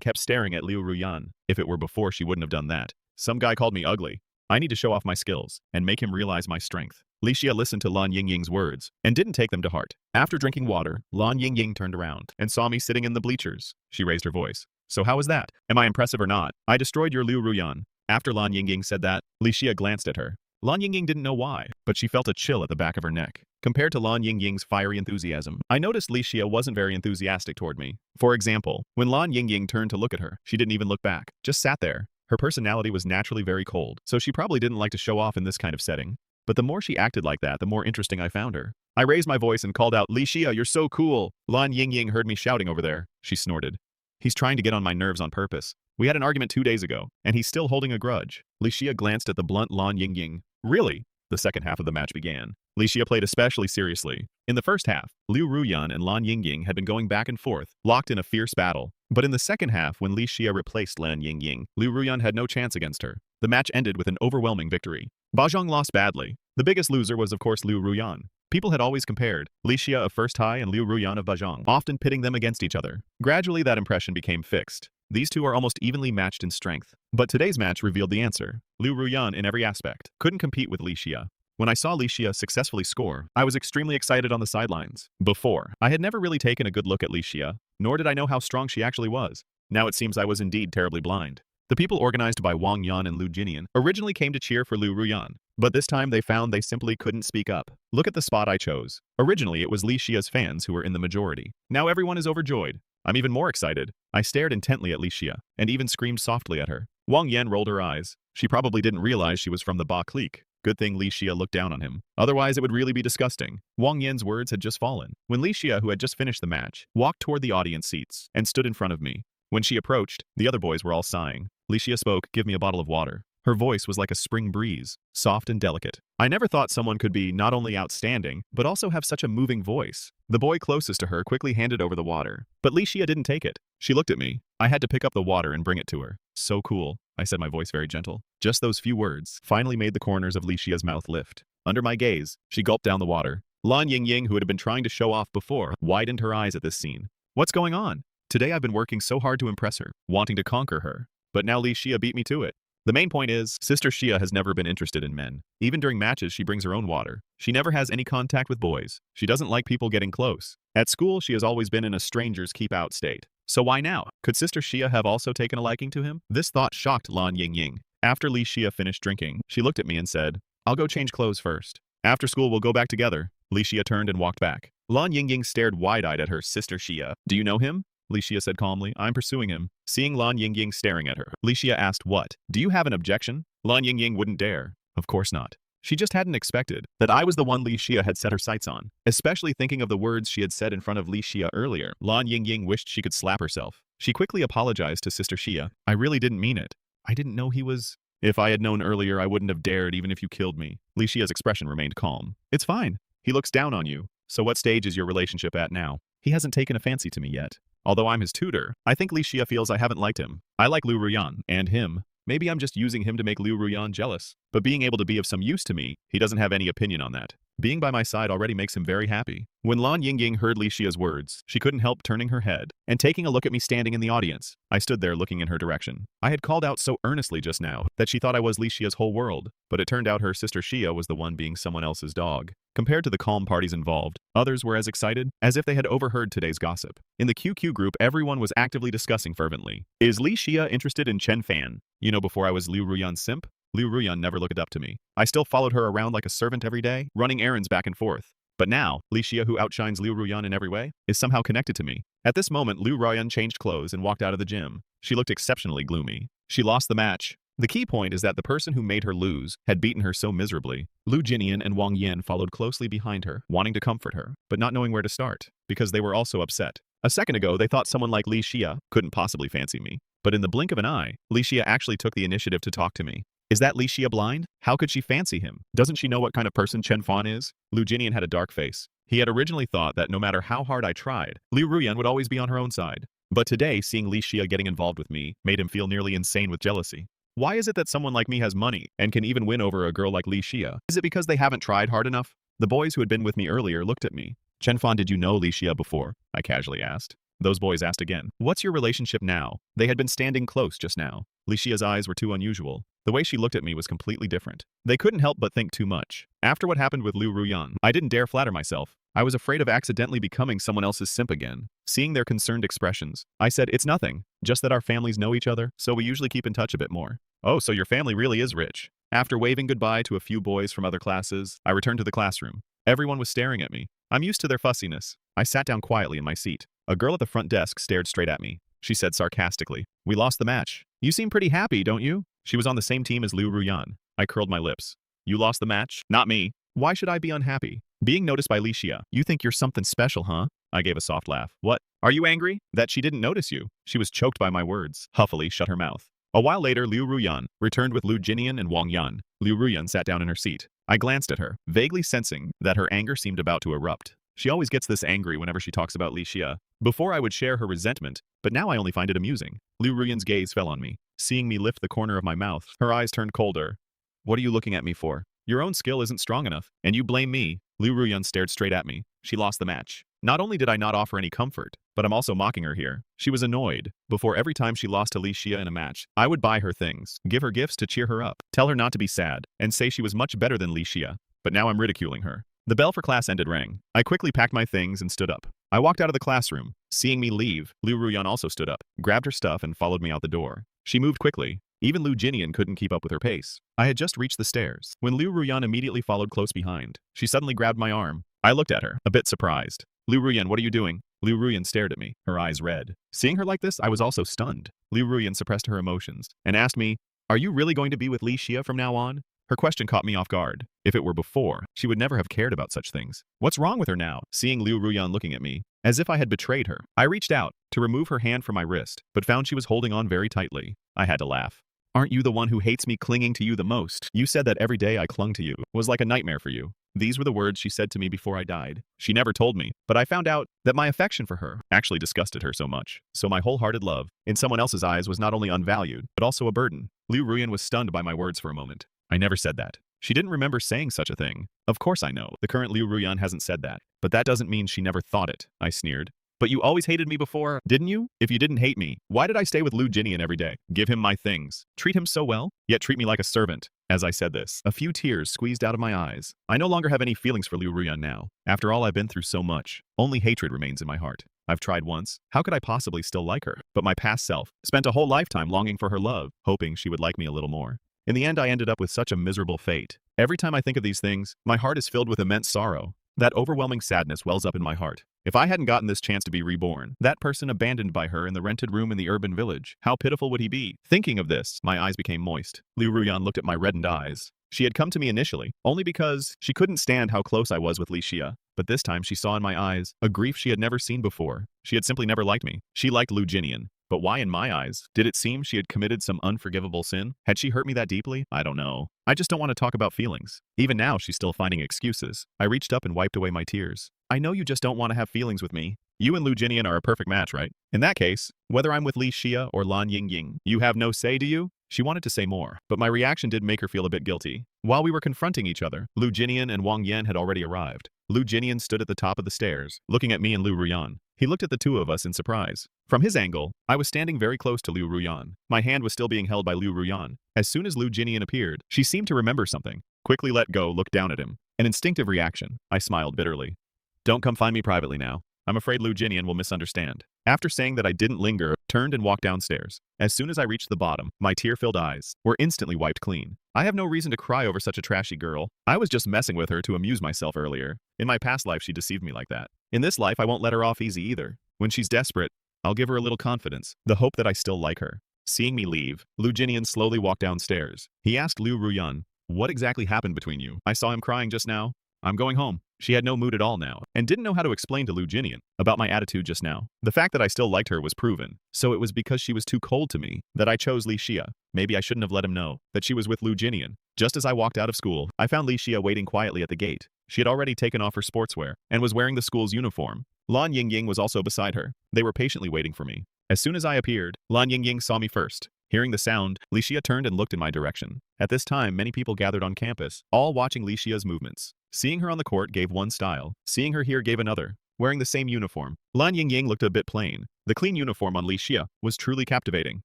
kept staring at Liu Ruyan. If it were before, she wouldn't have done that. Some guy called me ugly. I need to show off my skills and make him realize my strength. Li Xia listened to Lan Yingying's words and didn't take them to heart. After drinking water, Lan Yingying turned around and saw me sitting in the bleachers. She raised her voice. So how was that? Am I impressive or not? I destroyed your Liu Ruyan. After Lan Yingying said that, Li Xia glanced at her. Lan Yingying didn't know why, but she felt a chill at the back of her neck. Compared to Lan Yingying's fiery enthusiasm, I noticed Li Xia wasn't very enthusiastic toward me. For example, when Lan Yingying turned to look at her, she didn't even look back, just sat there. Her personality was naturally very cold, so she probably didn't like to show off in this kind of setting. But the more she acted like that, the more interesting I found her. I raised my voice and called out, Li Xia, you're so cool. Lan Yingying heard me shouting over there. She snorted. He's trying to get on my nerves on purpose. We had an argument 2 days ago, and he's still holding a grudge. Li Xia glanced at the blunt Lan Yingying. Really? The second half of the match began. Li Xia played especially seriously. In the first half, Liu Ruyan and Lan Yingying had been going back and forth, locked in a fierce battle. But in the second half, when Li Xia replaced Lan Yingying, Liu Ruyan had no chance against her. The match ended with an overwhelming victory. Bajong lost badly. The biggest loser was of course Liu Ruyan. People had always compared Li Xia of First High and Liu Ruyan of Bajong, often pitting them against each other. Gradually that impression became fixed. These two are almost evenly matched in strength. But today's match revealed the answer. Liu Ruyan in every aspect couldn't compete with Li Xia. When I saw Li Xia successfully score, I was extremely excited on the sidelines. Before, I had never really taken a good look at Li Xia, nor did I know how strong she actually was. Now it seems I was indeed terribly blind. The people organized by Wang Yan and Lu Jinian originally came to cheer for Liu Ruyan, but this time they found they simply couldn't speak up. Look at the spot I chose. Originally it was Li Xia's fans who were in the majority. Now everyone is overjoyed. I'm even more excited. I stared intently at Li Xia, and even screamed softly at her. Wang Yan rolled her eyes. She probably didn't realize she was from the Ba clique. Good thing Li Xia looked down on him. Otherwise it would really be disgusting. Wang Yan's words had just fallen, when Li Xia, who had just finished the match, walked toward the audience seats, and stood in front of me. When she approached, the other boys were all sighing. Li Xia spoke, give me a bottle of water. Her voice was like a spring breeze, soft and delicate. I never thought someone could be not only outstanding, but also have such a moving voice. The boy closest to her quickly handed over the water. But Li Xia didn't take it. She looked at me. I had to pick up the water and bring it to her. So cool, I said, my voice very gentle. Just those few words finally made the corners of Li Xia's mouth lift. Under my gaze, she gulped down the water. Lan Yingying, who had been trying to show off before, widened her eyes at this scene. What's going on? Today I've been working so hard to impress her, wanting to conquer her. But now Li Xia beat me to it. The main point is, Sister Xia has never been interested in men. Even during matches, she brings her own water. She never has any contact with boys. She doesn't like people getting close. At school, she has always been in a stranger's keep-out state. So why now? Could Sister Xia have also taken a liking to him? This thought shocked Lan Yingying. After Li Xia finished drinking, she looked at me and said, I'll go change clothes first. After school, we'll go back together. Li Xia turned and walked back. Lan Yingying stared wide-eyed at her. Sister Xia, do you know him? Li Xia said calmly, I'm pursuing him. Seeing Lan Yingying staring at her, Li Xia asked, what? Do you have an objection? Lan Yingying wouldn't dare. Of course not. She just hadn't expected that I was the one Li Xia had set her sights on. Especially thinking of the words she had said in front of Li Xia earlier, Lan Yingying wished she could slap herself. She quickly apologized to Sister Xia. I really didn't mean it. I didn't know he was... If I had known earlier, I wouldn't have dared even if you killed me. Li Xia's expression remained calm. It's fine. He looks down on you. So what stage is your relationship at now? He hasn't taken a fancy to me yet. Although I'm his tutor, I think Li Xia feels I haven't liked him. I like Liu Ruyan, and him. Maybe I'm just using him to make Liu Ruyan jealous. But being able to be of some use to me, he doesn't have any opinion on that. Being by my side already makes him very happy. When Lan Yingying heard Li Xia's words, she couldn't help turning her head and taking a look at me standing in the audience. I stood there looking in her direction. I had called out so earnestly just now that she thought I was Li Xia's whole world, but it turned out her sister Xia was the one being someone else's dog. Compared to the calm parties involved, others were as excited as if they had overheard today's gossip. In the QQ group, everyone was actively discussing fervently. Is Li Xia interested in Chen Fan? You know, before I was Liu Ruyan's simp? Liu Ruyan never looked up to me. I still followed her around like a servant every day, running errands back and forth. But now, Li Xia, who outshines Liu Ruyan in every way, is somehow connected to me. At this moment, Liu Ruyan changed clothes and walked out of the gym. She looked exceptionally gloomy. She lost the match. The key point is that the person who made her lose had beaten her so miserably. Lu Jinian and Wang Yan followed closely behind her, wanting to comfort her, but not knowing where to start, because they were also upset. A second ago, they thought someone like Li Xia couldn't possibly fancy me. But in the blink of an eye, Li Xia actually took the initiative to talk to me. Is that Li Xia blind? How could she fancy him? Doesn't she know what kind of person Chen Fan is? Lu Jinian had a dark face. He had originally thought that no matter how hard I tried, Liu Ruyan would always be on her own side. But today, seeing Li Xia getting involved with me made him feel nearly insane with jealousy. Why is it that someone like me has money and can even win over a girl like Li Xia? Is it because they haven't tried hard enough? The boys who had been with me earlier looked at me. Chen Fan, did you know Li Xia before? I casually asked. Those boys asked again. What's your relationship now? They had been standing close just now. Licia's eyes were too unusual. The way she looked at me was completely different. They couldn't help but think too much. After what happened with Liu Ruyan, I didn't dare flatter myself. I was afraid of accidentally becoming someone else's simp again. Seeing their concerned expressions, I said, it's nothing. Just that our families know each other, so we usually keep in touch a bit more. Oh, so your family really is rich. After waving goodbye to a few boys from other classes, I returned to the classroom. Everyone was staring at me. I'm used to their fussiness. I sat down quietly in my seat. A girl at the front desk stared straight at me. She said sarcastically, we lost the match. You seem pretty happy, don't you? She was on the same team as Liu Ruyan. I curled my lips. You lost the match? Not me. Why should I be unhappy? Being noticed by Licia. You think you're something special, huh? I gave a soft laugh. What? Are you angry? That she didn't notice you. She was choked by my words. Huffily shut her mouth. A while later, Liu Ruyan returned with Lu Jinian and Wang Yan. Liu Ruyan sat down in her seat. I glanced at her, vaguely sensing that her anger seemed about to erupt. She always gets this angry whenever she talks about Licia. Before I would share her resentment, but now I only find it amusing. Liu Ruyan's gaze fell on me. Seeing me lift the corner of my mouth, her eyes turned colder. What are you looking at me for? Your own skill isn't strong enough, and you blame me. Liu Ruyan stared straight at me. She lost the match. Not only did I not offer any comfort, but I'm also mocking her here. She was annoyed. Before every time she lost to Licia in a match, I would buy her things, give her gifts to cheer her up, tell her not to be sad, and say she was much better than Licia. But now I'm ridiculing her. The bell for class ended rang. I quickly packed my things and stood up. I walked out of the classroom. Seeing me leave, Liu Ruyan also stood up, grabbed her stuff and followed me out the door. She moved quickly. Even Lu Jinian couldn't keep up with her pace. I had just reached the stairs when Liu Ruyan immediately followed close behind. She suddenly grabbed my arm. I looked at her, a bit surprised. Liu Ruyan, what are you doing? Liu Ruyan stared at me, her eyes red. Seeing her like this, I was also stunned. Liu Ruyan suppressed her emotions and asked me, are you really going to be with Licia from now on? Her question caught me off guard. If it were before, she would never have cared about such things. What's wrong with her now? Seeing Liu Ruyan looking at me, as if I had betrayed her, I reached out to remove her hand from my wrist, but found she was holding on very tightly. I had to laugh. Aren't you the one who hates me clinging to you the most? You said that every day I clung to you was like a nightmare for you. These were the words she said to me before I died. She never told me, but I found out that my affection for her actually disgusted her so much. So my wholehearted love, in someone else's eyes, was not only unvalued, but also a burden. Liu Ruyan was stunned by my words for a moment. I never said that. She didn't remember saying such a thing. Of course I know. The current Liu Ruyan hasn't said that. But that doesn't mean she never thought it, I sneered. But you always hated me before, didn't you? If you didn't hate me, why did I stay with Lu Jinian every day? Give him my things. Treat him so well, yet treat me like a servant. As I said this, a few tears squeezed out of my eyes. I no longer have any feelings for Liu Ruyan now. After all I've been through so much, only hatred remains in my heart. I've tried once. How could I possibly still like her? But my past self spent a whole lifetime longing for her love, hoping she would like me a little more. In the end, I ended up with such a miserable fate. Every time I think of these things, my heart is filled with immense sorrow. That overwhelming sadness wells up in my heart. If I hadn't gotten this chance to be reborn, that person abandoned by her in the rented room in the urban village, how pitiful would he be? Thinking of this, my eyes became moist. Liu Ruyan looked at my reddened eyes. She had come to me initially, only because she couldn't stand how close I was with Licia. But this time she saw in my eyes a grief she had never seen before. She had simply never liked me. She liked Lu Jinian. But why in my eyes? Did it seem she had committed some unforgivable sin? Had she hurt me that deeply? I don't know. I just don't want to talk about feelings. Even now, she's still finding excuses. I reached up and wiped away my tears. I know you just don't want to have feelings with me. You and Lu Jinian are a perfect match, right? In that case, whether I'm with Li Xia or Lan Yingying, you have no say, do you? She wanted to say more, but my reaction did make her feel a bit guilty. While we were confronting each other, Lu Jinian and Wang Yan had already arrived. Lu Jinian stood at the top of the stairs, looking at me and Liu Ruyan. He looked at the two of us in surprise. From his angle, I was standing very close to Liu Ruyan. My hand was still being held by Liu Ruyan. As soon as Lu Jinian appeared, she seemed to remember something. Quickly let go, looked down at him. An instinctive reaction. I smiled bitterly. Don't come find me privately now. I'm afraid Lu Jinian will misunderstand. After saying that I didn't linger, turned and walked downstairs. As soon as I reached the bottom, my tear-filled eyes were instantly wiped clean. I have no reason to cry over such a trashy girl. I was just messing with her to amuse myself earlier. In my past life, she deceived me like that. In this life, I won't let her off easy either. When she's desperate, I'll give her a little confidence, the hope that I still like her. Seeing me leave, Lu Jinian slowly walked downstairs. He asked Liu Ruyan, what exactly happened between you? I saw him crying just now. I'm going home. She had no mood at all now, and didn't know how to explain to Lu Jinian about my attitude just now. The fact that I still liked her was proven, so it was because she was too cold to me that I chose Li Xia. Maybe I shouldn't have let him know that she was with Lu Jinian. Just as I walked out of school, I found Li Xia waiting quietly at the gate. She had already taken off her sportswear and was wearing the school's uniform. Lan Yingying was also beside her. They were patiently waiting for me. As soon as I appeared, Lan Yingying saw me first. Hearing the sound, Li Xia turned and looked in my direction. At this time, many people gathered on campus, all watching Li Xia's movements. Seeing her on the court gave one style. Seeing her here gave another. wearing the same uniform. Lan Yingying looked a bit plain. The clean uniform on Li Xia was truly captivating.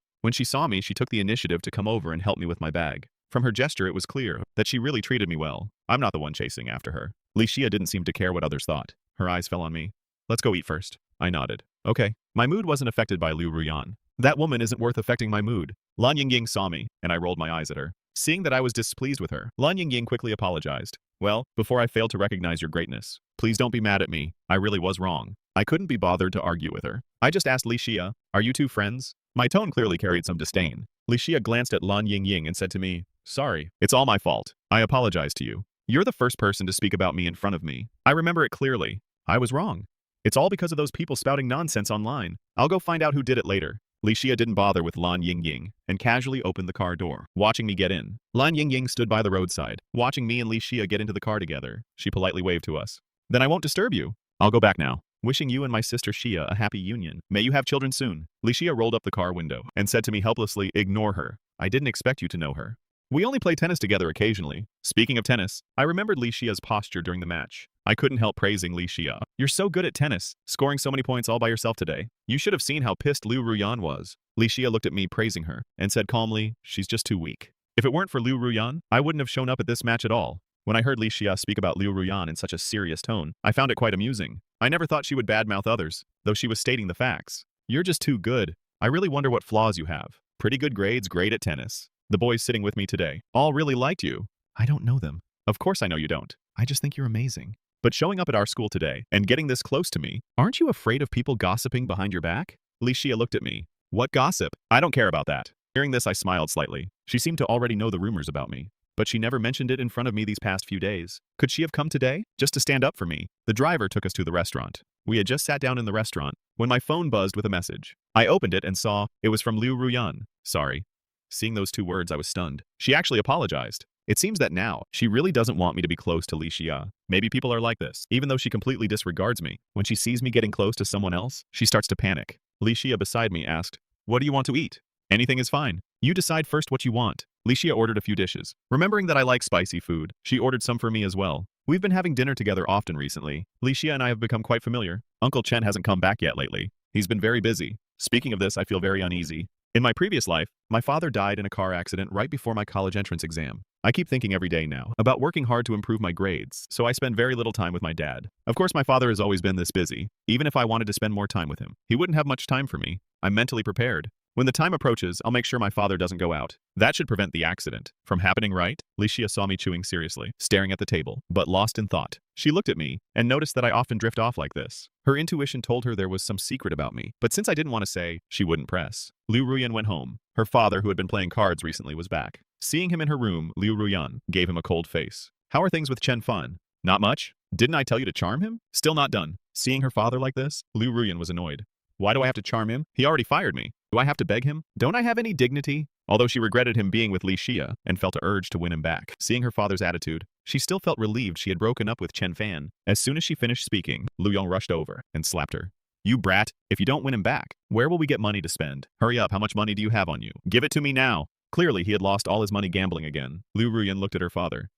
When she saw me, she took the initiative to come over and help me with my bag. From her gesture, it was clear that she really treated me well. I'm not the one chasing after her. Li Xia didn't seem to care what others thought. Her eyes fell on me. Let's go eat first. I nodded. Okay. My mood wasn't affected by Liu Ruyan. That woman isn't worth affecting my mood. Lan Yingying saw me, and I rolled my eyes at her. Seeing that I was displeased with her, Lan Yingying quickly apologized. Well, before I failed to recognize your greatness, please don't be mad at me. I really was wrong. I couldn't be bothered to argue with her. I just asked Li Xia, are you two friends? My tone clearly carried some disdain. Li Xia glanced at Lan Yingying and said to me, sorry, it's all my fault. I apologize to you. You're the first person to speak about me in front of me. I remember it clearly. I was wrong. It's all because of those people spouting nonsense online. I'll go find out who did it later. Li Xia didn't bother with Lan Yingying and casually opened the car door, watching me get in. Lan Yingying stood by the roadside, watching me and Li Xia get into the car together. She politely waved to us. Then I won't disturb you. I'll go back now. Wishing you and my sister Xia a happy union. May you have children soon. Li Xia rolled up the car window and said to me helplessly, ignore her. I didn't expect you to know her. We only play tennis together occasionally. Speaking of tennis, I remembered Li Xia's posture during the match. I couldn't help praising Li Xia. You're so good at tennis, scoring so many points all by yourself today. You should have seen how pissed Liu Ruyan was. Li Xia looked at me praising her and said calmly, she's just too weak. If it weren't for Liu Ruyan, I wouldn't have shown up at this match at all. When I heard Li Xia speak about Liu Ruyan in such a serious tone, I found it quite amusing. I never thought she would badmouth others, though she was stating the facts. You're just too good. I really wonder what flaws you have. Pretty good grades, great at tennis. The boys sitting with me today all really liked you. I don't know them. Of course I know you don't. I just think you're amazing. But showing up at our school today and getting this close to me, aren't you afraid of people gossiping behind your back? Li Xia looked at me. What gossip? I don't care about that. Hearing this, I smiled slightly. She seemed to already know the rumors about me, but she never mentioned it in front of me these past few days. Could she have come today? Just to stand up for me? The driver took us to the restaurant. We had just sat down in the restaurant when my phone buzzed with a message. I opened it and saw it was from Liu Ruyan. Sorry. Seeing those two words, I was stunned. She actually apologized. It seems that now, she really doesn't want me to be close to Li Xia. Maybe people are like this. Even though she completely disregards me, when she sees me getting close to someone else, she starts to panic. Li Xia beside me asked, what do you want to eat? Anything is fine. You decide first what you want. Li Xia ordered a few dishes. Remembering that I like spicy food, she ordered some for me as well. We've been having dinner together often recently. Li Xia and I have become quite familiar. Uncle Chen hasn't come back yet lately. He's been very busy. Speaking of this, I feel very uneasy. In my previous life, my father died in a car accident right before my college entrance exam. I keep thinking every day now about working hard to improve my grades, so I spend very little time with my dad. Of course, my father has always been this busy. Even if I wanted to spend more time with him, he wouldn't have much time for me. I'm mentally prepared. When the time approaches, I'll make sure my father doesn't go out. That should prevent the accident from happening, right? Li Xia saw me chewing seriously, staring at the table, but lost in thought. She looked at me and noticed that I often drift off like this. Her intuition told her there was some secret about me, but since I didn't want to say, she wouldn't press. Liu Ruyan went home. Her father, who had been playing cards recently, was back. Seeing him in her room, Liu Ruyan gave him a cold face. How are things with Chen Fan? Not much? Didn't I tell you to charm him? Still not done. Seeing her father like this, Liu Ruyan was annoyed. Why do I have to charm him? He already fired me. Do I have to beg him? Don't I have any dignity? Although she regretted him being with Li Xia and felt an urge to win him back. Seeing her father's attitude, she still felt relieved she had broken up with Chen Fan. As soon as she finished speaking, Lu Yong rushed over and slapped her. You brat, if you don't win him back, where will we get money to spend? Hurry up, how much money do you have on you? Give it to me now. Clearly, he had lost all his money gambling again. Liu Ruyan looked at her father.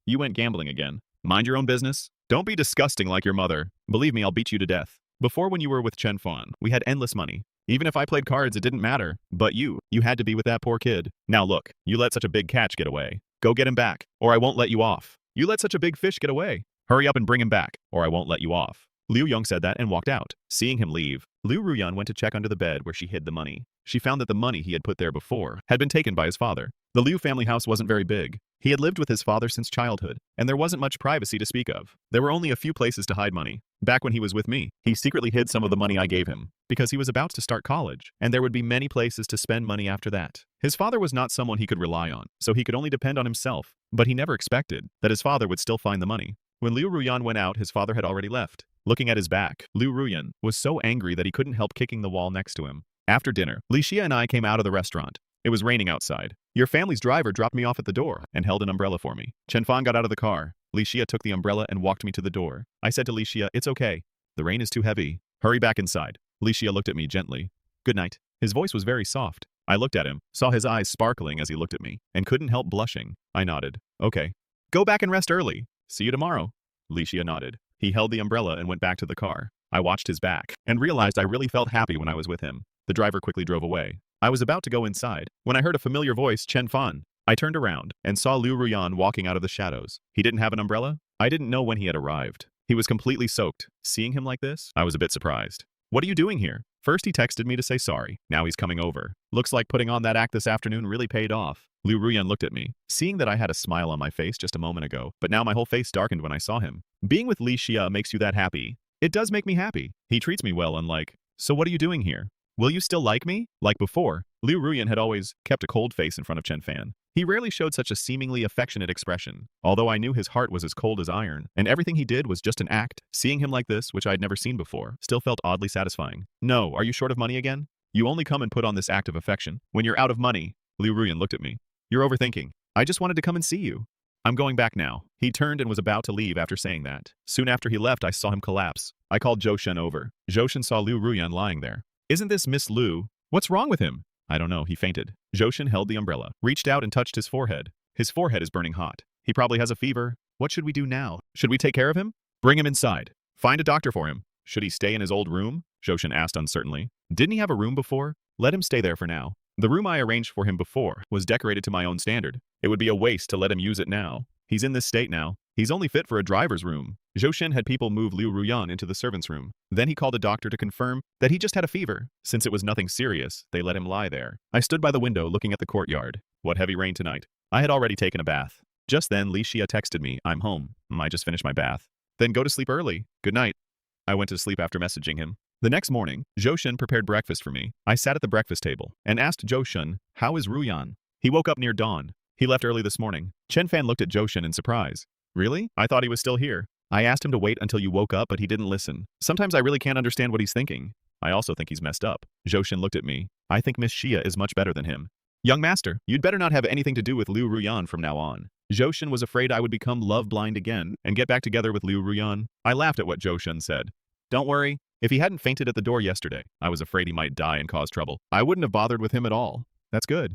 You went gambling again. Mind your own business. Don't be disgusting like your mother. Believe me, I'll beat you to death. Before, when you were with Chen Fan, we had endless money. Even if I played cards, it didn't matter. But you had to be with that poor kid. Now look, you let such a big catch get away. Go get him back, or I won't let you off. You let such a big fish get away. Hurry up and bring him back, or I won't let you off. Liu Yong said that and walked out. Seeing him leave, Liu Ruyan went to check under the bed where she hid the money. She found that the money he had put there before had been taken by his father. The Liu family house wasn't very big. He had lived with his father since childhood, and there wasn't much privacy to speak of. There were only a few places to hide money. Back when he was with me, he secretly hid some of the money I gave him, because he was about to start college, and there would be many places to spend money after that. His father was not someone he could rely on, so he could only depend on himself, but he never expected that his father would still find the money. When Liu Ruyan went out, his father had already left. Looking at his back, Liu Ruyan was so angry that he couldn't help kicking the wall next to him. After dinner, Li Xia and I came out of the restaurant. It was raining outside. Your family's driver dropped me off at the door and held an umbrella for me. Chen Fan got out of the car. Li Xia took the umbrella and walked me to the door. I said to Li Xia, it's okay. The rain is too heavy. Hurry back inside. Li Xia looked at me gently. Good night. His voice was very soft. I looked at him, saw his eyes sparkling as he looked at me, and couldn't help blushing. I nodded. Okay. Go back and rest early. See you tomorrow. Li Xia nodded. He held the umbrella and went back to the car. I watched his back and realized I really felt happy when I was with him. The driver quickly drove away. I was about to go inside when I heard a familiar voice, Chen Fan. I turned around and saw Liu Ruyan walking out of the shadows. He didn't have an umbrella? I didn't know when he had arrived. He was completely soaked. Seeing him like this, I was a bit surprised. What are you doing here? First he texted me to say sorry. Now he's coming over. Looks like putting on that act this afternoon really paid off. Liu Ruyan looked at me, seeing that I had a smile on my face just a moment ago, but now my whole face darkened when I saw him. Being with Li Xia makes you that happy. It does make me happy. He treats me well, unlike. So what are you doing here? Will you still like me? Like before, Liu Ruyan had always kept a cold face in front of Chen Fan. He rarely showed such a seemingly affectionate expression, although I knew his heart was as cold as iron, and everything he did was just an act. Seeing him like this, which I had never seen before, still felt oddly satisfying. No, are you short of money again? You only come and put on this act of affection when you're out of money. Liu Ruyan looked at me. You're overthinking. I just wanted to come and see you. I'm going back now. He turned and was about to leave after saying that. Soon after he left, I saw him collapse. I called Zhou Shen over. Zhou Shen saw Liu Ruyan lying there. Isn't this Miss Liu? What's wrong with him? I don't know, he fainted. Zhou Shen held the umbrella, reached out and touched his forehead. His forehead is burning hot. He probably has a fever. What should we do now? Should we take care of him? Bring him inside. Find a doctor for him. Should he stay in his old room? Zhou Shen asked uncertainly. Didn't he have a room before? Let him stay there for now. The room I arranged for him before was decorated to my own standard. It would be a waste to let him use it now. He's in this state now. He's only fit for a driver's room. Zhou Shen had people move Liu Ruyan into the servant's room. Then he called a doctor to confirm that he just had a fever. Since it was nothing serious, they let him lie there. I stood by the window looking at the courtyard. What heavy rain tonight. I had already taken a bath. Just then, Li Xia texted me, I'm home. I just finished my bath. Then go to sleep early. Good night. I went to sleep after messaging him. The next morning, Zhou Shen prepared breakfast for me. I sat at the breakfast table and asked Zhou Shen, how is Ruyan? He woke up near dawn. He left early this morning. Chen Fan looked at Zhou Shen in surprise. Really? I thought he was still here. I asked him to wait until you woke up, but he didn't listen. Sometimes I really can't understand what he's thinking. I also think he's messed up. Zhou Shen looked at me. I think Miss Xia is much better than him. Young master, you'd better not have anything to do with Liu Ruyan from now on. Zhou Shen was afraid I would become love blind again and get back together with Liu Ruyan. I laughed at what Zhou Shen said. Don't worry. If he hadn't fainted at the door yesterday, I was afraid he might die and cause trouble. I wouldn't have bothered with him at all. That's good.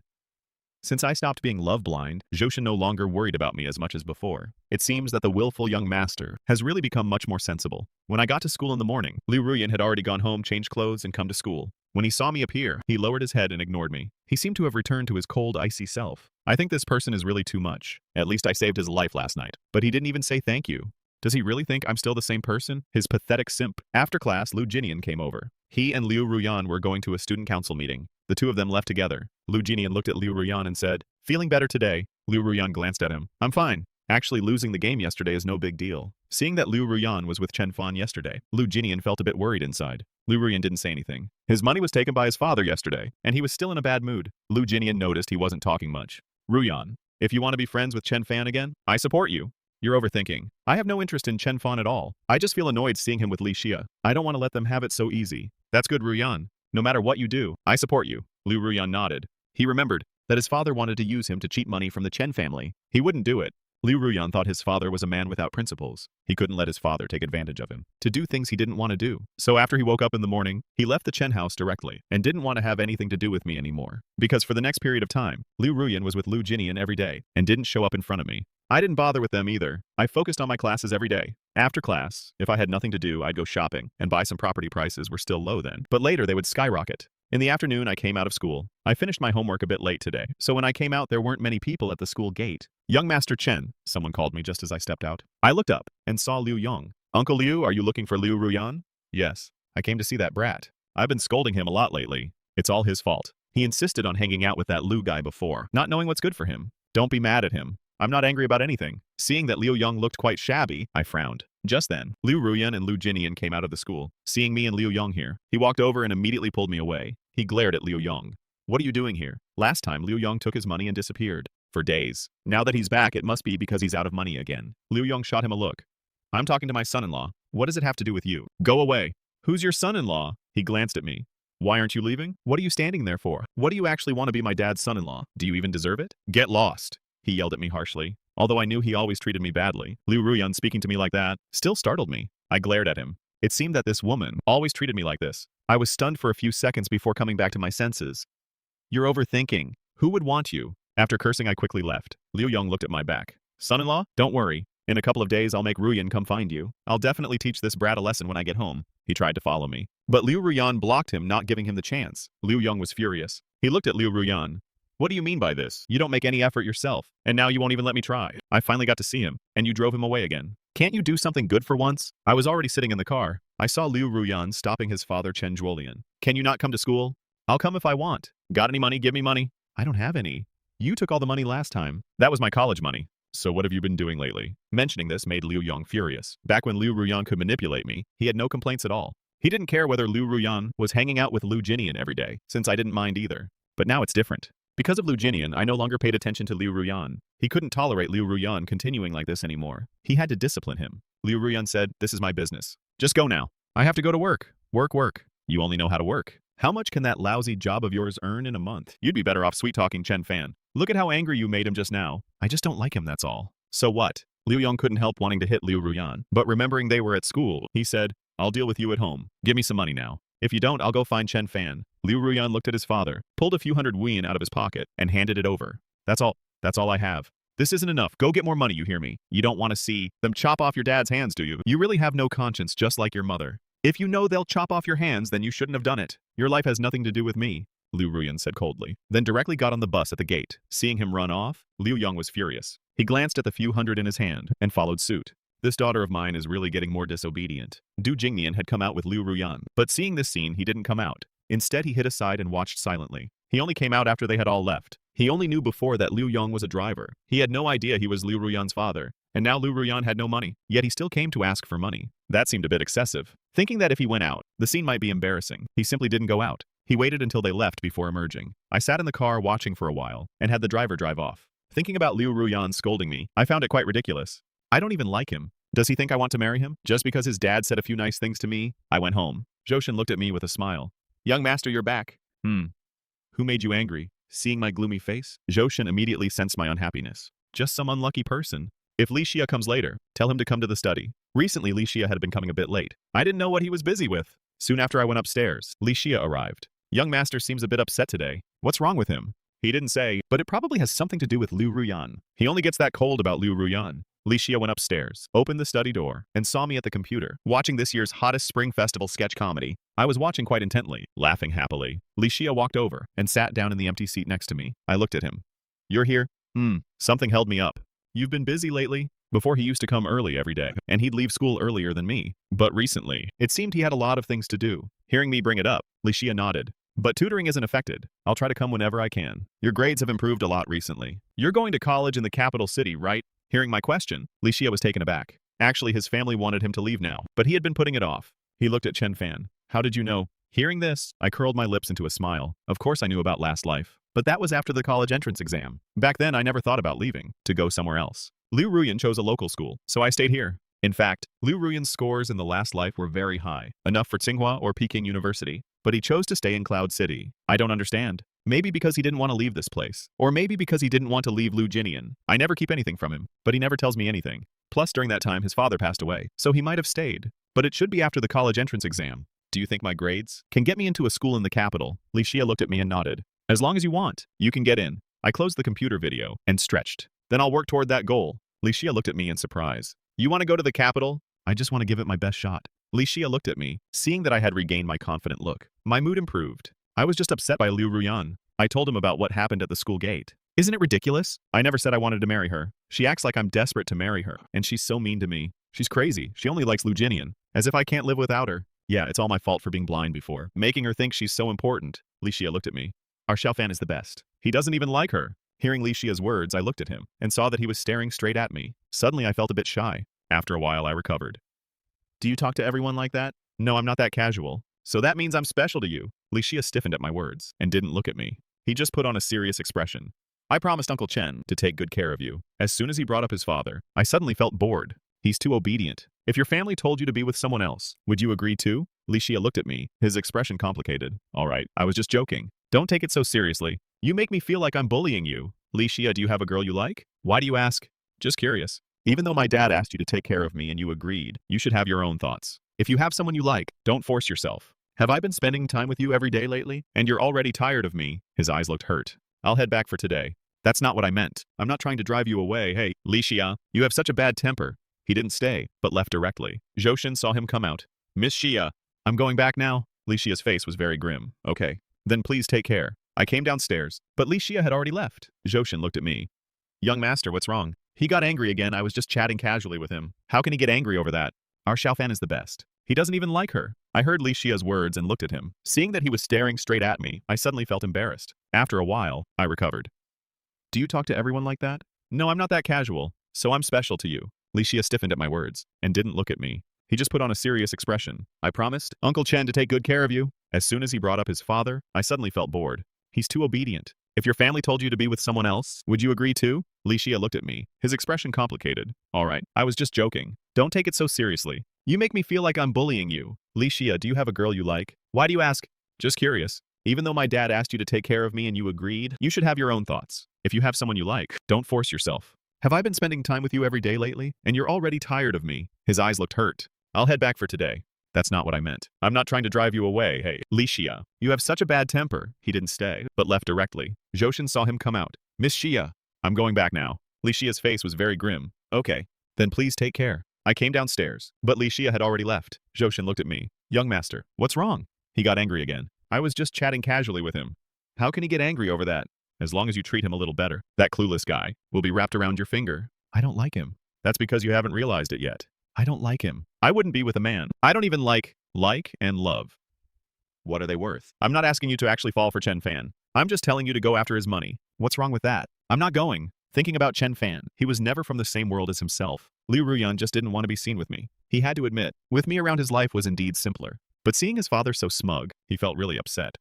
Since I stopped being love blind, Zhou Shen no longer worried about me as much as before. It seems that the willful young master has really become much more sensible. When I got to school in the morning, Liu Ruyan had already gone home, changed clothes, and come to school. When he saw me appear, he lowered his head and ignored me. He seemed to have returned to his cold, icy self. I think this person is really too much. At least I saved his life last night. But he didn't even say thank you. Does he really think I'm still the same person? His pathetic simp. After class, Liu Jinian came over. He and Liu Ruyan were going to a student council meeting. The two of them left together. Liu Jinian looked at Liu Ruyan and said, feeling better today. Liu Ruyan glanced at him. I'm fine. Actually, losing the game yesterday is no big deal. Seeing that Liu Ruyan was with Chen Fan yesterday, Liu Jinian felt a bit worried inside. Liu Ruyan didn't say anything. His money was taken by his father yesterday, and he was still in a bad mood. Liu Jinian noticed he wasn't talking much. Ruyan, if you want to be friends with Chen Fan again, I support you. You're overthinking. I have no interest in Chen Fan at all. I just feel annoyed seeing him with Li Xia. I don't want to let them have it so easy. That's good, Ruyan. No matter what you do, I support you. Liu Ruyan nodded. He remembered that his father wanted to use him to cheat money from the Chen family. He wouldn't do it. Liu Ruyan thought his father was a man without principles. He couldn't let his father take advantage of him to do things he didn't want to do. So after he woke up in the morning, he left the Chen house directly and didn't want to have anything to do with me anymore. Because for the next period of time, Liu Ruyan was with Liu Jinian every day and didn't show up in front of me. I didn't bother with them either. I focused on my classes every day. After class, if I had nothing to do, I'd go shopping and buy some property. Prices were still low then, but later they would skyrocket. In the afternoon, I came out of school. I finished my homework a bit late today, so when I came out, there weren't many people at the school gate. Young Master Chen, someone called me just as I stepped out. I looked up and saw Liu Yong. Uncle Liu, are you looking for Liu Ruyan? Yes, I came to see that brat. I've been scolding him a lot lately. It's all his fault. He insisted on hanging out with that Liu guy before, not knowing what's good for him. Don't be mad at him. I'm not angry about anything. Seeing that Liu Yong looked quite shabby, I frowned. Just then, Liu Ruyan and Liu Jinian came out of the school. Seeing me and Liu Yong here, he walked over and immediately pulled me away. He glared at Liu Yong. What are you doing here? Last time, Liu Yong took his money and disappeared. For days. Now that he's back, it must be because he's out of money again. Liu Yong shot him a look. I'm talking to my son-in-law. What does it have to do with you? Go away. Who's your son-in-law? He glanced at me. Why aren't you leaving? What are you standing there for? What do you actually want to be my dad's son-in-law? Do you even deserve it? Get lost. He yelled at me harshly. Although I knew he always treated me badly, Liu Ruyan speaking to me like that still startled me. I glared at him. It seemed that this woman always treated me like this. I was stunned for a few seconds before coming back to my senses. You're overthinking. Who would want you? After cursing, I quickly left. Liu Yong looked at my back. Son-in-law? Don't worry. In a couple of days, I'll make Ruyan come find you. I'll definitely teach this brat a lesson when I get home. He tried to follow me. But Liu Ruyan blocked him, not giving him the chance. Liu Yong was furious. He looked at Liu Ruyan. What do you mean by this? You don't make any effort yourself, and now you won't even let me try. I finally got to see him, and you drove him away again. Can't you do something good for once? I was already sitting in the car. I saw Liu Ruyan stopping his father Chen Zhuolian. Can you not come to school? I'll come if I want. Got any money? Give me money. I don't have any. You took all the money last time. That was my college money. So what have you been doing lately? Mentioning this made Liu Yong furious. Back when Liu Ruyan could manipulate me, he had no complaints at all. He didn't care whether Liu Ruyan was hanging out with Liu Jinian every day, since I didn't mind either. But now it's different. Because of Liu Jinian, I no longer paid attention to Liu Ruyan. He couldn't tolerate Liu Ruyan continuing like this anymore. He had to discipline him. Liu Ruyan said, "This is my business. Just go now. I have to go to work. Work. You only know how to work. How much can that lousy job of yours earn in a month? You'd be better off sweet-talking Chen Fan. Look at how angry you made him just now. I just don't like him, that's all." So what? Liu Yong couldn't help wanting to hit Liu Ruyan. But remembering they were at school, he said, "I'll deal with you at home. Give me some money now. If you don't, I'll go find Chen Fan." Liu Ruyan looked at his father, pulled a few hundred yuan out of his pocket, and handed it over. That's all I have. This isn't enough. Go get more money, you hear me? You don't want to see them chop off your dad's hands, do you? You really have no conscience, just like your mother. If you know they'll chop off your hands, then you shouldn't have done it. Your life has nothing to do with me, Liu Ruyan said coldly, then directly got on the bus at the gate. Seeing him run off, Liu Yong was furious. He glanced at the few hundred in his hand and followed suit. This daughter of mine is really getting more disobedient. Du Jingnian had come out with Liu Ruyan, but seeing this scene, he didn't come out. Instead, he hid aside and watched silently. He only came out after they had all left. He only knew before that Liu Yong was a driver. He had no idea he was Liu Ruyan's father. And now Liu Ruyan had no money, yet he still came to ask for money. That seemed a bit excessive. Thinking that if he went out, the scene might be embarrassing, he simply didn't go out. He waited until they left before emerging. I sat in the car watching for a while, and had the driver drive off. Thinking about Liu Ruyan scolding me, I found it quite ridiculous. I don't even like him. Does he think I want to marry him? Just because his dad said a few nice things to me? I went home. Zhoushan looked at me with a smile. "Young master, you're back." Who made you angry? Seeing my gloomy face, Zhoushan immediately sensed my unhappiness. Just some unlucky person. If Li Xia comes later, tell him to come to the study. Recently, Li Xia had been coming a bit late. I didn't know what he was busy with. Soon after I went upstairs, Li Xia arrived. Young master seems a bit upset today. What's wrong with him? He didn't say, but it probably has something to do with Liu Ruyan. He only gets that cold about Liu Ruyan. Li Xia went upstairs, opened the study door, and saw me at the computer, watching this year's hottest spring festival sketch comedy. I was watching quite intently, laughing happily. Li Xia walked over and sat down in the empty seat next to me. I looked at him. "You're here?" Something held me up. "You've been busy lately?" Before he used to come early every day, and he'd leave school earlier than me. But recently, it seemed he had a lot of things to do. Hearing me bring it up, Li Xia nodded. "But tutoring isn't affected. I'll try to come whenever I can. Your grades have improved a lot recently. You're going to college in the capital city, right?" Hearing my question, Li Xia was taken aback. Actually, his family wanted him to leave now, but he had been putting it off. He looked at Chen Fan. "How did you know?" Hearing this, I curled my lips into a smile. Of course I knew about last life. But that was after the college entrance exam. Back then, I never thought about leaving, to go somewhere else. Liu Ruyan chose a local school, so I stayed here. In fact, Liu Ruyan's scores in the last life were very high, enough for Tsinghua or Peking University. But he chose to stay in Cloud City. I don't understand. Maybe because he didn't want to leave this place. Or maybe because he didn't want to leave Liu Jinian. I never keep anything from him, but he never tells me anything. Plus, during that time, his father passed away, so he might have stayed. But it should be after the college entrance exam. Do you think my grades can get me into a school in the capital? Li Xia looked at me and nodded. As long as you want, you can get in. I closed the computer video and stretched. Then I'll work toward that goal. Li Xia looked at me in surprise. You want to go to the capital? I just want to give it my best shot. Li Xia looked at me, seeing that I had regained my confident look. My mood improved. I was just upset by Liu Ruyan. I told him about what happened at the school gate. Isn't it ridiculous? I never said I wanted to marry her. She acts like I'm desperate to marry her, and she's so mean to me. She's crazy. She only likes Liu Jinian. As if I can't live without her. Yeah, it's all my fault for being blind before, making her think she's so important. Li Xia looked at me. Our Xiaofan is the best. He doesn't even like her. Hearing Li Xia's words, I looked at him and saw that he was staring straight at me. Suddenly, I felt a bit shy. After a while, I recovered. Do you talk to everyone like that? No, I'm not that casual. So that means I'm special to you. Li Xia stiffened at my words and didn't look at me. He just put on a serious expression. I promised Uncle Chen to take good care of you. As soon as he brought up his father, I suddenly felt bored. He's too obedient. If your family told you to be with someone else, would you agree too? Li Xia looked at me, his expression complicated. All right, I was just joking. Don't take it so seriously. You make me feel like I'm bullying you. Li Xia, do you have a girl you like? Why do you ask? Just curious. Even though my dad asked you to take care of me and you agreed, you should have your own thoughts. If you have someone you like, don't force yourself. Have I been spending time with you every day lately? And you're already tired of me? His eyes looked hurt. I'll head back for today. That's not what I meant. I'm not trying to drive you away. Hey, Li Xia, you have such a bad temper. He didn't stay, but left directly. Zhou Shin saw him come out. Miss Xia, I'm going back now. Li Xia's face was very grim. Okay. Then please take care. I came downstairs, but Li Xia had already left. Zhou Shin looked at me. Young master, what's wrong? He got angry again. I was just chatting casually with him. How can he get angry over that? Our Xiaofan is the best. He doesn't even like her. I heard Li Xia's words and looked at him. Seeing that he was staring straight at me, I suddenly felt embarrassed. After a while, I recovered. Do you talk to everyone like that? No, I'm not that casual, so I'm special to you. Li Xia stiffened at my words and didn't look at me. He just put on a serious expression. I promised Uncle Chen to take good care of you. As soon as he brought up his father, I suddenly felt bored. He's too obedient. If your family told you to be with someone else, would you agree too? Li Xia looked at me, his expression complicated. All right, I was just joking. Don't take it so seriously. You make me feel like I'm bullying you. Li Xia, do you have a girl you like? Why do you ask? Just curious. Even though my dad asked you to take care of me and you agreed, you should have your own thoughts. If you have someone you like, don't force yourself. Have I been spending time with you every day lately? And you're already tired of me. His eyes looked hurt. I'll head back for today. That's not what I meant. I'm not trying to drive you away. Hey, Li Xia, you have such a bad temper. He didn't stay, but left directly. Zhou Shin saw him come out. Miss Xia, I'm going back now. Li Xia's face was very grim. Okay, then please take care. I came downstairs, but Li Xia had already left. Zhou Shin looked at me. Young master, what's wrong? He got angry again. I was just chatting casually with him. How can he get angry over that? As long as you treat him a little better. That clueless guy will be wrapped around your finger. I don't like him. That's because you haven't realized it yet. I don't like him. I wouldn't be with a man. I don't even like and love. What are they worth? I'm not asking you to actually fall for Chen Fan. I'm just telling you to go after his money. What's wrong with that? I'm not going. Thinking about Chen Fan, he was never from the same world as himself. Liu Ruyan just didn't want to be seen with me. He had to admit, with me around his life was indeed simpler. But seeing his father so smug, he felt really upset.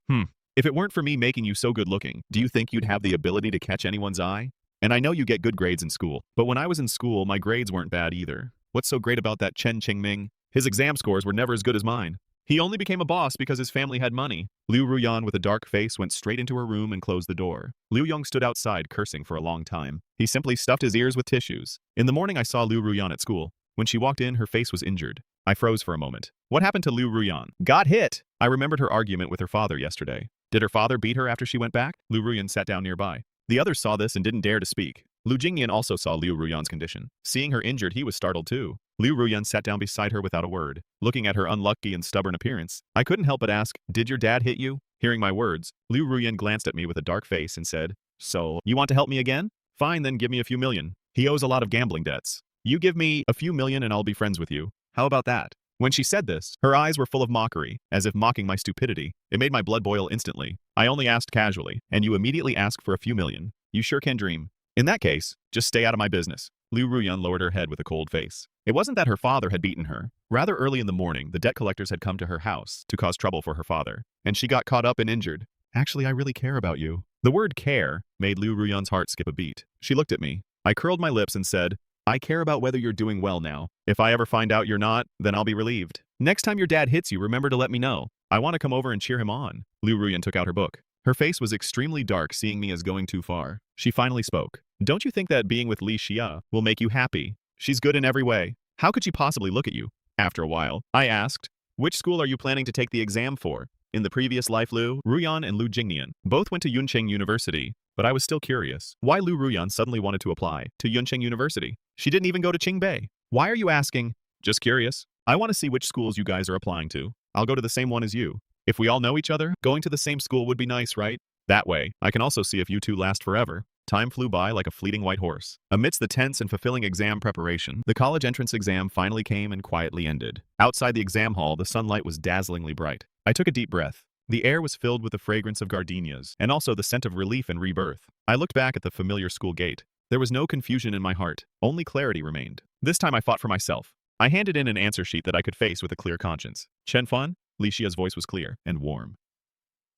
If it weren't for me making you so good looking, do you think you'd have the ability to catch anyone's eye? And I know you get good grades in school, but when I was in school, my grades weren't bad either. What's so great about that Chen Qingming? His exam scores were never as good as mine. He only became a boss because his family had money. Liu Ruyan with a dark face went straight into her room and closed the door. Liu Yong stood outside cursing for a long time. He simply stuffed his ears with tissues. In the morning I saw Liu Ruyan at school. When she walked in, her face was injured. I froze for a moment. What happened to Liu Ruyan? Got hit! I remembered her argument with her father yesterday. Did her father beat her after she went back? Liu Ruyan sat down nearby. The others saw this and didn't dare to speak. Lu Jingyan also saw Liu Ruyan's condition. Seeing her injured, he was startled too. Liu Ruyan sat down beside her without a word. Looking at her unlucky and stubborn appearance, I couldn't help but ask, did your dad hit you? Hearing my words, Liu Ruyan glanced at me with a dark face and said, so, you want to help me again? Fine, then give me a few million. He owes a lot of gambling debts. You give me a few million and I'll be friends with you. How about that? When she said this, her eyes were full of mockery, as if mocking my stupidity. It made my blood boil instantly. I only asked casually, and you immediately ask for a few million. You sure can dream. In that case, just stay out of my business. Liu Ruyan lowered her head with a cold face. It wasn't that her father had beaten her. Rather early in the morning, the debt collectors had come to her house to cause trouble for her father, and she got caught up and injured. Actually, I really care about you. The word care made Liu Ruyan's heart skip a beat. She looked at me. I curled my lips and said, I care about whether you're doing well now. If I ever find out you're not, then I'll be relieved. Next time your dad hits you, remember to let me know. I want to come over and cheer him on. Liu Ruyan took out her book. Her face was extremely dark, seeing me as going too far. She finally spoke. Don't you think that being with Li Xia will make you happy? She's good in every way. How could she possibly look at you? After a while, I asked, which school are you planning to take the exam for? In the previous life, Liu Ruyan and Lu Jingyan both went to Yuncheng University, but I was still curious. Why Liu Ruyan suddenly wanted to apply to Yuncheng University? She didn't even go to Qingbei. Why are you asking? Just curious. I want to see which schools you guys are applying to. I'll go to the same one as you. If we all know each other, going to the same school would be nice, right? That way, I can also see if you two last forever. Time flew by like a fleeting white horse. Amidst the tense and fulfilling exam preparation, the college entrance exam finally came and quietly ended. Outside the exam hall, the sunlight was dazzlingly bright. I took a deep breath. The air was filled with the fragrance of gardenias, and also the scent of relief and rebirth. I looked back at the familiar school gate. There was no confusion in my heart, only clarity remained. This time I fought for myself. I handed in an answer sheet that I could face with a clear conscience. Chen Fan? Li Xia's voice was clear and warm.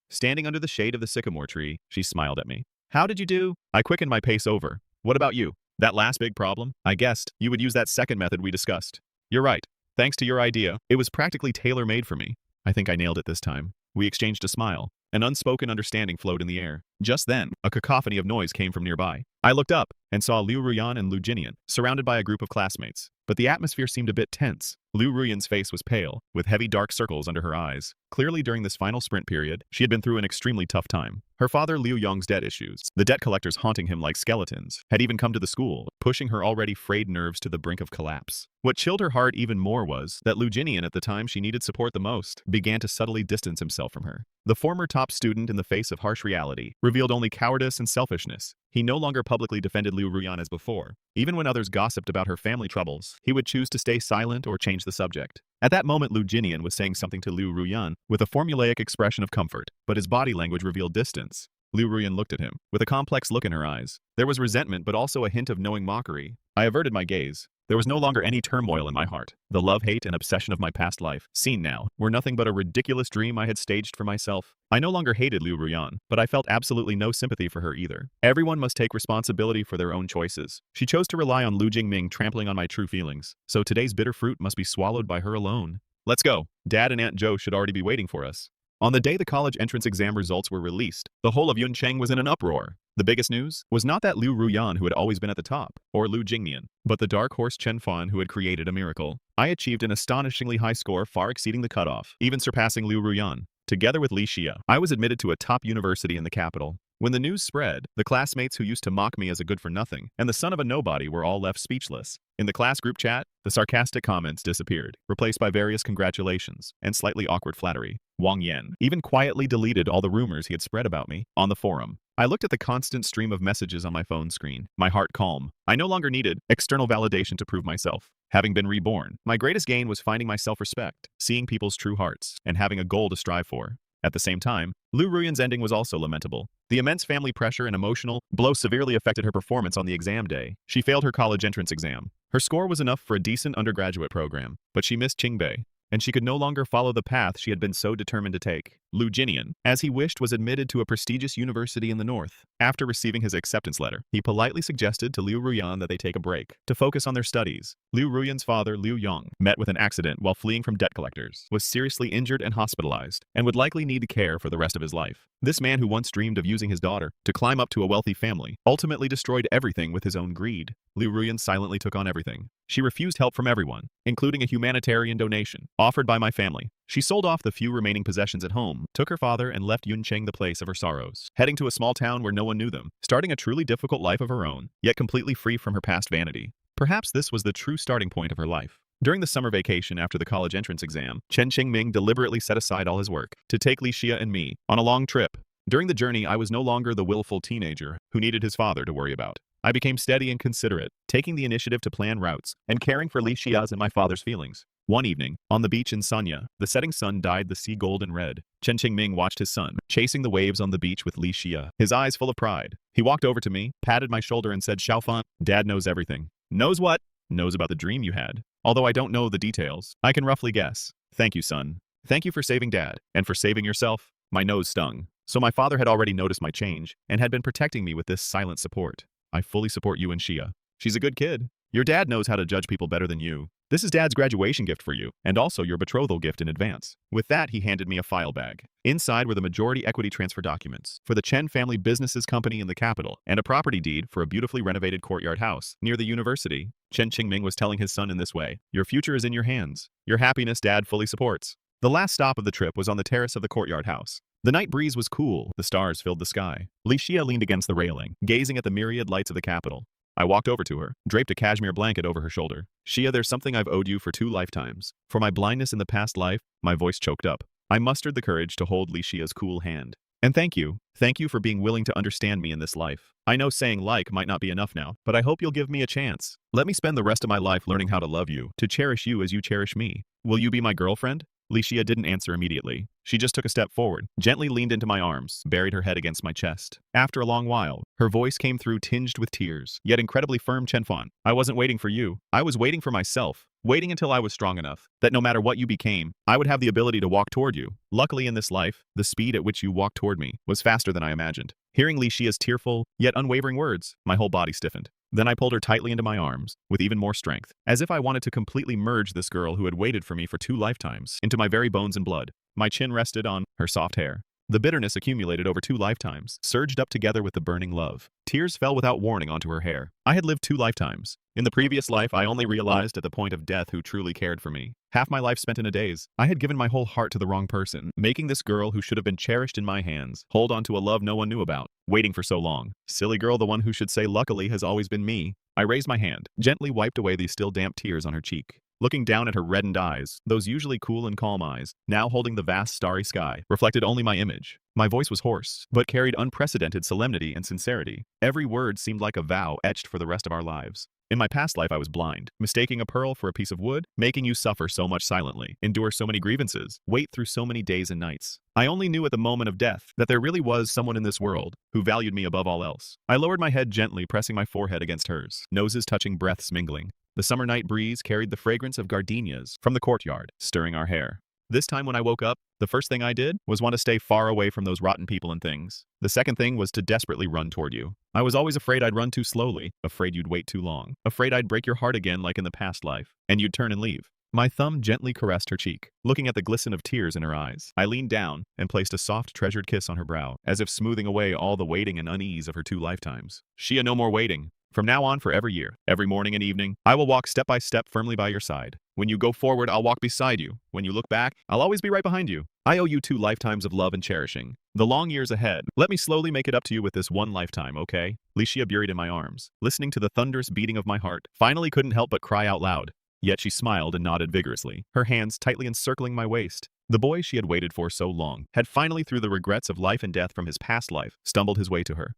Standing under the shade of the sycamore tree, she smiled at me. How did you do? I quickened my pace over. What about you? That last big problem? I guessed you would use that second method we discussed. You're right. Thanks to your idea, it was practically tailor-made for me. I think I nailed it this time. We exchanged a smile. An unspoken understanding flowed in the air. Just then, a cacophony of noise came from nearby. I looked up and saw Liu Ruyan and Lu Jinian surrounded by a group of classmates, but the atmosphere seemed a bit tense. Liu Ruyan's face was pale, with heavy dark circles under her eyes. Clearly during this final sprint period, she had been through an extremely tough time. Her father Liu Yong's debt issues, the debt collectors haunting him like skeletons, had even come to the school, pushing her already frayed nerves to the brink of collapse. What chilled her heart even more was that Liu Jinian, at the time she needed support the most, began to subtly distance himself from her. The former top student, in the face of harsh reality, revealed only cowardice and selfishness. He no longer publicly defended Liu Ruyan as before. Even when others gossiped about her family troubles, he would choose to stay silent or change the subject. At that moment, Liu Jinian was saying something to Liu Ruyan with a formulaic expression of comfort, but his body language revealed distance. Liu Ruyan looked at him, with a complex look in her eyes. There was resentment but also a hint of knowing mockery. I averted my gaze. There was no longer any turmoil in my heart. The love, hate, and obsession of my past life, seen now, were nothing but a ridiculous dream I had staged for myself. I no longer hated Liu Ruyan, but I felt absolutely no sympathy for her either. Everyone must take responsibility for their own choices. She chose to rely on Liu Jingming trampling on my true feelings, so today's bitter fruit must be swallowed by her alone. Let's go. Dad and Aunt Joe should already be waiting for us. On the day the college entrance exam results were released, the whole of Yuncheng was in an uproar. The biggest news was not that Liu Ruyan, who had always been at the top, or Liu Jingmian, but the dark horse Chen Fan, who had created a miracle. I achieved an astonishingly high score, far exceeding the cutoff, even surpassing Liu Ruyan. Together with Li Xia, I was admitted to a top university in the capital. When the news spread, the classmates who used to mock me as a good-for-nothing and the son of a nobody were all left speechless. In the class group chat, the sarcastic comments disappeared, replaced by various congratulations and slightly awkward flattery. Wang Yan even quietly deleted all the rumors he had spread about me on the forum. I looked at the constant stream of messages on my phone screen, my heart calm. I no longer needed external validation to prove myself. Having been reborn, my greatest gain was finding my self-respect, seeing people's true hearts, and having a goal to strive for. At the same time, Liu Ruyan's ending was also lamentable. The immense family pressure and emotional blow severely affected her performance on the exam day. She failed her college entrance exam. Her score was enough for a decent undergraduate program, but she missed Qingbei, and she could no longer follow the path she had been so determined to take. Liu Jinian, as he wished, was admitted to a prestigious university in the north. After receiving his acceptance letter, he politely suggested to Liu Ruyan that they take a break to focus on their studies. Liu Ruyan's father, Liu Yong, met with an accident while fleeing from debt collectors, was seriously injured and hospitalized, and would likely need care for the rest of his life. This man, who once dreamed of using his daughter to climb up to a wealthy family, ultimately destroyed everything with his own greed. Liu Ruyan silently took on everything. She refused help from everyone, including a humanitarian donation offered by my family. She sold off the few remaining possessions at home, took her father, and left Yuncheng the place of her sorrows, heading to a small town where no one knew them, starting a truly difficult life of her own, yet completely free from her past vanity. Perhaps this was the true starting point of her life. During the summer vacation after the college entrance exam, Chen Qingming deliberately set aside all his work to take Li Xia and me on a long trip. During the journey, I was no longer the willful teenager who needed his father to worry about. I became steady and considerate, taking the initiative to plan routes and caring for Li Xia's and my father's feelings. One evening, on the beach in Sanya, the setting sun dyed the sea gold and red. Chen Qingming watched his son, chasing the waves on the beach with Li Xia, his eyes full of pride. He walked over to me, patted my shoulder and said, "Xiaofan, Dad knows everything." "Knows what?" "Knows about the dream you had. Although I don't know the details, I can roughly guess." "Thank you, son. Thank you for saving Dad, and for saving yourself." My nose stung. So my father had already noticed my change, and had been protecting me with this silent support. "I fully support you and Xia. She's a good kid. Your dad knows how to judge people better than you. This is Dad's graduation gift for you, and also your betrothal gift in advance." With that, he handed me a file bag. Inside were the majority equity transfer documents for the Chen family businesses company in the capital, and a property deed for a beautifully renovated courtyard house near the university. Chen Qingming was telling his son in this way, "Your future is in your hands. Your happiness Dad fully supports." The last stop of the trip was on the terrace of the courtyard house. The night breeze was cool, the stars filled the sky. Li Xia leaned against the railing, gazing at the myriad lights of the capital. I walked over to her, draped a cashmere blanket over her shoulder. "Xia, there's something I've owed you for 2 lifetimes. For my blindness in the past life," my voice choked up. I mustered the courage to hold Li Xia's cool hand. "And thank you for being willing to understand me in this life. I know saying like might not be enough now, but I hope you'll give me a chance. Let me spend the rest of my life learning how to love you, to cherish you as you cherish me. Will you be my girlfriend?" Li Xia didn't answer immediately. She just took a step forward, gently leaned into my arms, buried her head against my chest. After a long while, her voice came through tinged with tears, yet incredibly firm. "Chen Fan, I wasn't waiting for you. I was waiting for myself. Waiting until I was strong enough, that no matter what you became, I would have the ability to walk toward you. Luckily in this life, the speed at which you walked toward me was faster than I imagined." Hearing Li Xia's tearful, yet unwavering words, my whole body stiffened. Then I pulled her tightly into my arms, with even more strength, as if I wanted to completely merge this girl who had waited for me for 2 lifetimes into my very bones and blood. My chin rested on her soft hair. The bitterness accumulated over 2 lifetimes, surged up together with the burning love. Tears fell without warning onto her hair. I had lived 2 lifetimes. In the previous life, I only realized at the point of death who truly cared for me. Half my life spent in a daze. I had given my whole heart to the wrong person, making this girl who should have been cherished in my hands hold on to a love no one knew about. Waiting for so long. Silly girl, the one who should say luckily has always been me. I raised my hand, gently wiped away the still damp tears on her cheek. Looking down at her reddened eyes, those usually cool and calm eyes, now holding the vast starry sky, reflected only my image. My voice was hoarse, but carried unprecedented solemnity and sincerity. Every word seemed like a vow etched for the rest of our lives. In my past life I was blind, mistaking a pearl for a piece of wood, making you suffer so much silently, endure so many grievances, wait through so many days and nights. I only knew at the moment of death that there really was someone in this world who valued me above all else. I lowered my head gently, pressing my forehead against hers, noses touching, breaths mingling. The summer night breeze carried the fragrance of gardenias from the courtyard, stirring our hair. This time when I woke up, the first thing I did was want to stay far away from those rotten people and things. The second thing was to desperately run toward you. I was always afraid I'd run too slowly, afraid you'd wait too long, afraid I'd break your heart again like in the past life, and you'd turn and leave. My thumb gently caressed her cheek, looking at the glisten of tears in her eyes. I leaned down and placed a soft, treasured kiss on her brow, as if smoothing away all the waiting and unease of her 2 lifetimes. Shia, no more waiting. From now on, for every year, every morning and evening, I will walk step by step firmly by your side. When you go forward, I'll walk beside you. When you look back, I'll always be right behind you. I owe you 2 lifetimes of love and cherishing. The long years ahead, let me slowly make it up to you with this 1 lifetime, okay? Licia, buried in my arms, listening to the thunderous beating of my heart, finally couldn't help but cry out loud. Yet she smiled and nodded vigorously, her hands tightly encircling my waist. The boy she had waited for so long had finally, through the regrets of life and death from his past life, stumbled his way to her.